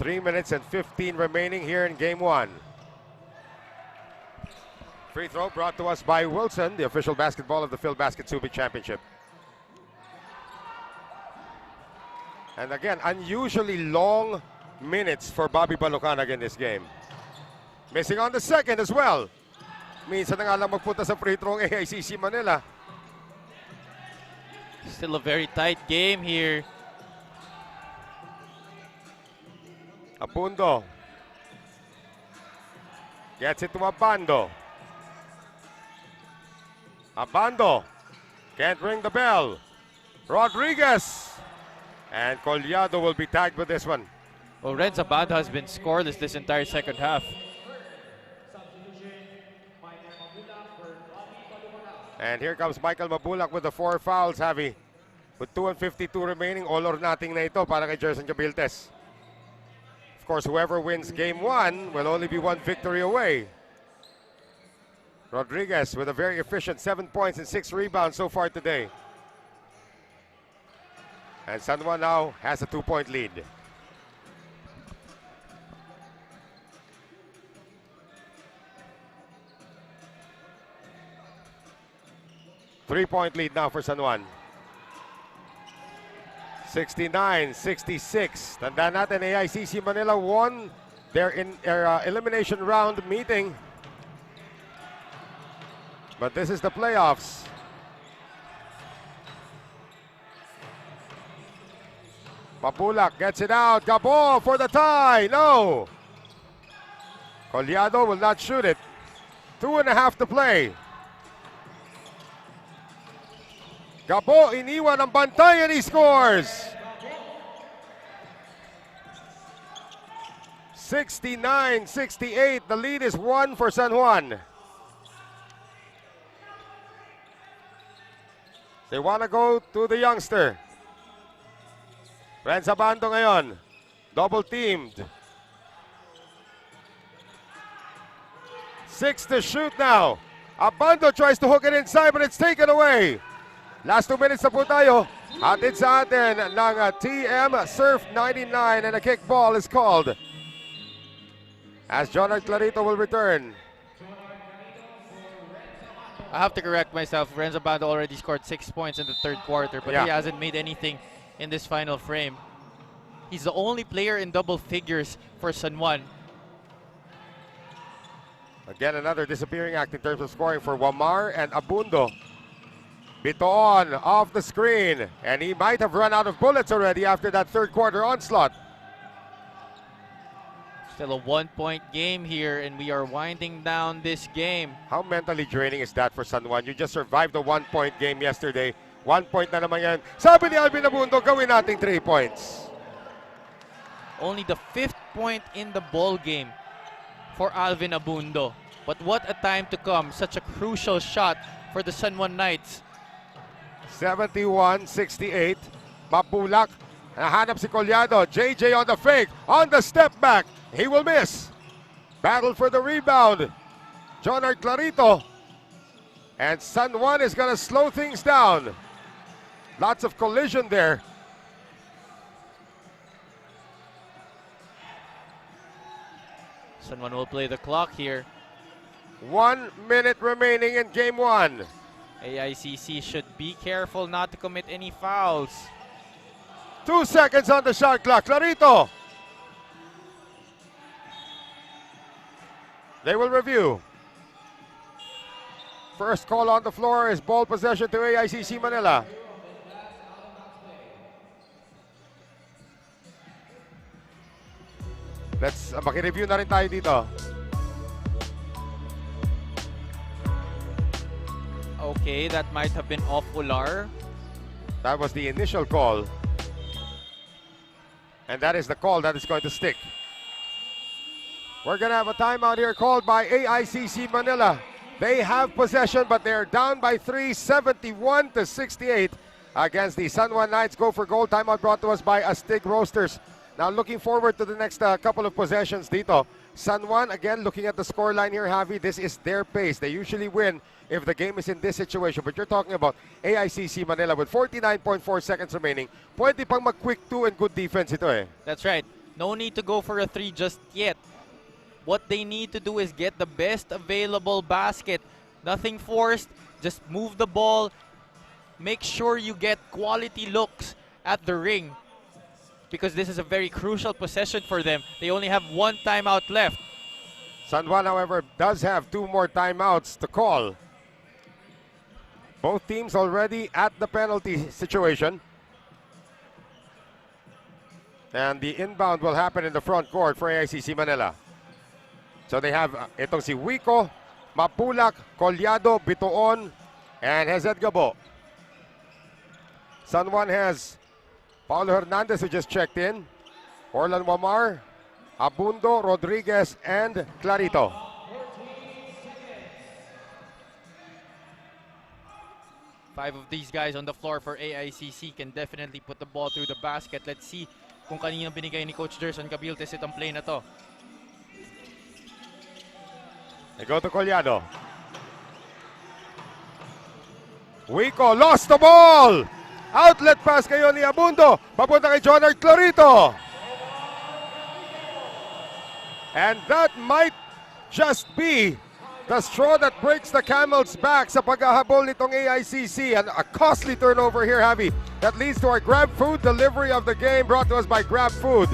3 minutes and 15 remaining here in game 1. Free throw brought to us by Wilson, the official basketball of the Philbasket Subic Championship. And again, unusually long minutes for Bobby Balucanag in this game. Missing on the second as well. Minsan na nga lang magpunta sa free throw ng AICC Manila. Still a very tight game here. Abando gets it to Abando. Abando can't ring the bell. Rodriguez and Collado will be tagged with this one. Well, Rhenz Abando has been scoreless this entire second half. And here comes Michael Mabulac with the 4 fouls, Javi. With 2:52 remaining, all or nothing na ito para kay Jerson Cabiltes. Of course, whoever wins game 1 will only be 1 victory away. Rodriguez with a very efficient 7 points and 6 rebounds so far today. And San Juan now has a 2-point lead. Three-point lead now for San Juan. 69-66. Tandaan natin, AICC Manila won their elimination round meeting. But this is the playoffs. Mabulac gets it out. Gabo for the tie. No. Collado will not shoot it. 2.5 to play. Gabo iniwan ang bantay and he scores. 69-68. The lead is 1 for San Juan. They want to go to the youngster. Rhenz Abando ngayon. Double teamed. 6 to shoot now. Abando tries to hook it inside but it's taken away. Last 2 minutes na po tayo. Hatid sa atin ng TM Surf 99 and a kick ball is called. As Jonard Clarito will return. I have to correct myself. Rhenz Abando already scored 6 points in the third quarter, but he hasn't made anything in this final frame. He's the only player in double figures for San Juan. Again, another disappearing act in terms of scoring for Wamar and Abando. Bitoon off the screen, and he might have run out of bullets already after that third quarter onslaught. Still a 1-point game here, and we are winding down this game. How mentally draining is that for San Juan? You just survived a 1-point game yesterday. 1 point na naman yan. Sabi ni Alvin Abando, gawin nating 3 points. Only the 5th point in the ball game for Alvin Abando. But what a time to come. Such a crucial shot for the San Juan Knights. 71-68. Mabulac. Nahanap si Collado. JJ on the fake. On the step back. He will miss. Battle for the rebound. Jonard Clarito. And San Juan is going to slow things down. Lots of collision there. San Juan will play the clock here. 1 minute remaining in game 1. AICC should be careful not to commit any fouls. 2 seconds on the shot clock. Clarito. They will review. First call on the floor is ball possession to AICC Manila. Let's maki-review na rin tayo dito. Okay, that might have been off Ular. That was the initial call. And that is the call that is going to stick. We're going to have a timeout here called by AICC Manila. They have possession, but they're down by 3, 71-68 against the San Juan Knights. Go for goal. Timeout brought to us by Astig Roasters. Now looking forward to the next couple of possessions dito. San Juan, again, looking at the scoreline here, Javi, this is their pace. They usually win if the game is in this situation. But you're talking about AICC Manila with 49.4 seconds remaining. Pwede pang mag-quick 2 and good defense ito eh. That's right. No need to go for a 3 just yet. What they need to do is get the best available basket. Nothing forced. Just move the ball. Make sure you get quality looks at the ring, because this is a very crucial possession for them. They only have 1 timeout left. San Juan, however, does have 2 more timeouts to call. Both teams already at the penalty situation. And the inbound will happen in the front court for AICC Manila. So they have itong si Wico, Mabulac, Collado, Bitoon, and Hesed Gabo. San Juan has Paulo Hernandez, who just checked in, Orlan Wamar, Abando, Rodriguez, and Clarito. Five of these guys on the floor for AICC can definitely put the ball through the basket. Let's see kung kanino binigay ni Coach Gerson Cabiltes itong play na to. They go to Collado. Wico lost the ball! Outlet pass kayo ni Abando. Papunta kay Jonard Clarito. And that might just be The straw that breaks the camel's back sa paghahabol nitong AICC. And a costly turnover here, Javi. That leads to our Grab Food delivery of the game, brought to us by Grab Food.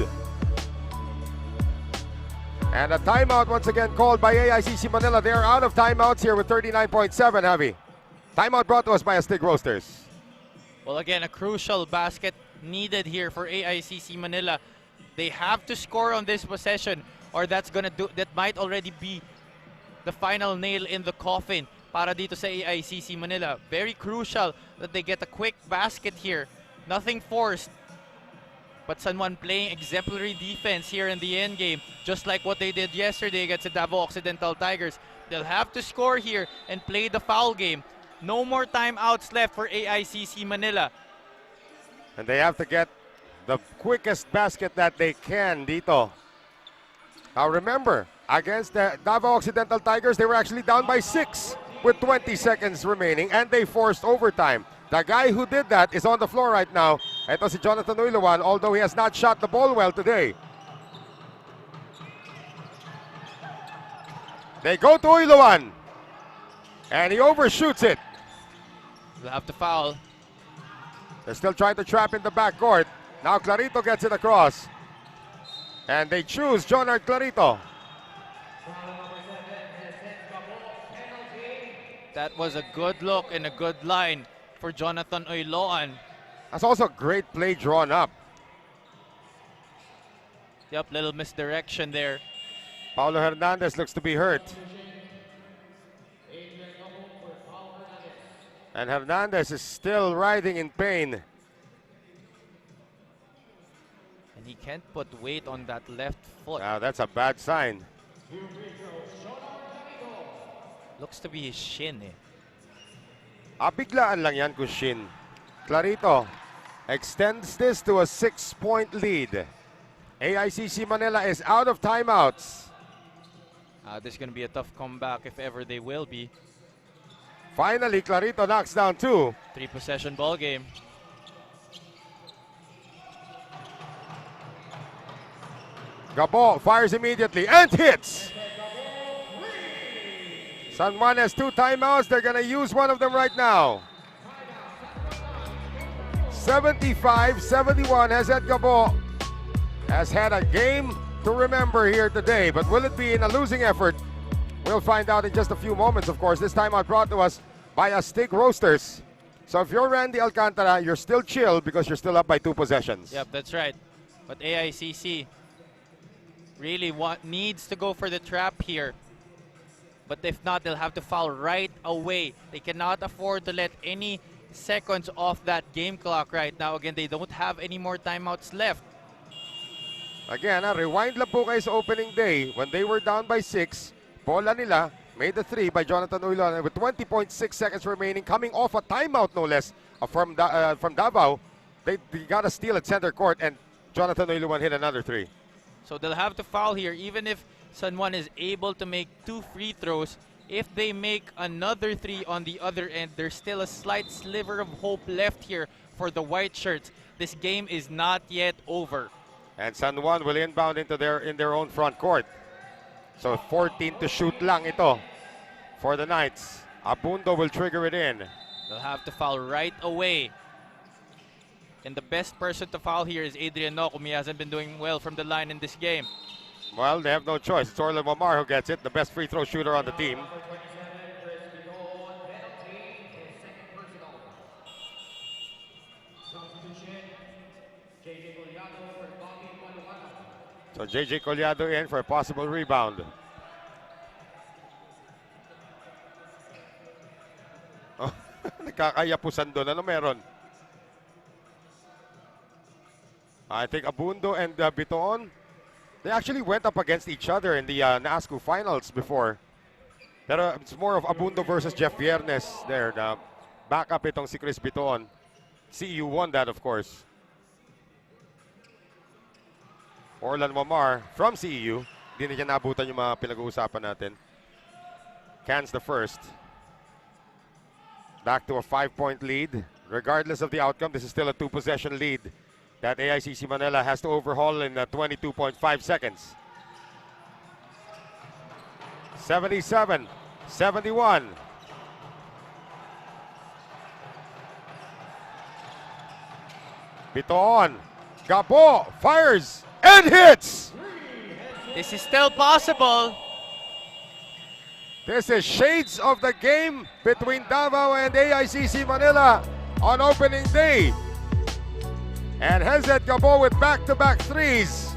And a timeout once again called by AICC Manila. They are out of timeouts here with 39.7, Javi. Timeout brought to us by Astig Roasters. Well, again, a crucial basket needed here for AICC Manila. They have to score on this possession, or that might already be the final nail in the coffin para dito sa AICC Manila. Very crucial that they get a quick basket here. Nothing forced. But San Juan playing exemplary defense here in the end game, just like what they did yesterday against the Davao Occidental Tigers. They'll have to score here and play the foul game. No more timeouts left for AICC Manila. And they have to get the quickest basket that they can dito. Now remember, against the Davao Occidental Tigers, they were actually down by 6 with 20 seconds remaining, and they forced overtime. The guy who did that is on the floor right now. Ito si Jonathan Uiluan, although he has not shot the ball well today. They go to Uiluan, and he overshoots it. They'll have to foul. They're still trying to trap in the backcourt. Now Clarito gets it across. And they choose Jonard Clarito. That was a good look and a good line for Jonathan Uiluan. That's also a great play drawn up. Yep, little misdirection there. Paulo Hernandez looks to be hurt. And Hernandez is still writhing in pain. And he can't put weight on that left foot. Wow, that's a bad sign. Looks to be his shin eh. Biglaan lang yan kung shin. Clarito extends this to a 6-point lead. AICC Manila is out of timeouts. This is going to be a tough comeback if ever they will be. Finally, Clarito knocks down 2. 3-possession ball game. Gabo fires immediately and hits. San Juan has 2 timeouts. They're going to use one of them right now. 75-71. Hesed Gabo has had a game to remember here today, but will it be in a losing effort? We'll find out in just a few moments, of course. This timeout brought to us by Astig Roasters. So if you're Randy Alcantara, you're still chill because you're still up by 2 possessions. Yep, that's right. But AICC really needs to go for the trap here. But if not, they'll have to foul right away. They cannot afford to let any seconds off that game clock right now. Again, they don't have any more timeouts left. Again, rewind lang po kayo sa opening day. When they were down by 6, bola nila, made the 3 by Jonathan Uiluan with 20.6 seconds remaining, coming off a timeout no less from Davao. They got a steal at center court, and Jonathan Uiluan hit another 3. So they'll have to foul here, even if San Juan is able to make 2 free throws. If they make another 3 on the other end, there's still a slight sliver of hope left here for the white shirts. This game is not yet over. And San Juan will inbound into their own front court. So 14 to shoot lang ito for the Knights. Abando will trigger it in. They'll have to foul right away. And the best person to foul here is Adrian Nocum. He hasn't been doing well from the line in this game. Well, they have no choice. It's Orlan Wamar who gets it, the best free throw shooter on the team. So JJ Collado in for a possible rebound. Oh, nakakayapusan doon. Ano meron? I think Abando and Bitoon, they actually went up against each other in the NASCU finals before. Pero it's more of Abando versus Jeff Viernes there. The backup itong si Chris Bitoon. CEU won that, of course. Orlan Wamar from CEU. Hindi na niya nabutan yung mga pinag-uusapan natin. Cans the first. Back to a 5-point lead. Regardless of the outcome, this is still a 2-possession lead that AICC Manila has to overhaul in 22.5 seconds. 77-71. 71. Bitoon. Gabo fires and hits. This is still possible. This is shades of the game between Davao and AICC Manila on opening day. And Hesed Gabo with back-to-back threes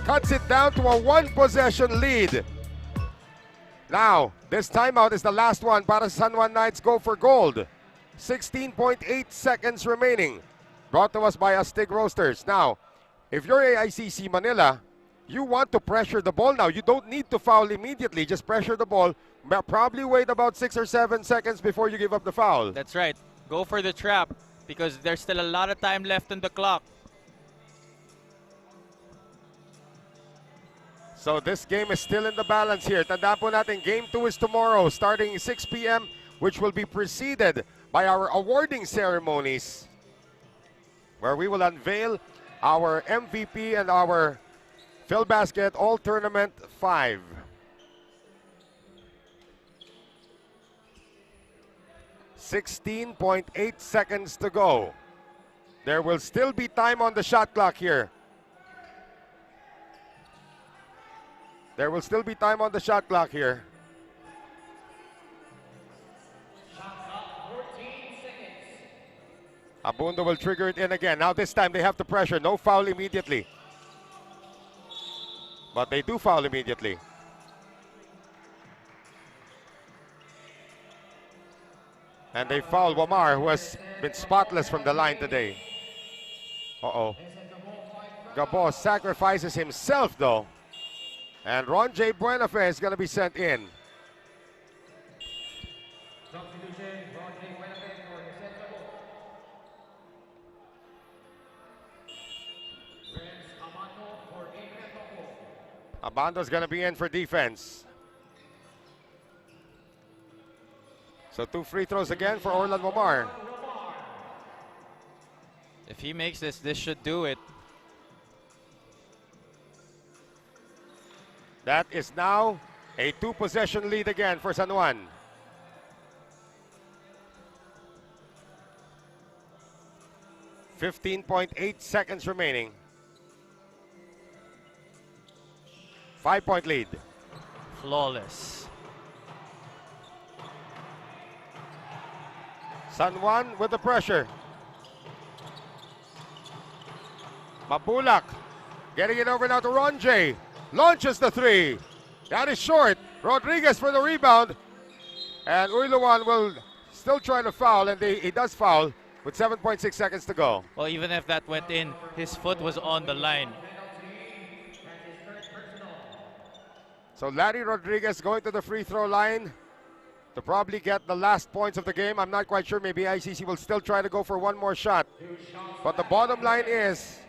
cuts it down to a one-possession lead. Now, this timeout is the last one para sa San Juan Knights go for gold. 16.8 seconds remaining. Brought to us by Astig Roasters. Now, if you're AICC Manila, you want to pressure the ball now. You don't need to foul immediately. Just pressure the ball. Probably wait about 6 or 7 seconds before you give up the foul. That's right. Go for the trap because there's still a lot of time left on the clock. So this game is still in the balance here. Tandaan po natin, Game 2 is tomorrow starting 6 p.m. which will be preceded by our awarding ceremonies where we will unveil our MVP and our Philbasket All-Tournament 5. .8 seconds to go. There will still be time on the shot clock here. There will still be time on the shot clock here. Abando will trigger it in again. Now this time they have to pressure. No foul immediately. But they do foul immediately. And they foul Wamar, who has been spotless from the line today. Uh-oh. Gabo sacrifices himself though. And Ron J. Buenafe is going to be sent in. Abando's going to be in for defense. So 2 free throws again for Orlan Wamar. If he makes this, this should do it. That is now a 2-possession lead again for San Juan. .8 seconds remaining. 5-point lead. Flawless. San Juan with the pressure. Mabulac getting it over now to Ron J. Launches the 3. That is short. Rodriguez for the rebound. And Uyluwan will still try to foul, and he does foul with 7.6 seconds to go. Well, even if that went in, his foot was on the line. So Larry Rodriguez going to the free throw line to probably get the last points of the game. I'm not quite sure. Maybe ICC will still try to go for one more shot. But the bottom line is,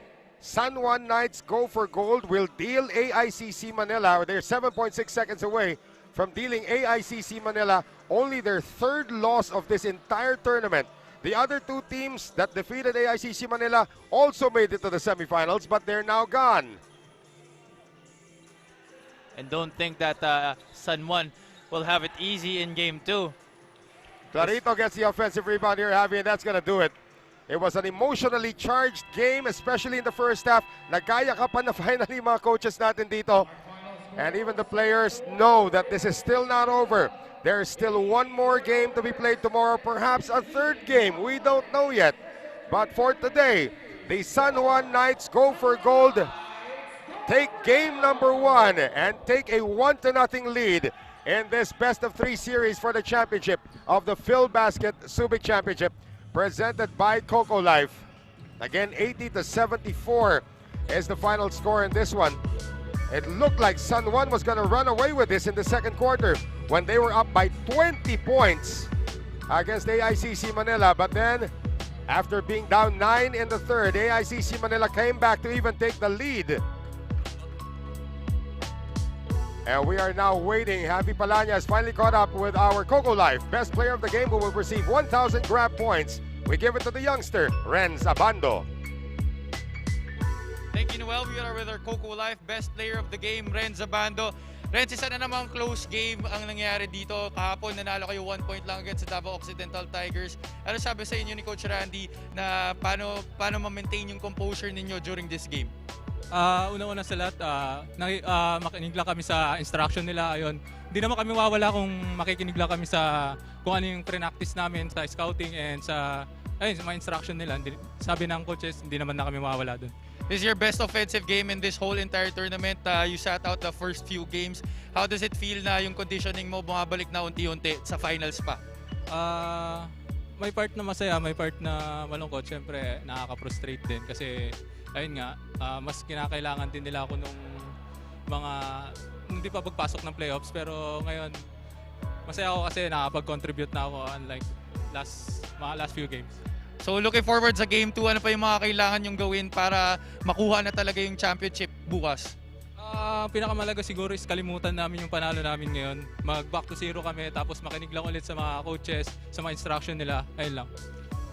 San Juan Knights go for gold will deal AICC Manila, or they're 7.6 seconds away from dealing AICC Manila only their 3rd loss of this entire tournament. The other 2 teams that defeated AICC Manila also made it to the semifinals, but they're now gone. And don't think that San Juan will have it easy in Game 2. Clarito gets the offensive rebound here, Javi, and that's going to do it. It was an emotionally charged game, especially in the first half. Nagkayakapan na finally mga coaches natin dito. And even the players know that this is still not over. There is still one more game to be played tomorrow, perhaps a 3rd game. We don't know yet. But for today, the San Juan Knights go for gold. Take game number 1 and take a 1-0 lead in this best-of-3 series for the championship of the Philbasket Subic Championship, presented by Coco Life. Again, 80-74 is the final score in this one. It looked like San Juan was going to run away with this in the second quarter when they were up by 20 points against AICC Manila. But then, after being down 9 in the 3rd, AICC Manila came back to even take the lead. And we are now waiting. Javi Palanya has finally caught up with our Coco Life best player of the game, who will receive 1,000 grab points. We give it to the youngster, Rhenz Abando. Thank you, Noel. We are with our Coco Life best player of the game, Rhenz Abando. Rhenz, isa na namang close game ang nangyari dito. Kahapon nanalo kayo 1 point lang against sa Davao Occidental Tigers. Ano sabi sa inyo ni Coach Randy na paano ma-maintain yung composure ninyo during this game? Una-una sa lahat, makinig lang kami sa instruction nila. Ayun, hindi naman kami wawala kung makikinig lang kami sa kung ano yung pre-practice namin sa scouting and sa mga instruction nila. Sabi ng coaches, hindi naman na kami mawawala doon. This is your best offensive game in this whole entire tournament. You sat out the first few games. How does it feel na yung conditioning mo bumabalik na unti-unti sa finals pa? May part na masaya, may part na malungkot. Siyempre, nakaka-frustrate din kasi ayun nga, mas kinakailangan din nila ako nung hindi pa pagpasok ng playoffs. Pero ngayon, masaya ako kasi nakapag-contribute na ako unlike last few games. So looking forward sa Game 2, ano pa yung mga kailangan yung gawin para makuha na talaga yung championship bukas? Pinakamalaga siguro is kalimutan namin yung panalo namin ngayon. Mag-back to zero kami tapos makinig lang ulit sa mga coaches, sa mga instruction nila. Ayun lang.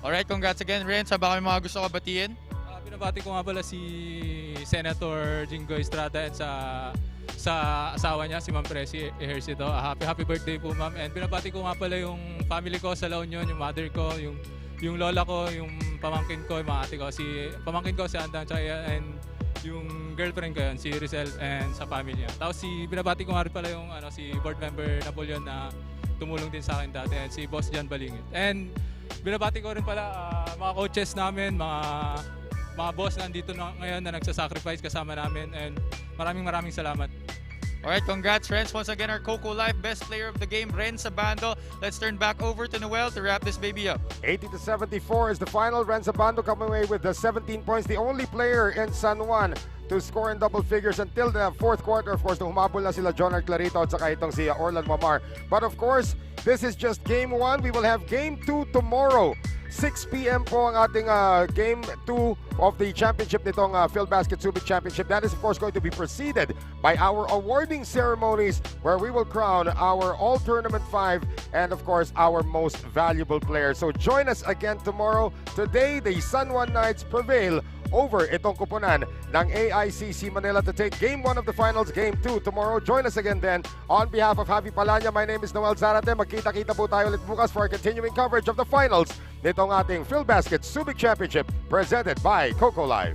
Alright, congrats again Rhenz. Baka may mga gusto ka batiin? Binabati ko nga pala si Senator Jingo Estrada at sa asawa niya, si Ma'am Presi Ejercito. Happy birthday po ma'am. And binabati ko nga pala yung family ko sa La Union, yung mother ko, yung lola ko, yung pamangkin ko, yung mga ate ko, pamangkin ko si Andan, and yung girlfriend ko yun, si Rizel, and sa family niya. Tapos binabati ko nga rin pala yung si board member Napoleon na tumulong din sa akin dati, and si Boss Jan Balingit. And binabati ko rin pala mga coaches namin, mga boss na nandito ngayon na nagsasacrifice kasama namin, and maraming salamat. Alright, congrats Rhenz. Once again, our Coco Life best player of the game, Rhenz Abando. Let's turn back over to Noel to wrap this baby up. 80-74 is the final. Rhenz Abando coming away with the 17 points. The only player in San Juan to score in double figures until the fourth quarter. Of course, nung humabol na sila John Clarito at saka itong si Orlan Wamar. But of course, this is just Game 1. We will have Game 2 tomorrow. 6 p.m. po ang ating Game 2 of the championship nitong ka-Filbasket Subic Championship. That is of course going to be preceded by our awarding ceremonies where we will crown our All-Tournament 5 and of course our most valuable player. So join us again tomorrow. Today, the San Juan Knights prevail over itong kupunan ng AICC Manila to take Game 1 of the finals, Game 2 tomorrow. Join us again then. On behalf of Javi Palanya, my name is Noel Zarate. Magkita-kita po tayo ulit bukas for our continuing coverage of the finals nitong ating ka-Filbasket Subic Championship presented by Coco Life.